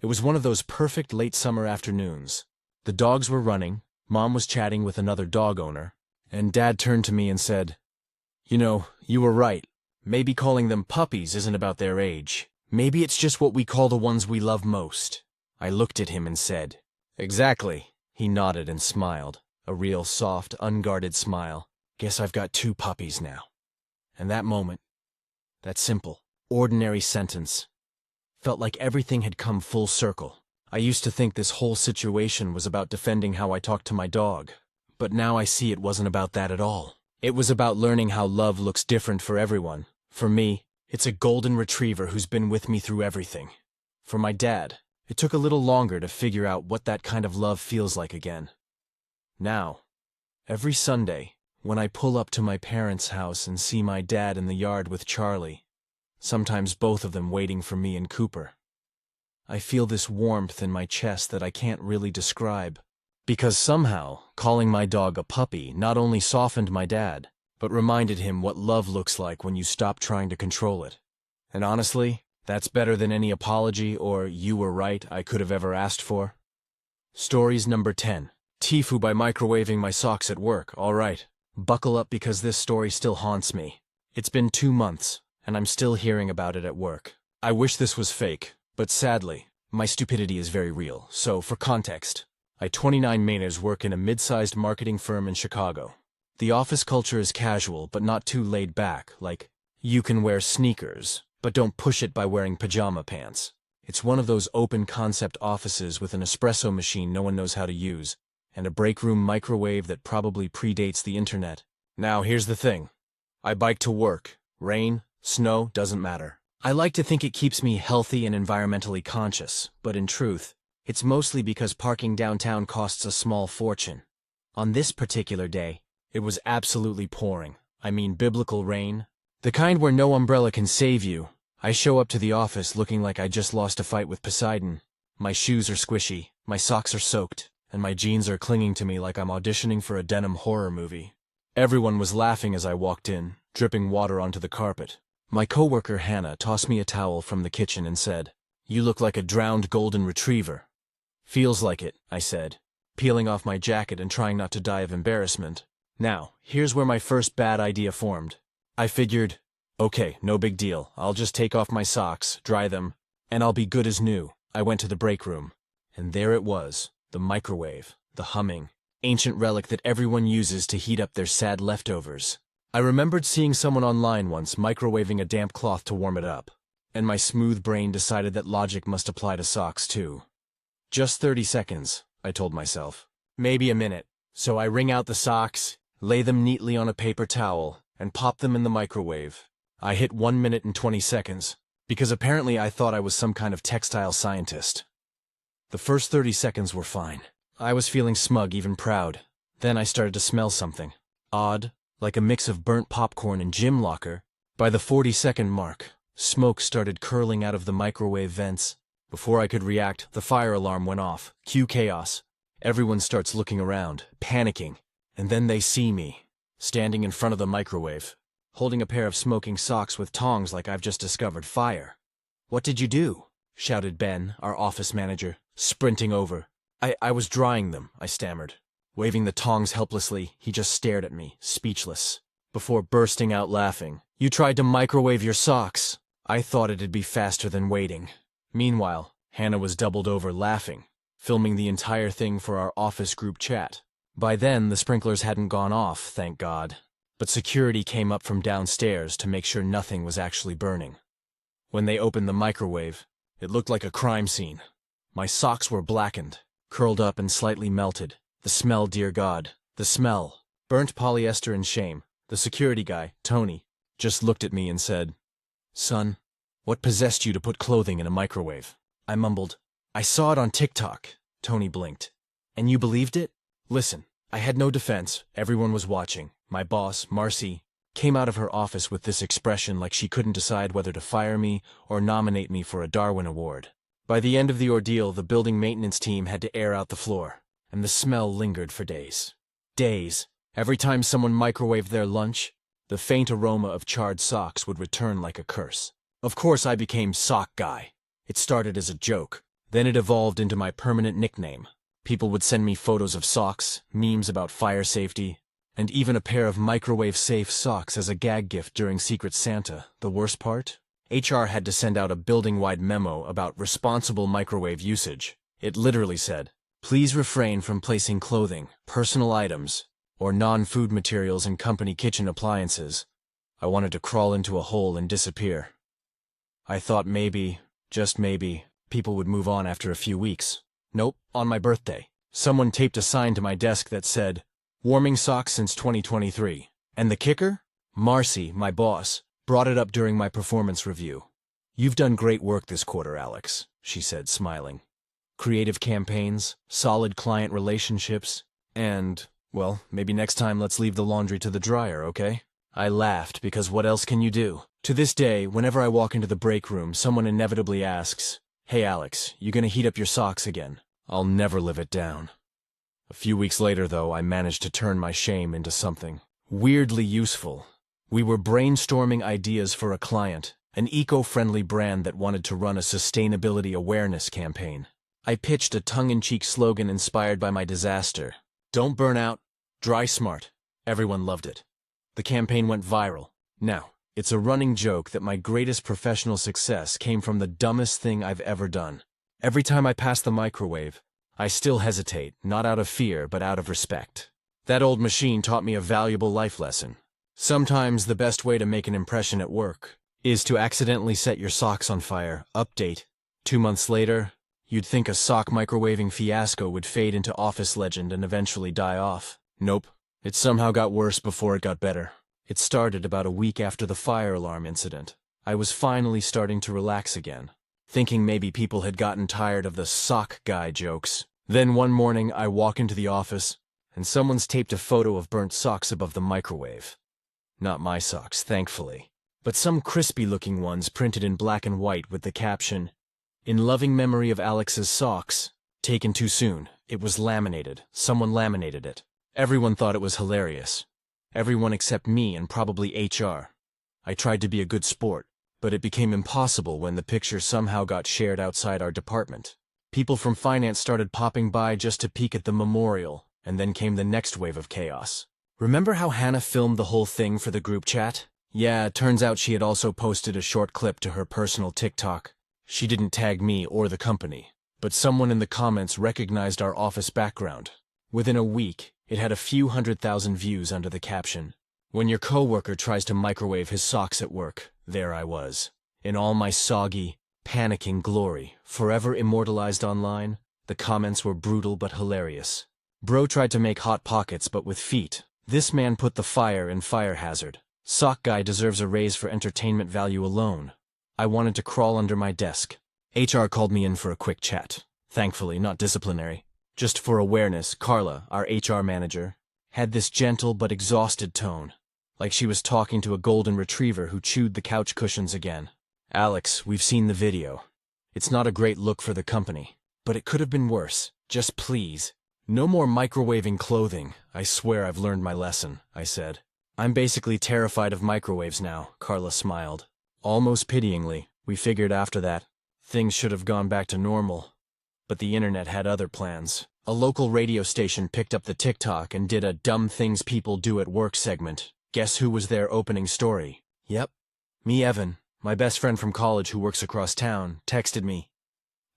A: It was one of those perfect late summer afternoons. The dogs were running, Mom was chatting with another dog owner, and Dad turned to me and said, "You know, you were right. Maybe calling them puppies isn't about their age. Maybe it's just what we call the ones we love most." I looked at him and said, "Exactly." He nodded and smiled, a real soft, unguarded smile. "Guess I've got 2 puppies now." And that moment, that simple, ordinary sentence, felt like everything had come full circle. I used to think this whole situation was about defending how I talked to my dog, but now I see it wasn't about that at all. It was about learning how love looks different for everyone. For me, it's a golden retriever who's been with me through everything. For my dad, it took a little longer to figure out what that kind of love feels like again. Now, every Sunday, When I pull up to my parents' house and see my dad in the yard with Charlie, sometimes both of them waiting for me and Cooper, I feel this warmth in my chest that I can't really describe. Because somehow, calling my dog a puppy not only softened my dad, but reminded him what love looks like when you stop trying to control it. And honestly, that's better than any apology or "you were right" I could have ever asked for. Stories number 10. Tifu by microwaving my socks at work. Alright, buckle up because this story still haunts me. It's been 2 months, and I'm still hearing about it at work. I wish this was fake, but sadly, my stupidity is very real. So, for context, I 29 mainers work in a mid-sized marketing firm in Chicago. The office culture is casual but not too laid back, like, you can wear sneakers, but don't push it by wearing pajama pants. It's one of those open-concept offices with an espresso machine no one knows how to use, and a break-room microwave that probably predates the internet. Now, here's the thing. I bike to work. Rain, snow, doesn't matter. I like to think it keeps me healthy and environmentally conscious, but in truth, it's mostly because parking downtown costs a small fortune. On this particular day, it was absolutely pouring. I mean biblical rain. The kind where no umbrella can save you. I show up to the office looking like I just lost a fight with Poseidon. My shoes are squishy, my socks are soaked, and my jeans are clinging to me like I'm auditioning for a denim horror movie. Everyone was laughing as I walked in, dripping water onto the carpet. My coworker Hannah tossed me a towel from the kitchen and said, "You look like a drowned golden retriever." "Feels like it," I said, peeling off my jacket and trying not to die of embarrassment. Now, here's where my first bad idea formed. I figured, okay, no big deal. I'll just take off my socks, dry them, and I'll be good as new. I went to the break room, and there it was, the microwave, the humming, ancient relic that everyone uses to heat up their sad leftovers. I remembered seeing someone online once microwaving a damp cloth to warm it up, and my smooth brain decided that logic must apply to socks too. Just 30 seconds, I told myself. Maybe a minute. So I wring out the socks, lay them neatly on a paper towel, and pop them in the microwave. I hit 1 minute and 20 seconds, because apparently I thought I was some kind of textile scientist. The first 30 seconds were fine. I was feeling smug, even proud. Then I started to smell something. Odd, like a mix of burnt popcorn and gym locker. By the 40-second mark, smoke started curling out of the microwave vents. Before I could react, the fire alarm went off. Cue chaos. Everyone starts looking around, panicking, and then they see me, standing in front of the microwave, holding a pair of smoking socks with tongs like I've just discovered fire. "What did you do?" shouted Ben, our office manager, sprinting over. I was drying them," I stammered. Waving the tongs helplessly, he just stared at me, speechless, before bursting out laughing. "You tried to microwave your socks. I thought it'd be faster than waiting." Meanwhile, Hannah was doubled over laughing, filming the entire thing for our office group chat. By then, the sprinklers hadn't gone off, thank God, but security came up from downstairs to make sure nothing was actually burning. When they opened the microwave, it looked like a crime scene. My socks were blackened, curled up and slightly melted. The smell, dear God, the smell. Burnt polyester and shame. The security guy, Tony, just looked at me and said, "Son, what possessed you to put clothing in a microwave?" I mumbled, "I saw it on TikTok." Tony blinked. "And you believed it?" Listen, I had no defense. Everyone was watching. My boss, Marcy, came out of her office with this expression like she couldn't decide whether to fire me or nominate me for a Darwin Award. By the end of the ordeal, the building maintenance team had to air out the floor, and the smell lingered for days. Days. Every time someone microwaved their lunch, the faint aroma of charred socks would return like a curse. Of course, I became Sock Guy. It started as a joke. Then it evolved into my permanent nickname. People would send me photos of socks, memes about fire safety, and even a pair of microwave-safe socks as a gag gift during Secret Santa. The worst part? HR had to send out a building-wide memo about responsible microwave usage. It literally said, "Please refrain from placing clothing, personal items, or non-food materials in company kitchen appliances." I wanted to crawl into a hole and disappear. I thought maybe, just maybe, people would move on after a few weeks. Nope, on my birthday, someone taped a sign to my desk that said, "Warming socks since 2023. And the kicker? Marcy, my boss, brought it up during my performance review. "You've done great work this quarter, Alex," she said, smiling. "Creative campaigns, solid client relationships, and, Well, maybe next time let's leave the laundry to the dryer, okay? I laughed because what else can you do? To this day, whenever I walk into the break room, someone inevitably asks, "Hey Alex, you gonna heat up your socks again?" I'll never live it down. A few weeks later, though, I managed to turn my shame into something weirdly useful. We were brainstorming ideas for a client, an eco-friendly brand that wanted to run a sustainability awareness campaign. I pitched a tongue-in-cheek slogan inspired by my disaster. Don't burn out, dry smart. Everyone loved it. The campaign went viral. Now, it's a running joke that my greatest professional success came from the dumbest thing I've ever done. Every time I pass the microwave, I still hesitate, not out of fear, but out of respect. That old machine taught me a valuable life lesson. Sometimes the best way to make an impression at work is to accidentally set your socks on fire. Update. 2 months later, you'd think a sock microwaving fiasco would fade into office legend and eventually die off. Nope. It somehow got worse before it got better. It started about a week after the fire alarm incident. I was finally starting to relax again, thinking maybe people had gotten tired of the sock guy jokes. Then one morning I walk into the office, and someone's taped a photo of burnt socks above the microwave. Not my socks, thankfully, but some crispy-looking ones printed in black and white with the caption, "In loving memory of Alex's socks. Taken too soon. It was laminated. Someone laminated it." Everyone thought it was hilarious. Everyone except me and probably HR. I tried to be a good sport, but it became impossible when the picture somehow got shared outside our department. People from finance started popping by just to peek at the memorial, and then came the next wave of chaos. Remember how Hannah filmed the whole thing for the group chat? Yeah, it turns out she had also posted a short clip to her personal TikTok. She didn't tag me or the company, but someone in the comments recognized our office background. Within a week, it had a few 100,000 views under the caption, "When your coworker tries to microwave his socks at work," there I was, in all my soggy, panicking glory, forever immortalized online. The comments were brutal but hilarious. Bro tried to make hot pockets but with feet. This man put the fire in fire hazard. Sock guy deserves a raise for entertainment value alone. I wanted to crawl under my desk. HR called me in for a quick chat. Thankfully, not disciplinary. Just for awareness, Carla, our HR manager, had this gentle but exhausted tone, like she was talking to a golden retriever who chewed the couch cushions again. "Alex, we've seen the video. It's not a great look for the company, but it could have been worse. Just please. No more microwaving clothing. I swear I've learned my lesson," I said. "I'm basically terrified of microwaves now," Carla smiled. Almost pityingly, we figured after that, things should have gone back to normal. But the internet had other plans. A local radio station picked up the TikTok and did a "dumb things people do at work" segment. Guess who was their opening story? Yep. Me, Evan, my best friend from college who works across town, texted me,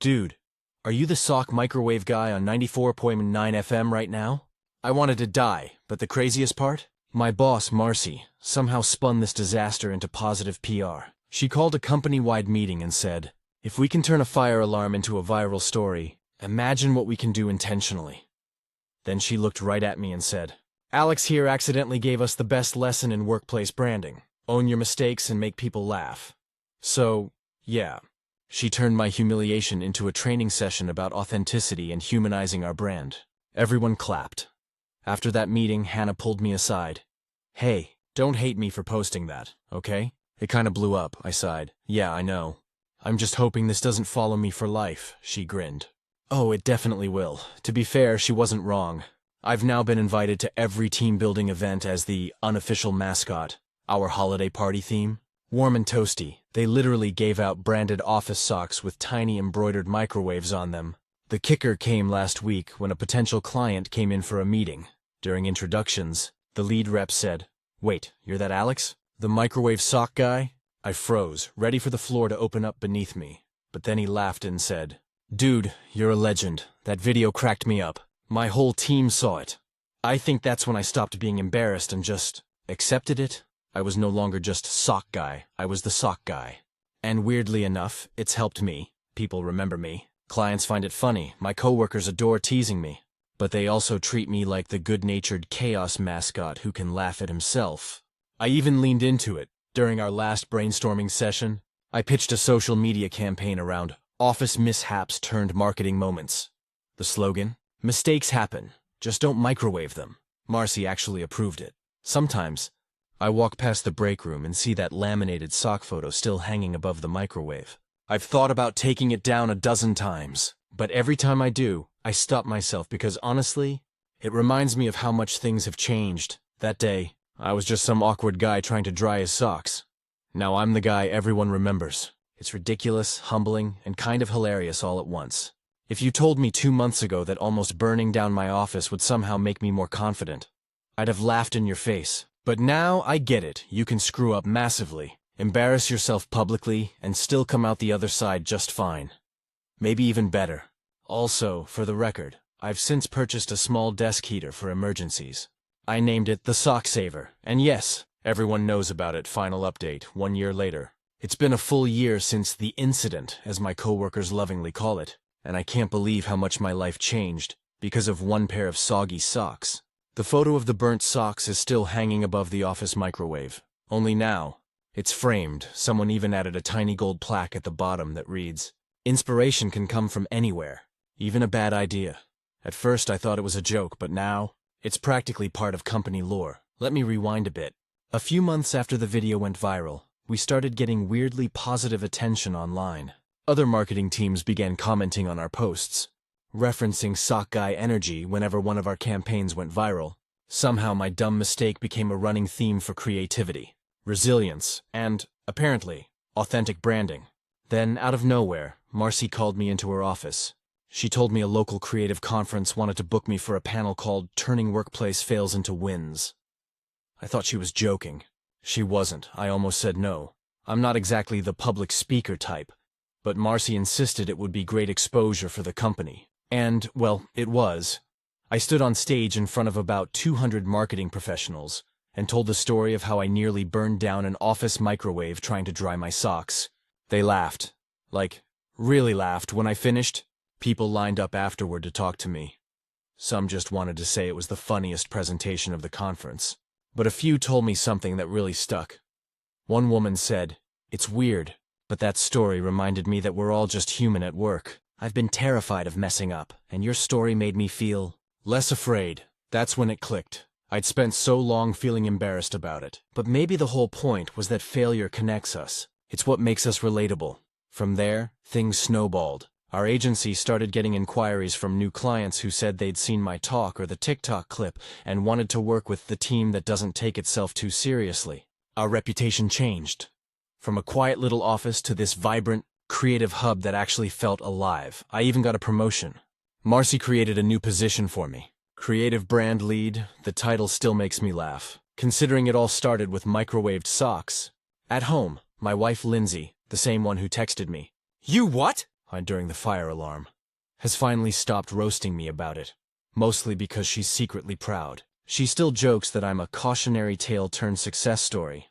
A: "Dude, are you the sock microwave guy on 94.9 FM right now?" I wanted to die, but the craziest part? My boss, Marcy, somehow spun this disaster into positive PR. She called a company-wide meeting and said, "If we can turn a fire alarm into a viral story, imagine what we can do intentionally." Then she looked right at me and said, "Alex here accidentally gave us the best lesson in workplace branding. Own your mistakes and make people laugh." So, yeah. She turned my humiliation into a training session about authenticity and humanizing our brand. Everyone clapped. After that meeting, Hannah pulled me aside. "Hey, don't hate me for posting that, okay?" "It kinda blew up," I sighed. "Yeah, I know. I'm just hoping this doesn't follow me for life," she grinned. "Oh, it definitely will." To be fair, she wasn't wrong. I've now been invited to every team-building event as the unofficial mascot, our holiday party theme. Warm and toasty, they literally gave out branded office socks with tiny embroidered microwaves on them. The kicker came last week when a potential client came in for a meeting. During introductions, the lead rep said, "Wait, you're that Alex? The microwave sock guy?" I froze, ready for the floor to open up beneath me. But then he laughed and said, "Dude, you're a legend. That video cracked me up. My whole team saw it." I think that's when I stopped being embarrassed and just accepted it. I was no longer just sock guy, I was the sock guy. And weirdly enough, it's helped me. People remember me. Clients find it funny. My coworkers adore teasing me. But they also treat me like the good-natured chaos mascot who can laugh at himself. I even leaned into it. During our last brainstorming session, I pitched a social media campaign around office mishaps turned marketing moments. The slogan? Mistakes happen. Just don't microwave them. Marcy actually approved it. Sometimes, I walk past the break room and see that laminated sock photo still hanging above the microwave. I've thought about taking it down a dozen times, but every time I do, I stop myself because honestly, it reminds me of how much things have changed. That day, I was just some awkward guy trying to dry his socks. Now I'm the guy everyone remembers. It's ridiculous, humbling, and kind of hilarious all at once. If you told me 2 months ago that almost burning down my office would somehow make me more confident, I'd have laughed in your face. But now I get it. You can screw up massively, embarrass yourself publicly, and still come out the other side just fine. Maybe even better. Also, for the record, I've since purchased a small desk heater for emergencies. I named it the Sock Saver, and yes, everyone knows about it. Final update, 1 year later. It's been a full year since the incident, as my coworkers lovingly call it, and I can't believe how much my life changed because of one pair of soggy socks. The photo of the burnt socks is still hanging above the office microwave. Only now, it's framed. Someone even added a tiny gold plaque at the bottom that reads, "Inspiration can come from anywhere, even a bad idea." At first I thought it was a joke, but now, it's practically part of company lore. Let me rewind a bit. A few months after the video went viral, we started getting weirdly positive attention online. Other marketing teams began commenting on our posts, referencing sock guy energy whenever one of our campaigns went viral. Somehow my dumb mistake became a running theme for creativity, resilience, and, apparently, authentic branding. Then, out of nowhere, Marcy called me into her office. She told me a local creative conference wanted to book me for a panel called "Turning Workplace Fails into Wins." I thought she was joking. She wasn't. I almost said no. I'm not exactly the public speaker type, but Marcy insisted it would be great exposure for the company. And, well, it was. I stood on stage in front of about 200 marketing professionals and told the story of how I nearly burned down an office microwave trying to dry my socks. They laughed. Like, really laughed. When I finished, people lined up afterward to talk to me. Some just wanted to say it was the funniest presentation of the conference. But a few told me something that really stuck. One woman said, "It's weird, but that story reminded me that we're all just human at work. I've been terrified of messing up, and your story made me feel less afraid." That's when it clicked. I'd spent so long feeling embarrassed about it. But maybe the whole point was that failure connects us. It's what makes us relatable. From there, things snowballed. Our agency started getting inquiries from new clients who said they'd seen my talk or the TikTok clip and wanted to work with the team that doesn't take itself too seriously. Our reputation changed. From a quiet little office to this vibrant, creative hub that actually felt alive. I even got a promotion. Marcy created a new position for me. Creative brand lead. The title still makes me laugh, considering it all started with microwaved socks. At home, my wife Lindsay, the same one who texted me, "You what?" during the fire alarm, has finally stopped roasting me about it, mostly because she's secretly proud. She still jokes that I'm a cautionary tale turned success story,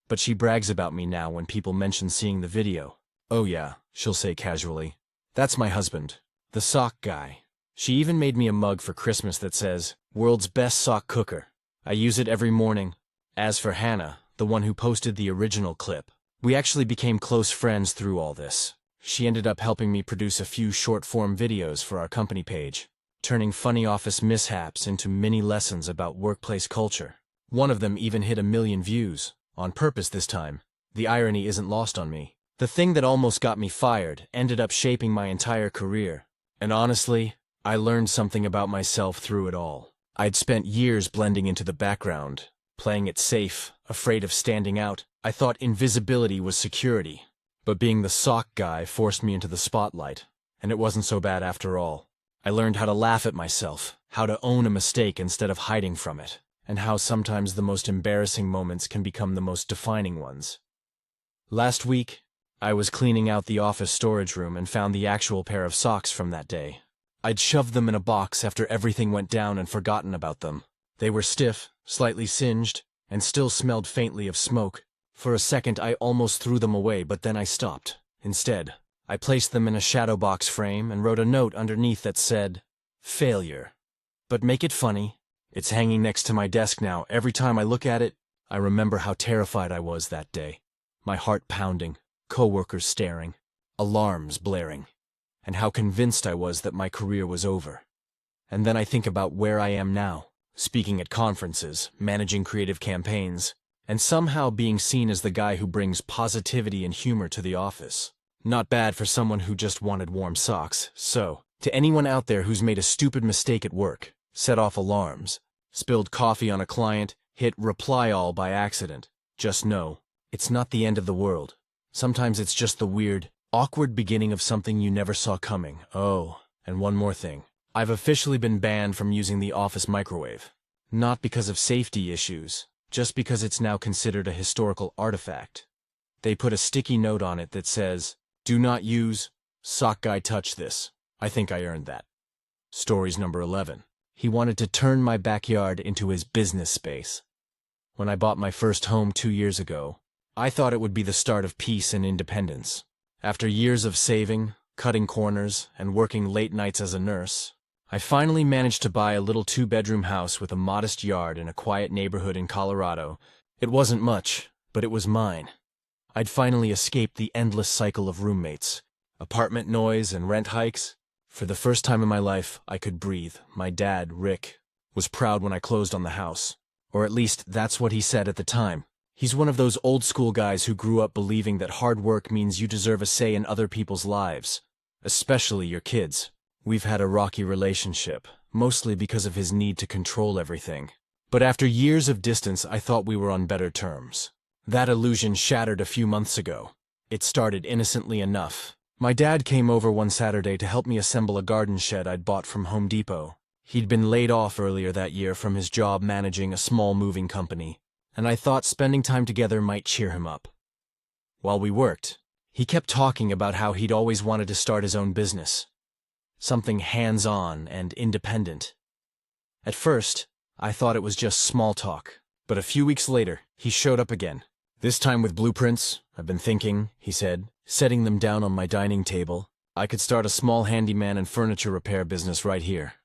A: but she brags about me now when people mention seeing the video. "Oh yeah," she'll say casually, "that's my husband, the sock guy." She even made me a mug for Christmas that says, "World's Best Sock Cooker." I use it every morning. As for Hannah, the one who posted the original clip, we actually became close friends through all this. She ended up helping me produce a few short-form videos for our company page, turning funny office mishaps into mini lessons about workplace culture. One of them even hit 1 million views, on purpose this time. The irony isn't lost on me. The thing that almost got me fired ended up shaping my entire career. And honestly, I learned something about myself through it all. I'd spent years blending into the background, playing it safe, afraid of standing out. I thought invisibility was security. But being the sock guy forced me into the spotlight, and it wasn't so bad after all. I learned how to laugh at myself, how to own a mistake instead of hiding from it, and how sometimes the most embarrassing moments can become the most defining ones. Last week, I was cleaning out the office storage room and found the actual pair of socks from that day. I'd shoved them in a box after everything went down and forgotten about them. They were stiff, slightly singed, and still smelled faintly of smoke. For a second I almost threw them away, but then I stopped. Instead, I placed them in a shadow box frame and wrote a note underneath that said, "Failure. But make it funny." It's hanging next to my desk now. Every time I look at it, I remember how terrified I was that day. My heart pounding, coworkers staring, alarms blaring, and how convinced I was that my career was over. And then I think about where I am now. speaking at conferences, managing creative campaigns, and somehow being seen as the guy who brings positivity and humor to the office. Not bad for someone who just wanted warm socks. So, to anyone out there who's made a stupid mistake at work, set off alarms, spilled coffee on a client, hit reply all by accident, just know, it's not the end of the world. Sometimes it's just the weird, awkward beginning of something you never saw coming. Oh, and one more thing. I've officially been banned from using the office microwave. Not because of safety issues, just because it's now considered a historical artifact. They put a sticky note on it that says, "Do not use, sock guy touch this." I think I earned that. Stories number 11. He wanted to turn my backyard into his business space. When I bought my first home 2 years ago, I thought it would be the start of peace and independence. After years of saving, cutting corners, and working late nights as a nurse, I finally managed to buy a little 2-bedroom house with a modest yard in a quiet neighborhood in Colorado. It wasn't much, but it was mine. I'd finally escaped the endless cycle of roommates, apartment noise, and rent hikes. For the first time in my life, I could breathe. My dad, Rick, was proud when I closed on the house. Or at least, that's what he said at the time. He's one of those old-school guys who grew up believing that hard work means you deserve a say in other people's lives, especially your kids. We've had a rocky relationship, mostly because of his need to control everything. But after years of distance, I thought we were on better terms. That illusion shattered a few months ago. It started innocently enough. My dad came over one Saturday to help me assemble a garden shed I'd bought from Home Depot. He'd been laid off earlier that year from his job managing a small moving company, and I thought spending time together might cheer him up. While we worked, he kept talking about how he'd always wanted to start his own business. Something hands-on and independent. At first, I thought it was just small talk, but a few weeks later, he showed up again. This time with blueprints. "I've been thinking," he said, setting them down on my dining table. "I could start a small handyman and furniture repair business right here.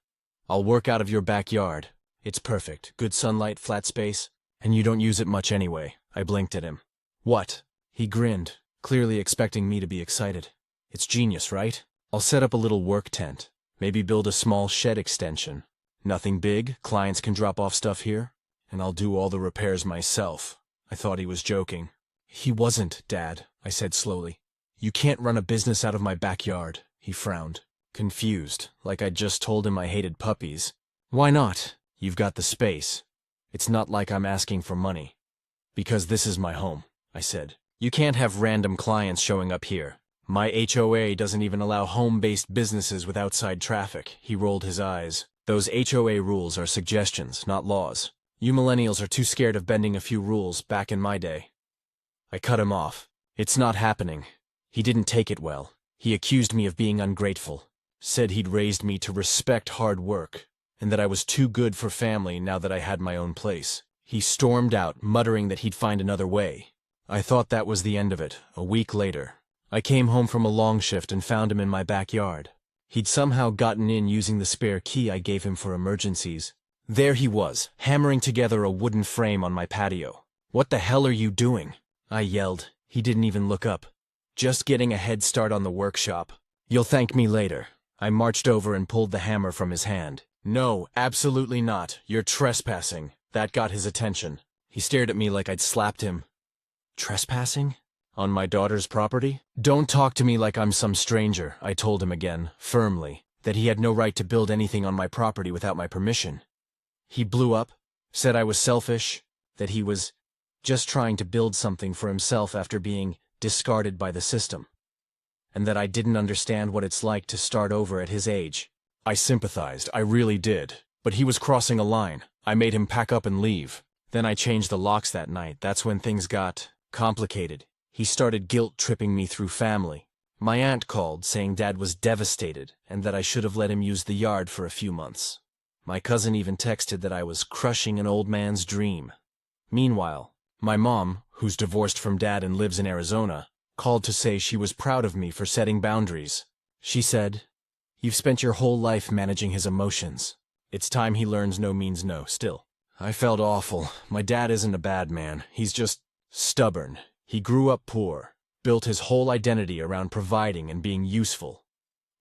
A: I'll work out of your backyard. It's perfect, good sunlight, flat space, and you don't use it much anyway." I blinked at him. "What?" He grinned, clearly expecting me to be excited. "It's genius, right? I'll set up a little work tent, maybe build a small shed extension. Nothing big, clients can drop off stuff here, and I'll do all the repairs myself." I thought he was joking. "He wasn't, Dad," I said slowly. "You can't run a business out of my backyard." He frowned, confused, like I'd just told him I hated puppies. "Why not? You've got the space. It's not like I'm asking for money." "Because this is my home," I said. "You can't have random clients showing up here. My HOA doesn't even allow home-based businesses with outside traffic." He rolled his eyes. "Those HOA rules are suggestions, not laws. You millennials are too scared of bending a few rules back in my day." I cut him off. "It's not happening." He didn't take it well. He accused me of being ungrateful, said he'd raised me to respect hard work, and that I was too good for family now that I had my own place. He stormed out, muttering that he'd find another way. I thought that was the end of it. A week later, I came home from a long shift and found him in my backyard. He'd somehow gotten in using the spare key I gave him for emergencies. There he was, hammering together a wooden frame on my patio. "What the hell are you doing?" I yelled. He didn't even look up. "Just getting a head start on the workshop. You'll thank me later." I marched over and pulled the hammer from his hand. "No, absolutely not. You're trespassing." That got his attention. He stared at me like I'd slapped him. "Trespassing? On my daughter's property?" "Don't talk to me like I'm some stranger," I told him again, firmly, that he had no right to build anything on my property without my permission. He blew up, said I was selfish, that he was just trying to build something for himself after being discarded by the system, and that I didn't understand what it's like to start over at his age. I sympathized, I really did, but he was crossing a line. I made him pack up and leave. Then I changed the locks that night. That's when things got complicated. He started guilt-tripping me through family. My aunt called, saying Dad was devastated and that I should have let him use the yard for a few months. My cousin even texted that I was crushing an old man's dream. Meanwhile, my mom, who's divorced from Dad and lives in Arizona, called to say she was proud of me for setting boundaries. She said, "You've spent your whole life managing his emotions. It's time he learns no means no, still." I felt awful. My dad isn't a bad man. He's just stubborn. He grew up poor, built his whole identity around providing and being useful.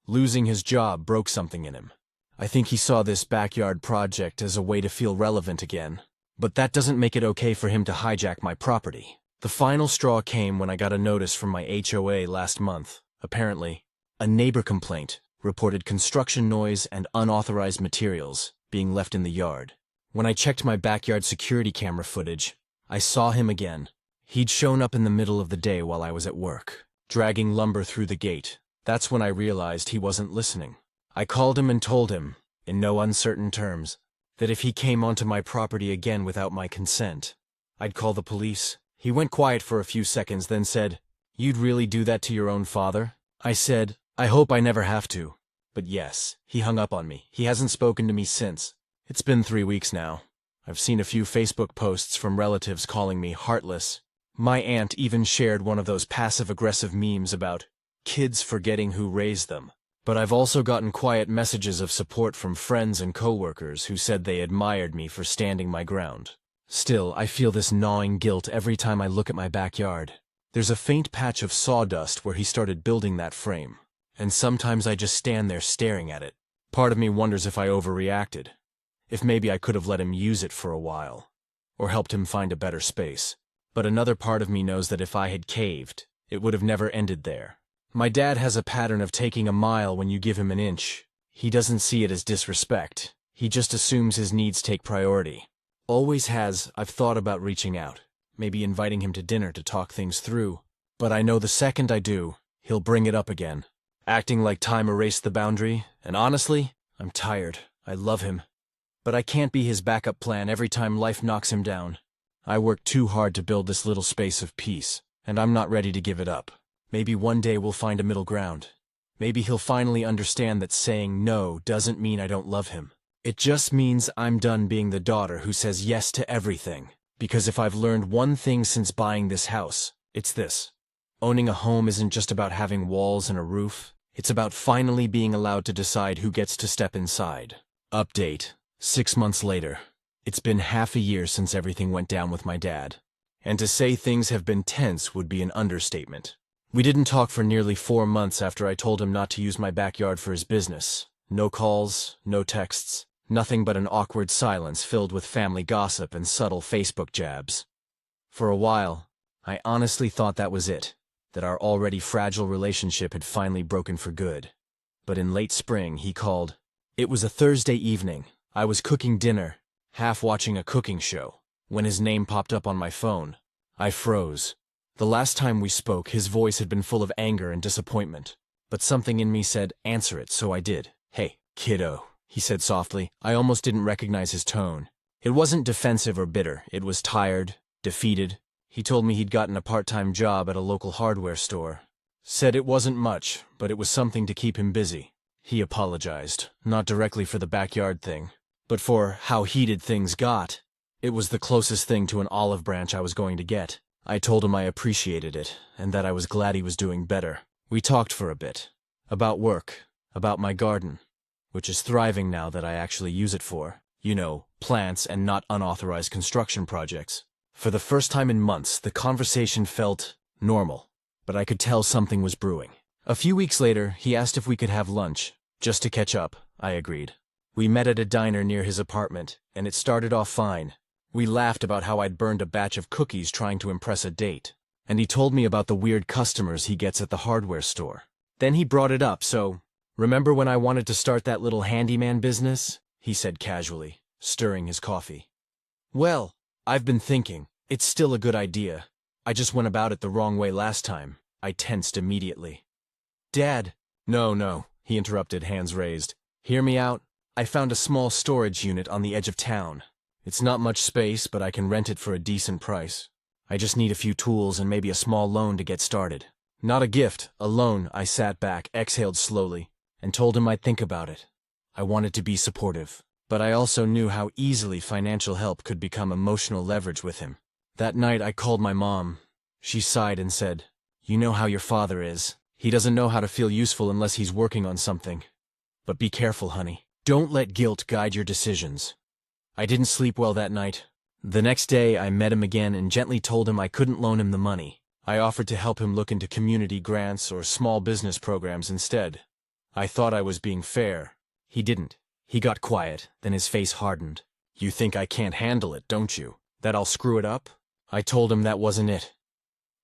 A: Losing his job broke something in him. I think he saw this backyard project as a way to feel relevant again. But that doesn't make it okay for him to hijack my property. The final straw came when I got a notice from my HOA last month. Apparently, a neighbor complaint reported construction noise and unauthorized materials being left in the yard. When I checked my backyard security camera footage, I saw him again. He'd shown up in the middle of the day while I was at work, dragging lumber through the gate. That's when I realized he wasn't listening. I called him and told him, in no uncertain terms, that if he came onto my property again without my consent, I'd call the police. He went quiet for a few seconds, then said, "You'd really do that to your own father?" I said, "I hope I never have to." But yes, he hung up on me. He hasn't spoken to me since. It's been 3 weeks now. I've seen a few Facebook posts from relatives calling me heartless. My aunt even shared one of those passive-aggressive memes about kids forgetting who raised them. But I've also gotten quiet messages of support from friends and coworkers who said they admired me for standing my ground. Still, I feel this gnawing guilt every time I look at my backyard. There's a faint patch of sawdust where he started building that frame, and sometimes I just stand there staring at it. Part of me wonders if I overreacted, if maybe I could have let him use it for a while, or helped him find a better space. But another part of me knows that if I had caved, it would have never ended there. My dad has a pattern of taking a mile when you give him an inch. He doesn't see it as disrespect. He just assumes his needs take priority. Always has. I've thought about reaching out, maybe inviting him to dinner to talk things through. But I know the second I do, he'll bring it up again, acting like time erased the boundary. And honestly, I'm tired. I love him. But I can't be his backup plan every time life knocks him down. I worked too hard to build this little space of peace, and I'm not ready to give it up. Maybe one day we'll find a middle ground. Maybe he'll finally understand that saying no doesn't mean I don't love him. It just means I'm done being the daughter who says yes to everything. Because if I've learned one thing since buying this house, it's this. Owning a home isn't just about having walls and a roof. It's about finally being allowed to decide who gets to step inside. Update. 6 months later. It's been half a year since everything went down with my dad. And to say things have been tense would be an understatement. We didn't talk for nearly 4 months after I told him not to use my backyard for his business. No calls, no texts, nothing but an awkward silence filled with family gossip and subtle Facebook jabs. For a while, I honestly thought that was it, that our already fragile relationship had finally broken for good. But in late spring, he called. It was a Thursday evening. I was cooking dinner, half watching a cooking show, when his name popped up on my phone. I froze. The last time we spoke, his voice had been full of anger and disappointment. But something in me said, answer it, so I did. "Hey, kiddo," he said softly. I almost didn't recognize his tone. It wasn't defensive or bitter. It was tired, defeated. He told me he'd gotten a part-time job at a local hardware store. Said it wasn't much, but it was something to keep him busy. He apologized, not directly for the backyard thing, but for how heated things got. It was the closest thing to an olive branch I was going to get. I told him I appreciated it, and that I was glad he was doing better. We talked for a bit. About work, about my garden, which is thriving now that I actually use it for, plants and not unauthorized construction projects. For the first time in months, the conversation felt normal, but I could tell something was brewing. A few weeks later, he asked if we could have lunch, just to catch up. I agreed. We met at a diner near his apartment, and it started off fine. We laughed about how I'd burned a batch of cookies trying to impress a date, and he told me about the weird customers he gets at the hardware store. Then he brought it up, so, "Remember when I wanted to start that little handyman business?" he said casually, stirring his coffee. "Well, I've been thinking. It's still a good idea. I just went about it the wrong way last time." I tensed immediately. "Dad." No, he interrupted, hands raised. "Hear me out. I found a small storage unit on the edge of town. It's not much space, but I can rent it for a decent price. I just need a few tools and maybe a small loan to get started." "Not a gift, a loan." I sat back, exhaled slowly, and told him I'd think about it. I wanted to be supportive, but I also knew how easily financial help could become emotional leverage with him. That night I called my mom. She sighed and said, "You know how your father is. He doesn't know how to feel useful unless he's working on something. But be careful, honey. Don't let guilt guide your decisions." I didn't sleep well that night. The next day, I met him again and gently told him I couldn't loan him the money. I offered to help him look into community grants or small business programs instead. I thought I was being fair. He didn't. He got quiet, then his face hardened. "You think I can't handle it, don't you? That I'll screw it up?" I told him that wasn't it.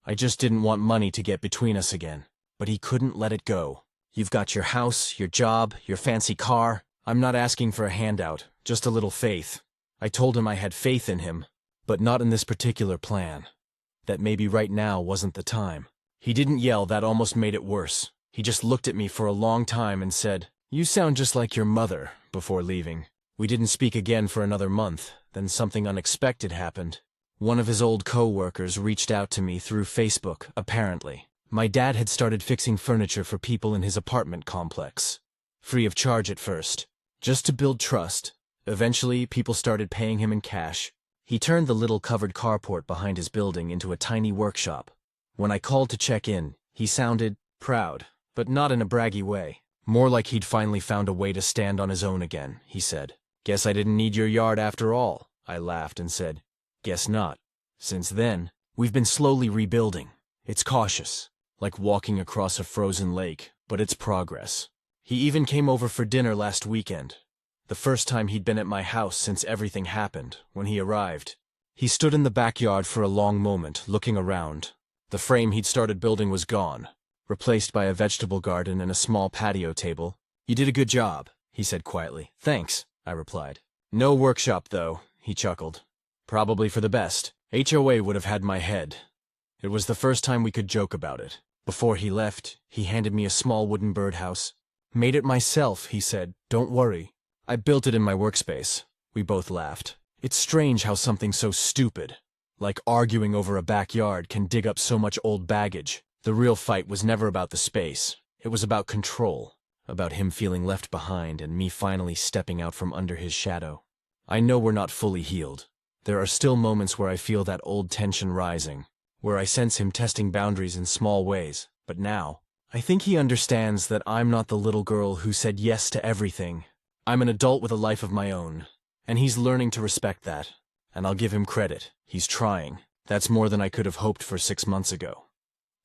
A: I just didn't want money to get between us again. But he couldn't let it go. "You've got your house, your job, your fancy car. I'm not asking for a handout, just a little faith." I told him I had faith in him, but not in this particular plan. That maybe right now wasn't the time. He didn't yell, that almost made it worse. He just looked at me for a long time and said, "You sound just like your mother," before leaving. We didn't speak again for another month, then something unexpected happened. One of his old co-workers reached out to me through Facebook, apparently. My dad had started fixing furniture for people in his apartment complex. Free of charge at first, just to build trust. Eventually, people started paying him in cash. He turned the little covered carport behind his building into a tiny workshop. When I called to check in, he sounded proud, but not in a braggy way. More like he'd finally found a way to stand on his own again, he said. "Guess I didn't need your yard after all," I laughed and said. "Guess not." Since then, we've been slowly rebuilding. It's cautious, like walking across a frozen lake, but it's progress. He even came over for dinner last weekend. The first time he'd been at my house since everything happened. When he arrived, he stood in the backyard for a long moment, looking around. The frame he'd started building was gone, replaced by a vegetable garden and a small patio table. "You did a good job," he said quietly. "Thanks," I replied. "No workshop, though," he chuckled. "Probably for the best. HOA would have had my head." It was the first time we could joke about it. Before he left, he handed me a small wooden birdhouse. "Made it myself," he said. "Don't worry. I built it in my workspace." We both laughed. It's strange how something so stupid, like arguing over a backyard, can dig up so much old baggage. The real fight was never about the space. It was about control, about him feeling left behind and me finally stepping out from under his shadow. I know we're not fully healed. There are still moments where I feel that old tension rising, where I sense him testing boundaries in small ways. But now, I think he understands that I'm not the little girl who said yes to everything. I'm an adult with a life of my own, and he's learning to respect that. And I'll give him credit. He's trying. That's more than I could have hoped for 6 months ago.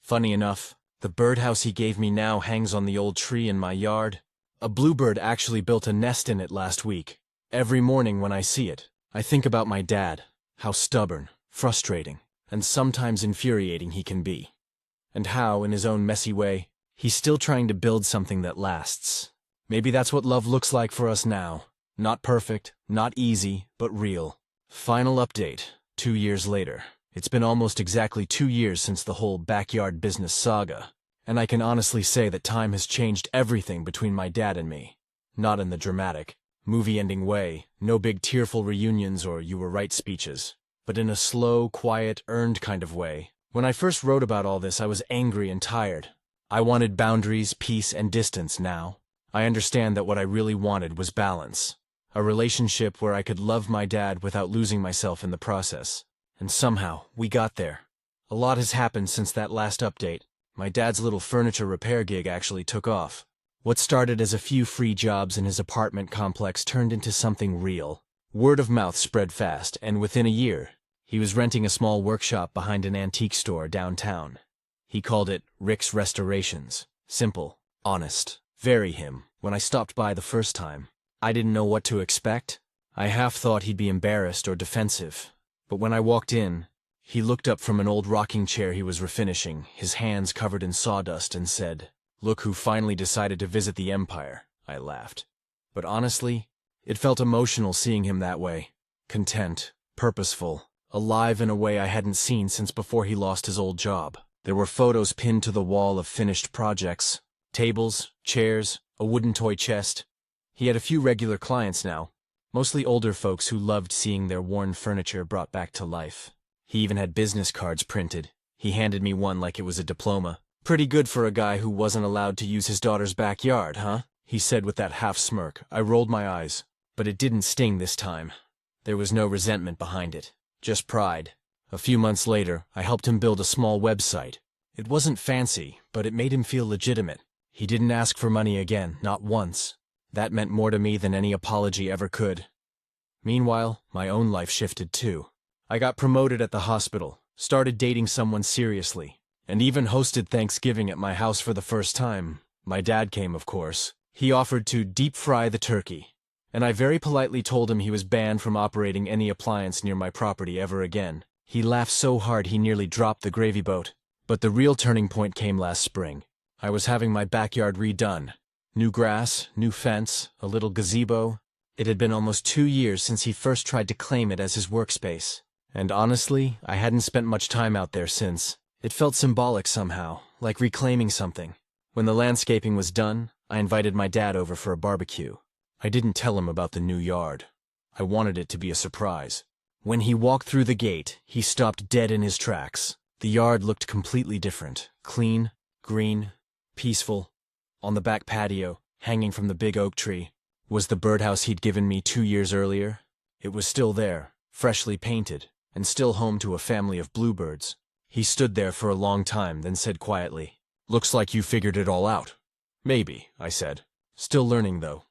A: Funny enough, the birdhouse he gave me now hangs on the old tree in my yard. A bluebird actually built a nest in it last week. Every morning when I see it, I think about my dad, how stubborn, frustrating, and sometimes infuriating he can be. And how, in his own messy way, he's still trying to build something that lasts. Maybe that's what love looks like for us now. Not perfect, not easy, but real. Final update, 2 years later. It's been almost exactly 2 years since the whole backyard business saga, and I can honestly say that time has changed everything between my dad and me. Not in the dramatic, movie-ending way, no big tearful reunions or "you were right" speeches, but in a slow, quiet, earned kind of way. When I first wrote about all this, I was angry and tired. I wanted boundaries, peace, and distance now. I understand that what I really wanted was balance. A relationship where I could love my dad without losing myself in the process. And somehow, we got there. A lot has happened since that last update. My dad's little furniture repair gig actually took off. What started as a few free jobs in his apartment complex turned into something real. Word of mouth spread fast, and within a year, he was renting a small workshop behind an antique store downtown. He called it Rick's Restorations. Simple, honest, very him. When I stopped by the first time, I didn't know what to expect. I half thought he'd be embarrassed or defensive. But when I walked in, he looked up from an old rocking chair he was refinishing, his hands covered in sawdust, and said, "Look who finally decided to visit the Empire." I laughed. But honestly, it felt emotional seeing him that way. Content, purposeful, alive in a way I hadn't seen since before he lost his old job. There were photos pinned to the wall of finished projects. Tables, chairs, a wooden toy chest. He had a few regular clients now, mostly older folks who loved seeing their worn furniture brought back to life. He even had business cards printed. He handed me one like it was a diploma. "Pretty good for a guy who wasn't allowed to use his daughter's backyard, huh?" he said with that half smirk. I rolled my eyes, but it didn't sting this time. There was no resentment behind it, just pride. A few months later, I helped him build a small website. It wasn't fancy, but it made him feel legitimate. He didn't ask for money again, not once. That meant more to me than any apology ever could. Meanwhile, my own life shifted too. I got promoted at the hospital, started dating someone seriously, and even hosted Thanksgiving at my house for the first time. My dad came, of course. He offered to deep fry the turkey. and I very politely told him he was banned from operating any appliance near my property ever again. He laughed so hard he nearly dropped the gravy boat. But the real turning point came last spring. I was having my backyard redone. New grass, new fence, a little gazebo. It had been almost 2 years since he first tried to claim it as his workspace. And honestly, I hadn't spent much time out there since. It felt symbolic somehow, like reclaiming something. When the landscaping was done, I invited my dad over for a barbecue. I didn't tell him about the new yard. I wanted it to be a surprise. When he walked through the gate, he stopped dead in his tracks. The yard looked completely different. Clean, green, peaceful. On the back patio, hanging from the big oak tree, was the birdhouse he'd given me 2 years earlier. It was still there, freshly painted, and still home to a family of bluebirds. He stood there for a long time, then said quietly, "Looks like you figured it all out." "Maybe," I said. "Still learning, though."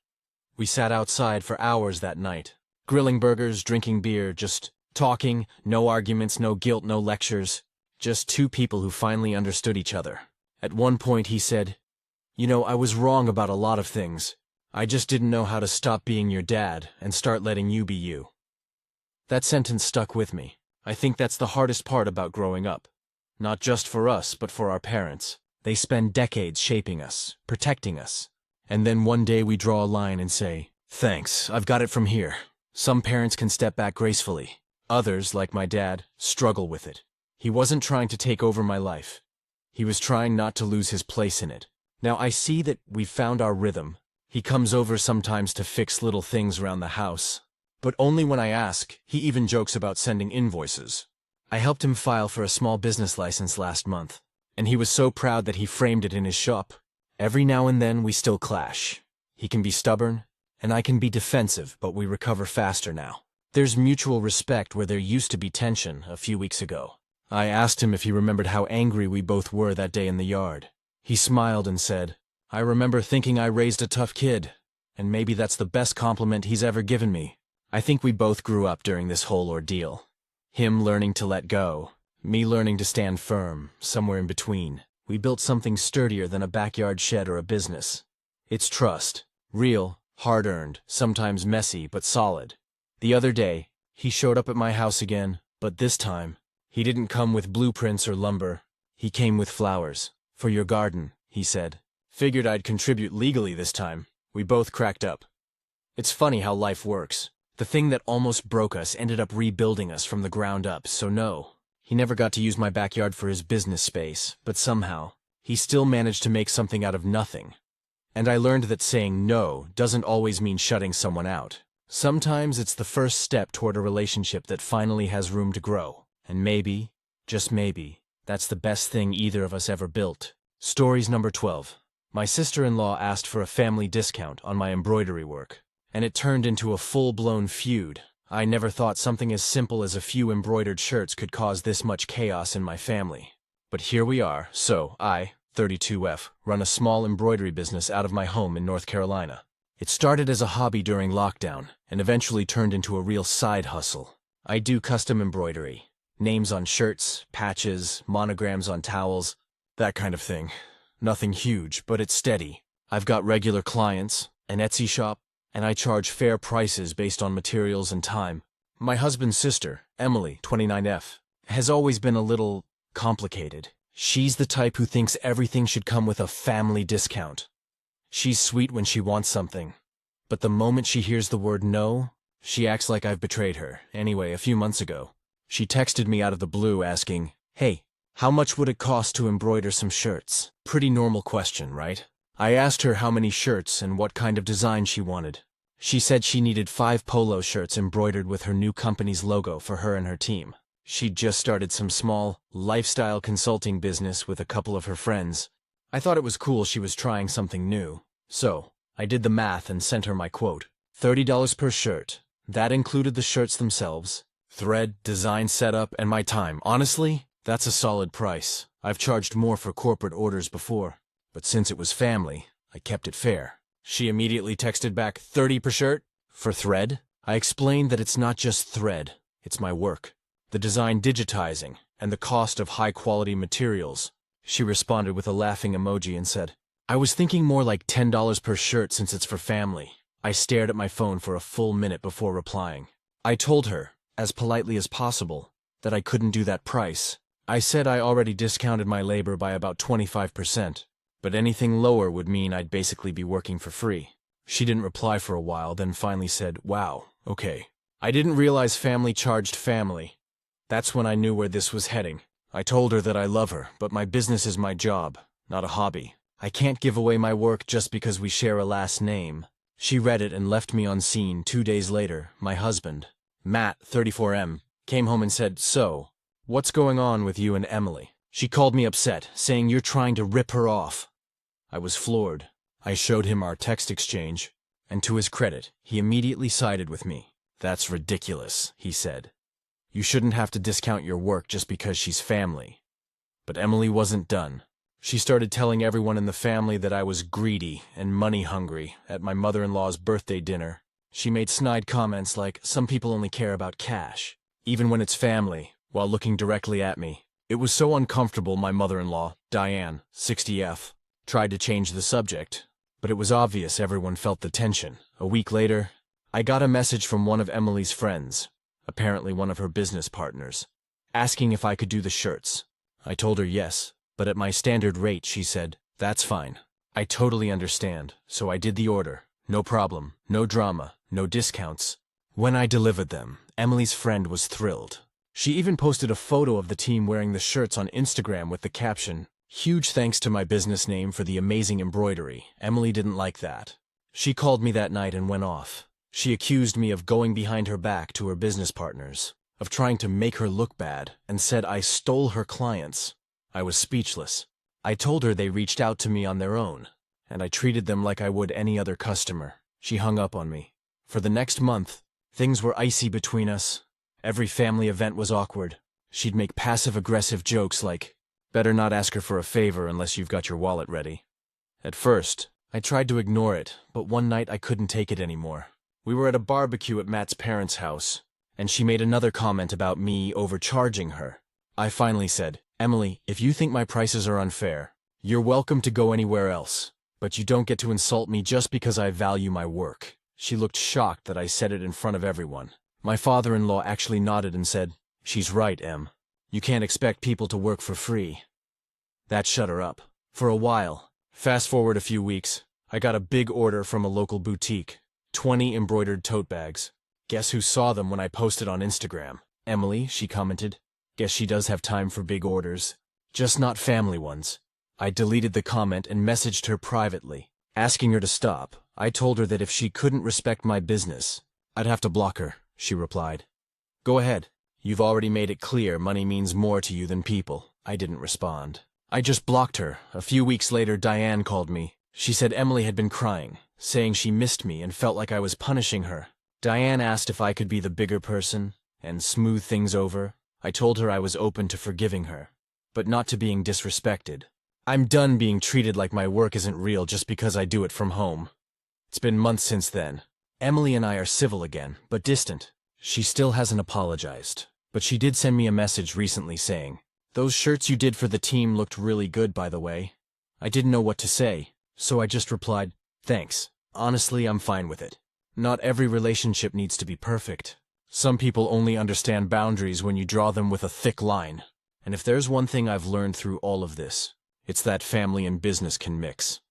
A: We sat outside for hours that night, grilling burgers, drinking beer, just talking, no arguments, no guilt, no lectures. Just two people who finally understood each other. At one point he said, "You know, I was wrong about a lot of things. I just didn't know how to stop being your dad and start letting you be you." That sentence stuck with me. I think that's the hardest part about growing up. Not just for us, but for our parents. They spend decades shaping us, protecting us. And then one day we draw a line and say, "Thanks, I've got it from here." Some parents can step back gracefully. Others, like my dad, struggle with it. He wasn't trying to take over my life. He was trying not to lose his place in it. Now I see that we've found our rhythm. He comes over sometimes to fix little things around the house. But only when I ask. He even jokes about sending invoices. I helped him file for a small business license last month, and he was so proud that he framed it in his shop. Every now and then we still clash. He can be stubborn, and I can be defensive, but we recover faster now. There's mutual respect where there used to be tension a few weeks ago. I asked him if he remembered how angry we both were that day in the yard. He smiled and said, "I remember thinking I raised a tough kid, and maybe that's the best compliment he's ever given me." I think we both grew up during this whole ordeal. Him learning to let go, me learning to stand firm, somewhere in between. We built something sturdier than a backyard shed or a business. It's trust. Real, hard-earned, sometimes messy, but solid. The other day, he showed up at my house again, but this time, he didn't come with blueprints or lumber. He came with flowers. "For your garden," he said. Figured I'd contribute legally this time. We both cracked up. It's funny how life works. The thing that almost broke us ended up rebuilding us from the ground up, so no. He never got to use my backyard for his business space, but somehow, he still managed to make something out of nothing. And I learned that saying no doesn't always mean shutting someone out. Sometimes it's the first step toward a relationship that finally has room to grow. And maybe, just maybe, that's the best thing either of us ever built. Stories number 12. My sister-in-law asked for a family discount on my embroidery work, and it turned into a full-blown feud. I never thought something as simple as a few embroidered shirts could cause this much chaos in my family. But here we are. So I, 32F, run a small embroidery business out of my home in North Carolina. It started as a hobby during lockdown and eventually turned into a real side hustle. I do custom embroidery. Names on shirts, patches, monograms on towels, that kind of thing. Nothing huge, but it's steady. I've got regular clients, an Etsy shop, and I charge fair prices based on materials and time. My husband's sister, Emily, 29F, has always been a little complicated. She's the type who thinks everything should come with a family discount. She's sweet when she wants something, but the moment she hears the word no, she acts like I've betrayed her. Anyway, a few months ago, she texted me out of the blue asking, "Hey, how much would it cost to embroider some shirts?" Pretty normal question, right? I asked her how many shirts and what kind of design she wanted. She said she needed 5 polo shirts embroidered with her new company's logo for her and her team. She'd just started some small, lifestyle consulting business with a couple of her friends. I thought it was cool she was trying something new. So, I did the math and sent her my quote. $30 per shirt. That included the shirts themselves, thread, design setup, and my time. Honestly, that's a solid price. I've charged more for corporate orders before, but since it was family, I kept it fair. She immediately texted back, "30 per shirt? For thread?" I explained that it's not just thread, it's my work. The design digitizing, and the cost of high-quality materials. She responded with a laughing emoji and said, "I was thinking more like $10 per shirt since it's for family." I stared at my phone for a full minute before replying. I told her, as politely as possible, that I couldn't do that price. I said I already discounted my labor by about 25%, but anything lower would mean I'd basically be working for free. She didn't reply for a while, then finally said, "Wow, okay. I didn't realize family charged family." That's when I knew where this was heading. I told her that I love her, but my business is my job, not a hobby. I can't give away my work just because we share a last name. She read it and left me on scene. 2 days later, my husband, Matt, 34M, came home and said, "So, what's going on with you and Emily?" She called me upset, saying you're trying to rip her off. I was floored. I showed him our text exchange, and to his credit, he immediately sided with me. "That's ridiculous," he said. "You shouldn't have to discount your work just because she's family." But Emily wasn't done. She started telling everyone in the family that I was greedy and money-hungry at my mother-in-law's birthday dinner. She made snide comments like, "Some people only care about cash," even when it's family, while looking directly at me. It was so uncomfortable my mother-in-law, Diane, 60F, tried to change the subject, but it was obvious everyone felt the tension. A week later, I got a message from one of Emily's friends, apparently one of her business partners, asking if I could do the shirts. I told her yes, but at my standard rate, she said, "That's fine. I totally understand," so I did the order. No problem, no drama, no discounts. When I delivered them, Emily's friend was thrilled. She even posted a photo of the team wearing the shirts on Instagram with the caption, "Huge thanks to my business name for the amazing embroidery." Emily didn't like that. She called me that night and went off. She accused me of going behind her back to her business partners, of trying to make her look bad, and said I stole her clients. I was speechless. I told her they reached out to me on their own, and I treated them like I would any other customer. She hung up on me. For the next month, things were icy between us. Every family event was awkward. She'd make passive-aggressive jokes like, "Better not ask her for a favor unless you've got your wallet ready." At first, I tried to ignore it, but one night I couldn't take it anymore. We were at a barbecue at Matt's parents' house, and she made another comment about me overcharging her. I finally said, "Emily, if you think my prices are unfair, you're welcome to go anywhere else, but you don't get to insult me just because I value my work." She looked shocked that I said it in front of everyone. My father-in-law actually nodded and said, "She's right, Em. You can't expect people to work for free." That shut her up. For a while, fast forward a few weeks, I got a big order from a local boutique, 20 embroidered tote bags. Guess who saw them when I posted on Instagram? "Emily," she commented. "Guess she does have time for big orders. Just not family ones." I deleted the comment and messaged her privately, asking her to stop. I told her that if she couldn't respect my business, I'd have to block her. She replied, "Go ahead. You've already made it clear money means more to you than people." I didn't respond. I just blocked her. A few weeks later, Diane called me. She said Emily had been crying, saying she missed me and felt like I was punishing her. Diane asked if I could be the bigger person and smooth things over. I told her I was open to forgiving her, but not to being disrespected. I'm done being treated like my work isn't real just because I do it from home. It's been months since then. Emily and I are civil again, but distant. She still hasn't apologized, but she did send me a message recently saying, "Those shirts you did for the team looked really good, by the way." I didn't know what to say, so I just replied, "Thanks. Honestly, I'm fine with it." Not every relationship needs to be perfect. Some people only understand boundaries when you draw them with a thick line. And if there's one thing I've learned through all of this, it's that family and business can mix.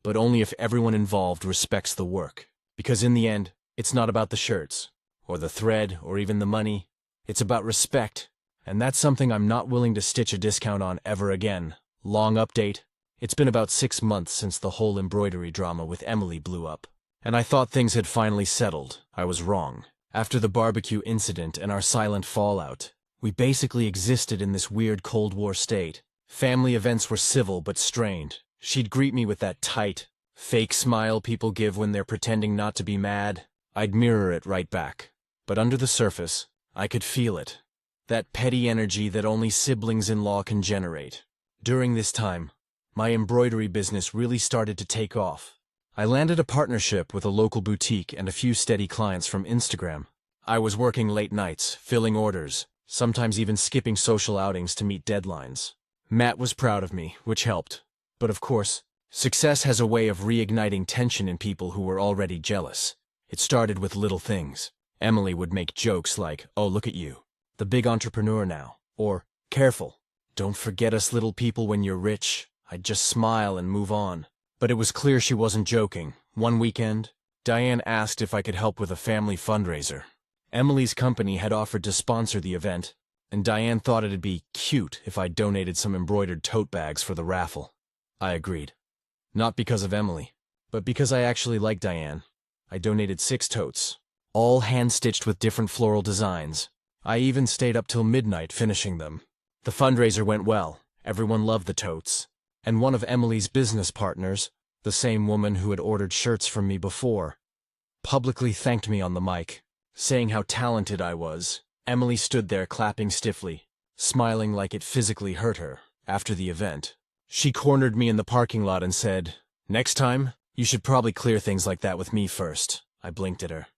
A: But only if everyone involved respects the work. Because in the end, it's not about the shirts, or the thread, or even the money. It's about respect. And that's something I'm not willing to stitch a discount on ever again. Long update. It's been about 6 months since the whole embroidery drama with Emily blew up. And I thought things had finally settled. I was wrong. After the barbecue incident and our silent fallout, we basically existed in this weird Cold War state. Family events were civil but strained. She'd greet me with that tight, fake smile people give when they're pretending not to be mad. I'd mirror it right back. But under the surface, I could feel it. That petty energy that only siblings-in-law can generate. During this time, my embroidery business really started to take off. I landed a partnership with a local boutique and a few steady clients from Instagram. I was working late nights, filling orders, sometimes even skipping social outings to meet deadlines. Matt was proud of me, which helped. But of course, Success has a way of reigniting tension in people who were already jealous. It started with little things. Emily would make jokes like, "Oh, look at you, the big entrepreneur now," or, "Careful, don't forget us little people when you're rich." I'd just smile and move on. But it was clear she wasn't joking. One weekend, Diane asked if I could help with a family fundraiser. Emily's company had offered to sponsor the event, and Diane thought it'd be cute if I donated some embroidered tote bags for the raffle. I agreed. Not because of Emily, but because I actually like Diane. I donated 6 totes, all hand-stitched with different floral designs. I even stayed up till midnight finishing them. The fundraiser went well. Everyone loved the totes. And one of Emily's business partners, the same woman who had ordered shirts from me before, publicly thanked me on the mic, saying how talented I was. Emily stood there clapping stiffly, smiling like it physically hurt her. After the event, she cornered me in the parking lot and said, "Next time, you should probably clear things like that with me first." I blinked at her.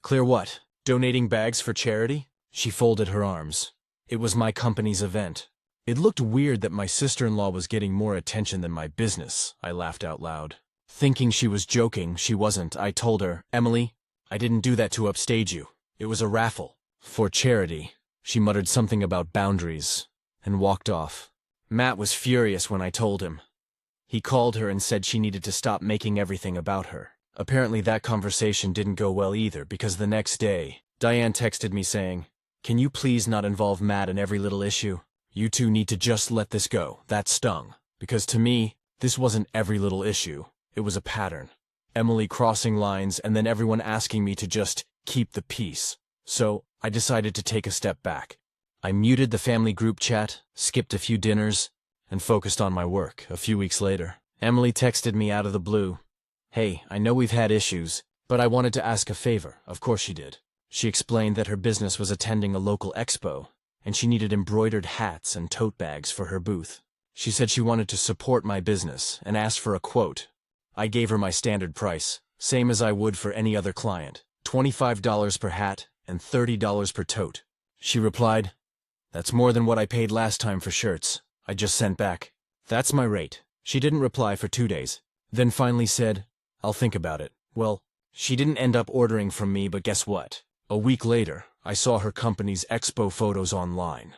A: "Clear what? Donating bags for charity?" She folded her arms. It was my company's event. It looked weird that my sister-in-law was getting more attention than my business. I laughed out loud. Thinking she was joking, she wasn't. I told her, "Emily, I didn't do that to upstage you. It was a raffle. For charity." She muttered something about boundaries and walked off. Matt was furious when I told him. He called her and said she needed to stop making everything about her. Apparently that conversation didn't go well either, because the next day, Diane texted me saying, "Can you please not involve Matt in every little issue? You two need to just let this go." That stung, because to me, this wasn't every little issue. It was a pattern. Emily crossing lines and then everyone asking me to just keep the peace. So I decided to take a step back. I muted the family group chat, skipped a few dinners, and focused on my work. A few weeks later, Emily texted me out of the blue. "Hey, I know we've had issues, but I wanted to ask a favor." Of course she did. She explained that her business was attending a local expo, and she needed embroidered hats and tote bags for her booth. She said she wanted to support my business and asked for a quote. I gave her my standard price, same as I would for any other client, $25 per hat and $30 per tote. She replied, "That's more than what I paid last time for shirts." I just sent back, "That's my rate." She didn't reply for 2 days, then finally said, "I'll think about it." Well, she didn't end up ordering from me, but guess what? A week later, I saw her company's expo photos online,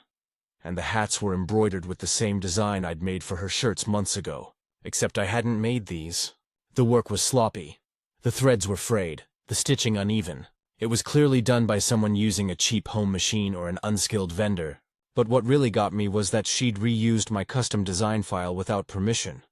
A: and the hats were embroidered with the same design I'd made for her shirts months ago, except I hadn't made these. The work was sloppy. The threads were frayed, the stitching uneven. It was clearly done by someone using a cheap home machine or an unskilled vendor. But what really got me was that she'd reused my custom design file without permission.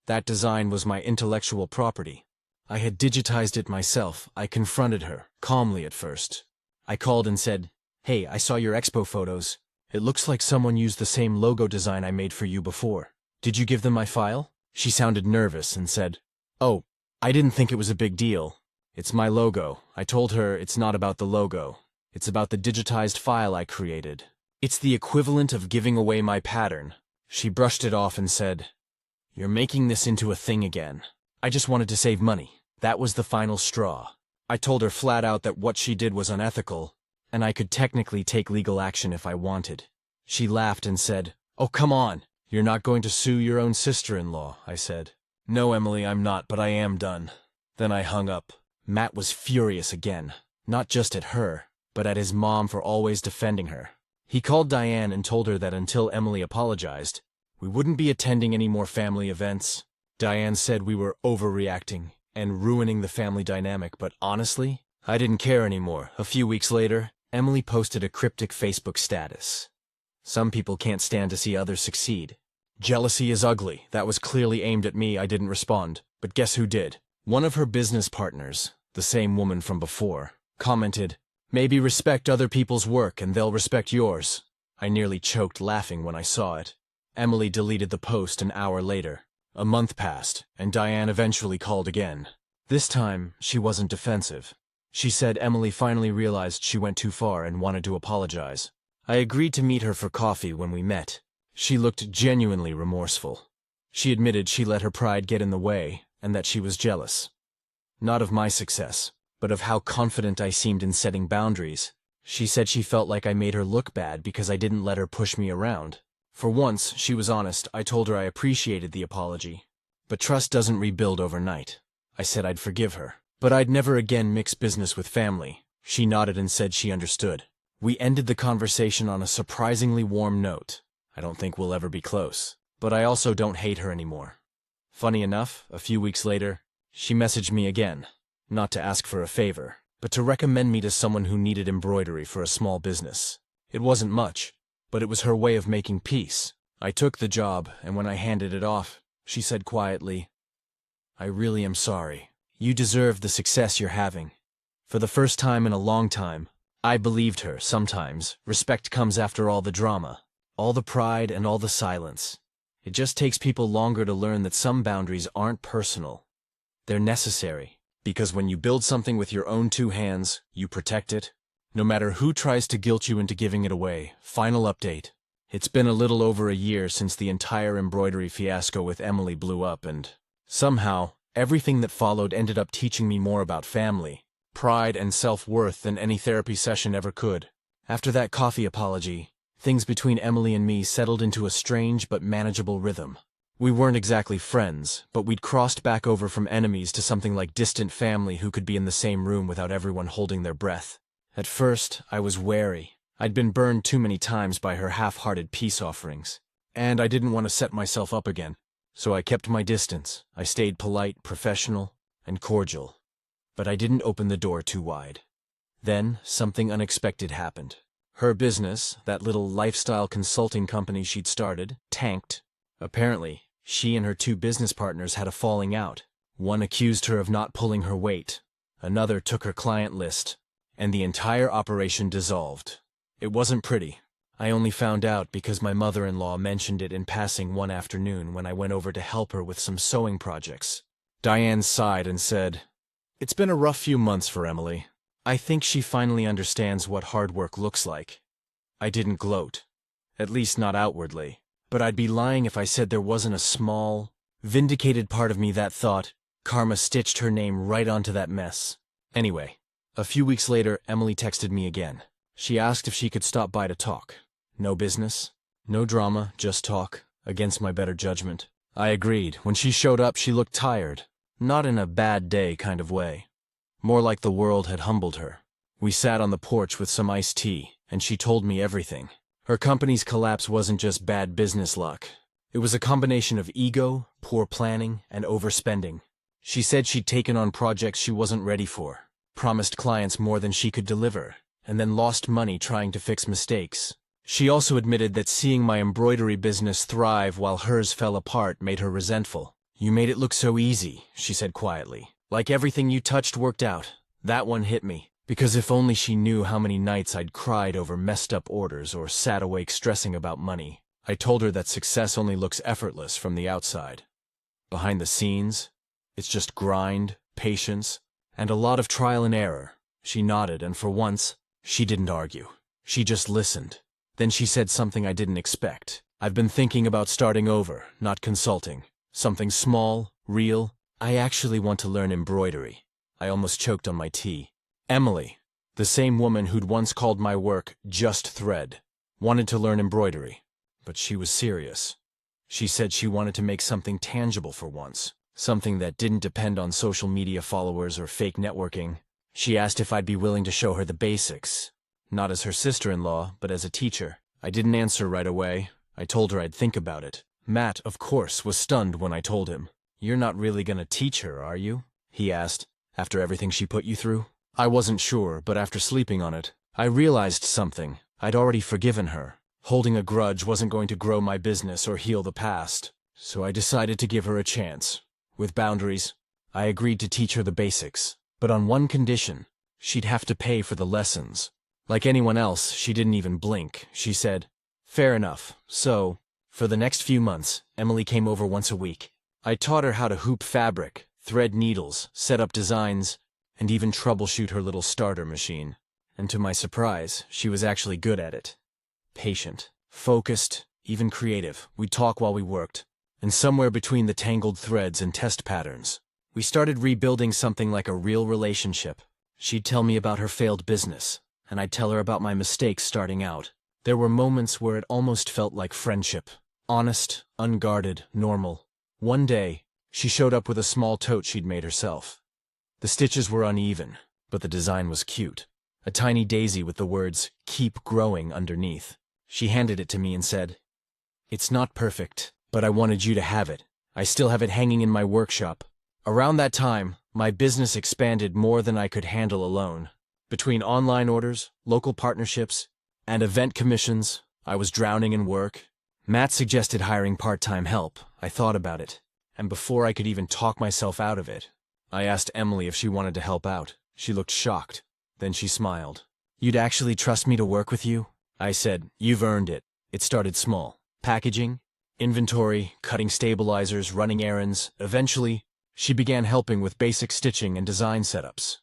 A: That design was my intellectual property. I had digitized it myself. I confronted her, calmly at first. I called and said, "Hey, I saw your expo photos. It looks like someone used the same logo design I made for you before. Did you give them my file?" She sounded nervous and said, "Oh, I didn't think it was a big deal. It's my logo." I told her it's not about the logo. It's about the digitized file I created. It's the equivalent of giving away my pattern. She brushed it off and said, "You're making this into a thing again." I just wanted to save money. That was the final straw. I told her flat out that what she did was unethical, and I could technically take legal action if I wanted. She laughed and said, "Oh, come on. You're not going to sue your own sister-in-law," I said. "No, Emily, I'm not, but I am done." Then I hung up. Matt was furious again, not just at her, but at his mom for always defending her. He called Diane and told her that until Emily apologized, we wouldn't be attending any more family events. Diane said we were overreacting and ruining the family dynamic, but honestly, I didn't care anymore. A few weeks later, Emily posted a cryptic Facebook status. "Some people can't stand to see others succeed. Jealousy is ugly." That was clearly aimed at me. I didn't respond. But guess who did? One of her business partners, the same woman from before, commented, "Maybe respect other people's work and they'll respect yours." I nearly choked laughing when I saw it. Emily deleted the post an hour later. A month passed, and Diane eventually called again. This time, she wasn't defensive. She said Emily finally realized she went too far and wanted to apologize. I agreed to meet her for coffee when we met. She looked genuinely remorseful. She admitted she let her pride get in the way and that she was jealous. Not of my success, but of how confident I seemed in setting boundaries. She said she felt like I made her look bad because I didn't let her push me around. For once, she was honest. I told her I appreciated the apology, But trust doesn't rebuild overnight. I said I'd forgive her, but I'd never again mix business with family. She nodded and said she understood. We ended the conversation on a surprisingly warm note. I don't think we'll ever be close, but I also don't hate her anymore. Funny enough, a few weeks later, she messaged me again, not to ask for a favor, but to recommend me to someone who needed embroidery for a small business. It wasn't much, but it was her way of making peace. I took the job, and when I handed it off, she said quietly, "I really am sorry. You deserve the success you're having." For the first time in a long time, I believed her. Sometimes respect comes after all the drama, all the pride and all the silence. It just takes people longer to learn that some boundaries aren't personal. They're necessary, because when you build something with your own two hands, you protect it. No matter who tries to guilt you into giving it away. Final update. It's been a little over a year since the entire embroidery fiasco with Emily blew up, and somehow, everything that followed ended up teaching me more about family, pride, and self-worth than any therapy session ever could. After that coffee apology, things between Emily and me settled into a strange but manageable rhythm. We weren't exactly friends, but we'd crossed back over from enemies to something like distant family who could be in the same room without everyone holding their breath. At first, I was wary. I'd been burned too many times by her half-hearted peace offerings, and I didn't want to set myself up again. So I kept my distance. I stayed polite, professional, and cordial. But I didn't open the door too wide. Then, something unexpected happened. Her business, that little lifestyle consulting company she'd started, tanked. Apparently, she and her two business partners had a falling out. One accused her of not pulling her weight. Another took her client list, and the entire operation dissolved. It wasn't pretty. I only found out because my mother-in-law mentioned it in passing one afternoon when I went over to help her with some sewing projects. Diane sighed and said, "It's been a rough few months for Emily. I think she finally understands what hard work looks like." I didn't gloat. At least not outwardly. But I'd be lying if I said there wasn't a small, vindicated part of me that thought, karma stitched her name right onto that mess. Anyway, a few weeks later, Emily texted me again. She asked if she could stop by to talk. No business, no drama, just talk, against my better judgment. I agreed. When she showed up, she looked tired. Not in a bad day kind of way. More like the world had humbled her. We sat on the porch with some iced tea, and she told me everything. Her company's collapse wasn't just bad business luck. It was a combination of ego, poor planning, and overspending. She said she'd taken on projects she wasn't ready for, promised clients more than she could deliver, and then lost money trying to fix mistakes. She also admitted that seeing my embroidery business thrive while hers fell apart made her resentful. "You made it look so easy," she said quietly. "Like everything you touched worked out." That one hit me, because if only she knew how many nights I'd cried over messed up orders or sat awake stressing about money. I told her that success only looks effortless from the outside. Behind the scenes, it's just grind, patience, and a lot of trial and error. She nodded, and for once, she didn't argue. She just listened. Then she said something I didn't expect. "I've been thinking about starting over, not consulting. Something small, real. I actually want to learn embroidery." I almost choked on my tea. Emily, the same woman who'd once called my work just thread, wanted to learn embroidery. But she was serious. She said she wanted to make something tangible for once. Something that didn't depend on social media followers or fake networking. She asked if I'd be willing to show her the basics. Not as her sister-in-law, but as a teacher. I didn't answer right away. I told her I'd think about it. Matt, of course, was stunned when I told him. "You're not really gonna teach her, are you?" he asked, "after everything she put you through?" I wasn't sure, but after sleeping on it, I realized something. I'd already forgiven her. Holding a grudge wasn't going to grow my business or heal the past. So I decided to give her a chance. With boundaries, I agreed to teach her the basics. But on one condition, she'd have to pay for the lessons. Like anyone else, she didn't even blink. She said, "Fair enough." So, for the next few months, Emily came over once a week. I taught her how to hoop fabric, thread needles, set up designs, and even troubleshoot her little starter machine. And to my surprise, she was actually good at it. Patient, focused, even creative. We'd talk while we worked. And somewhere between the tangled threads and test patterns, we started rebuilding something like a real relationship. She'd tell me about her failed business, and I'd tell her about my mistakes starting out. There were moments where it almost felt like friendship. Honest, unguarded, normal. One day, She showed up with a small tote she'd made herself. The stitches were uneven, but the design was cute. A tiny daisy with the words, "Keep growing," underneath. She handed it to me and said, "It's not perfect, but I wanted you to have it. I still have it hanging in my workshop." Around that time, my business expanded more than I could handle alone. Between online orders, local partnerships, and event commissions, I was drowning in work. Matt suggested hiring part-time help. I thought about it, and before I could even talk myself out of it, I asked Emily if she wanted to help out. She looked shocked. Then she smiled. "You'd actually trust me to work with you?" I said, "You've earned it." It started small. Packaging, inventory, cutting stabilizers, running errands. Eventually, she began helping with basic stitching and design setups.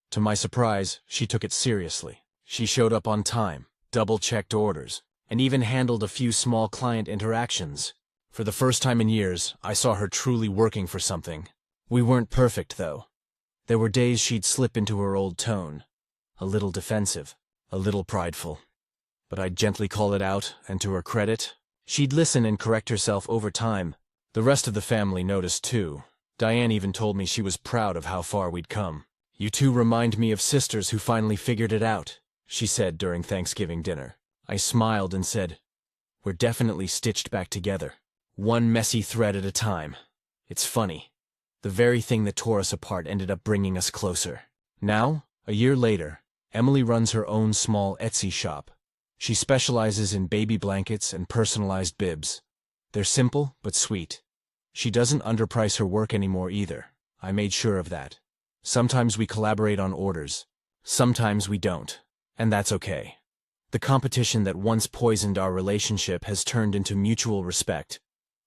A: To my surprise, she took it seriously. She showed up on time, double-checked orders, and even handled a few small client interactions. For the first time in years, I saw her truly working for something. We weren't perfect, though. There were days she'd slip into her old tone. A little defensive, a little prideful. But I'd gently call it out, and to her credit, she'd listen and correct herself over time. The rest of the family noticed too. Diane even told me she was proud of how far we'd come. "You two remind me of sisters who finally figured it out," she said during Thanksgiving dinner. I smiled and said, "We're definitely stitched back together. One messy thread at a time." It's funny. The very thing that tore us apart ended up bringing us closer. Now, a year later, Emily runs her own small Etsy shop. She specializes in baby blankets and personalized bibs. They're simple but sweet. She doesn't underprice her work anymore either. I made sure of that. Sometimes we collaborate on orders. Sometimes we don't. And that's okay. The competition that once poisoned our relationship has turned into mutual respect.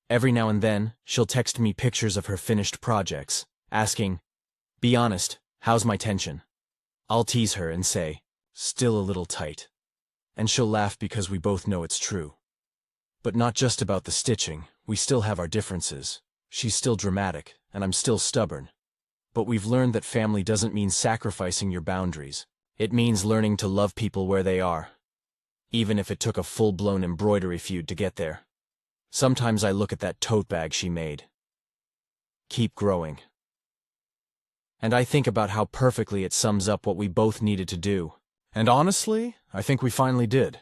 A: Every now and then, she'll text me pictures of her finished projects, asking, "Be honest, how's my tension?" I'll tease her and say, "Still a little tight." And she'll laugh because we both know it's true. But not just about the stitching, we still have our differences. She's still dramatic, and I'm still stubborn. But we've learned that family doesn't mean sacrificing your boundaries. It means learning to love people where they are, even if it took a full-blown embroidery feud to get there. Sometimes I look at that tote bag she made. Keep growing. And I think about how perfectly it sums up what we both needed to do. And honestly, I think we finally did.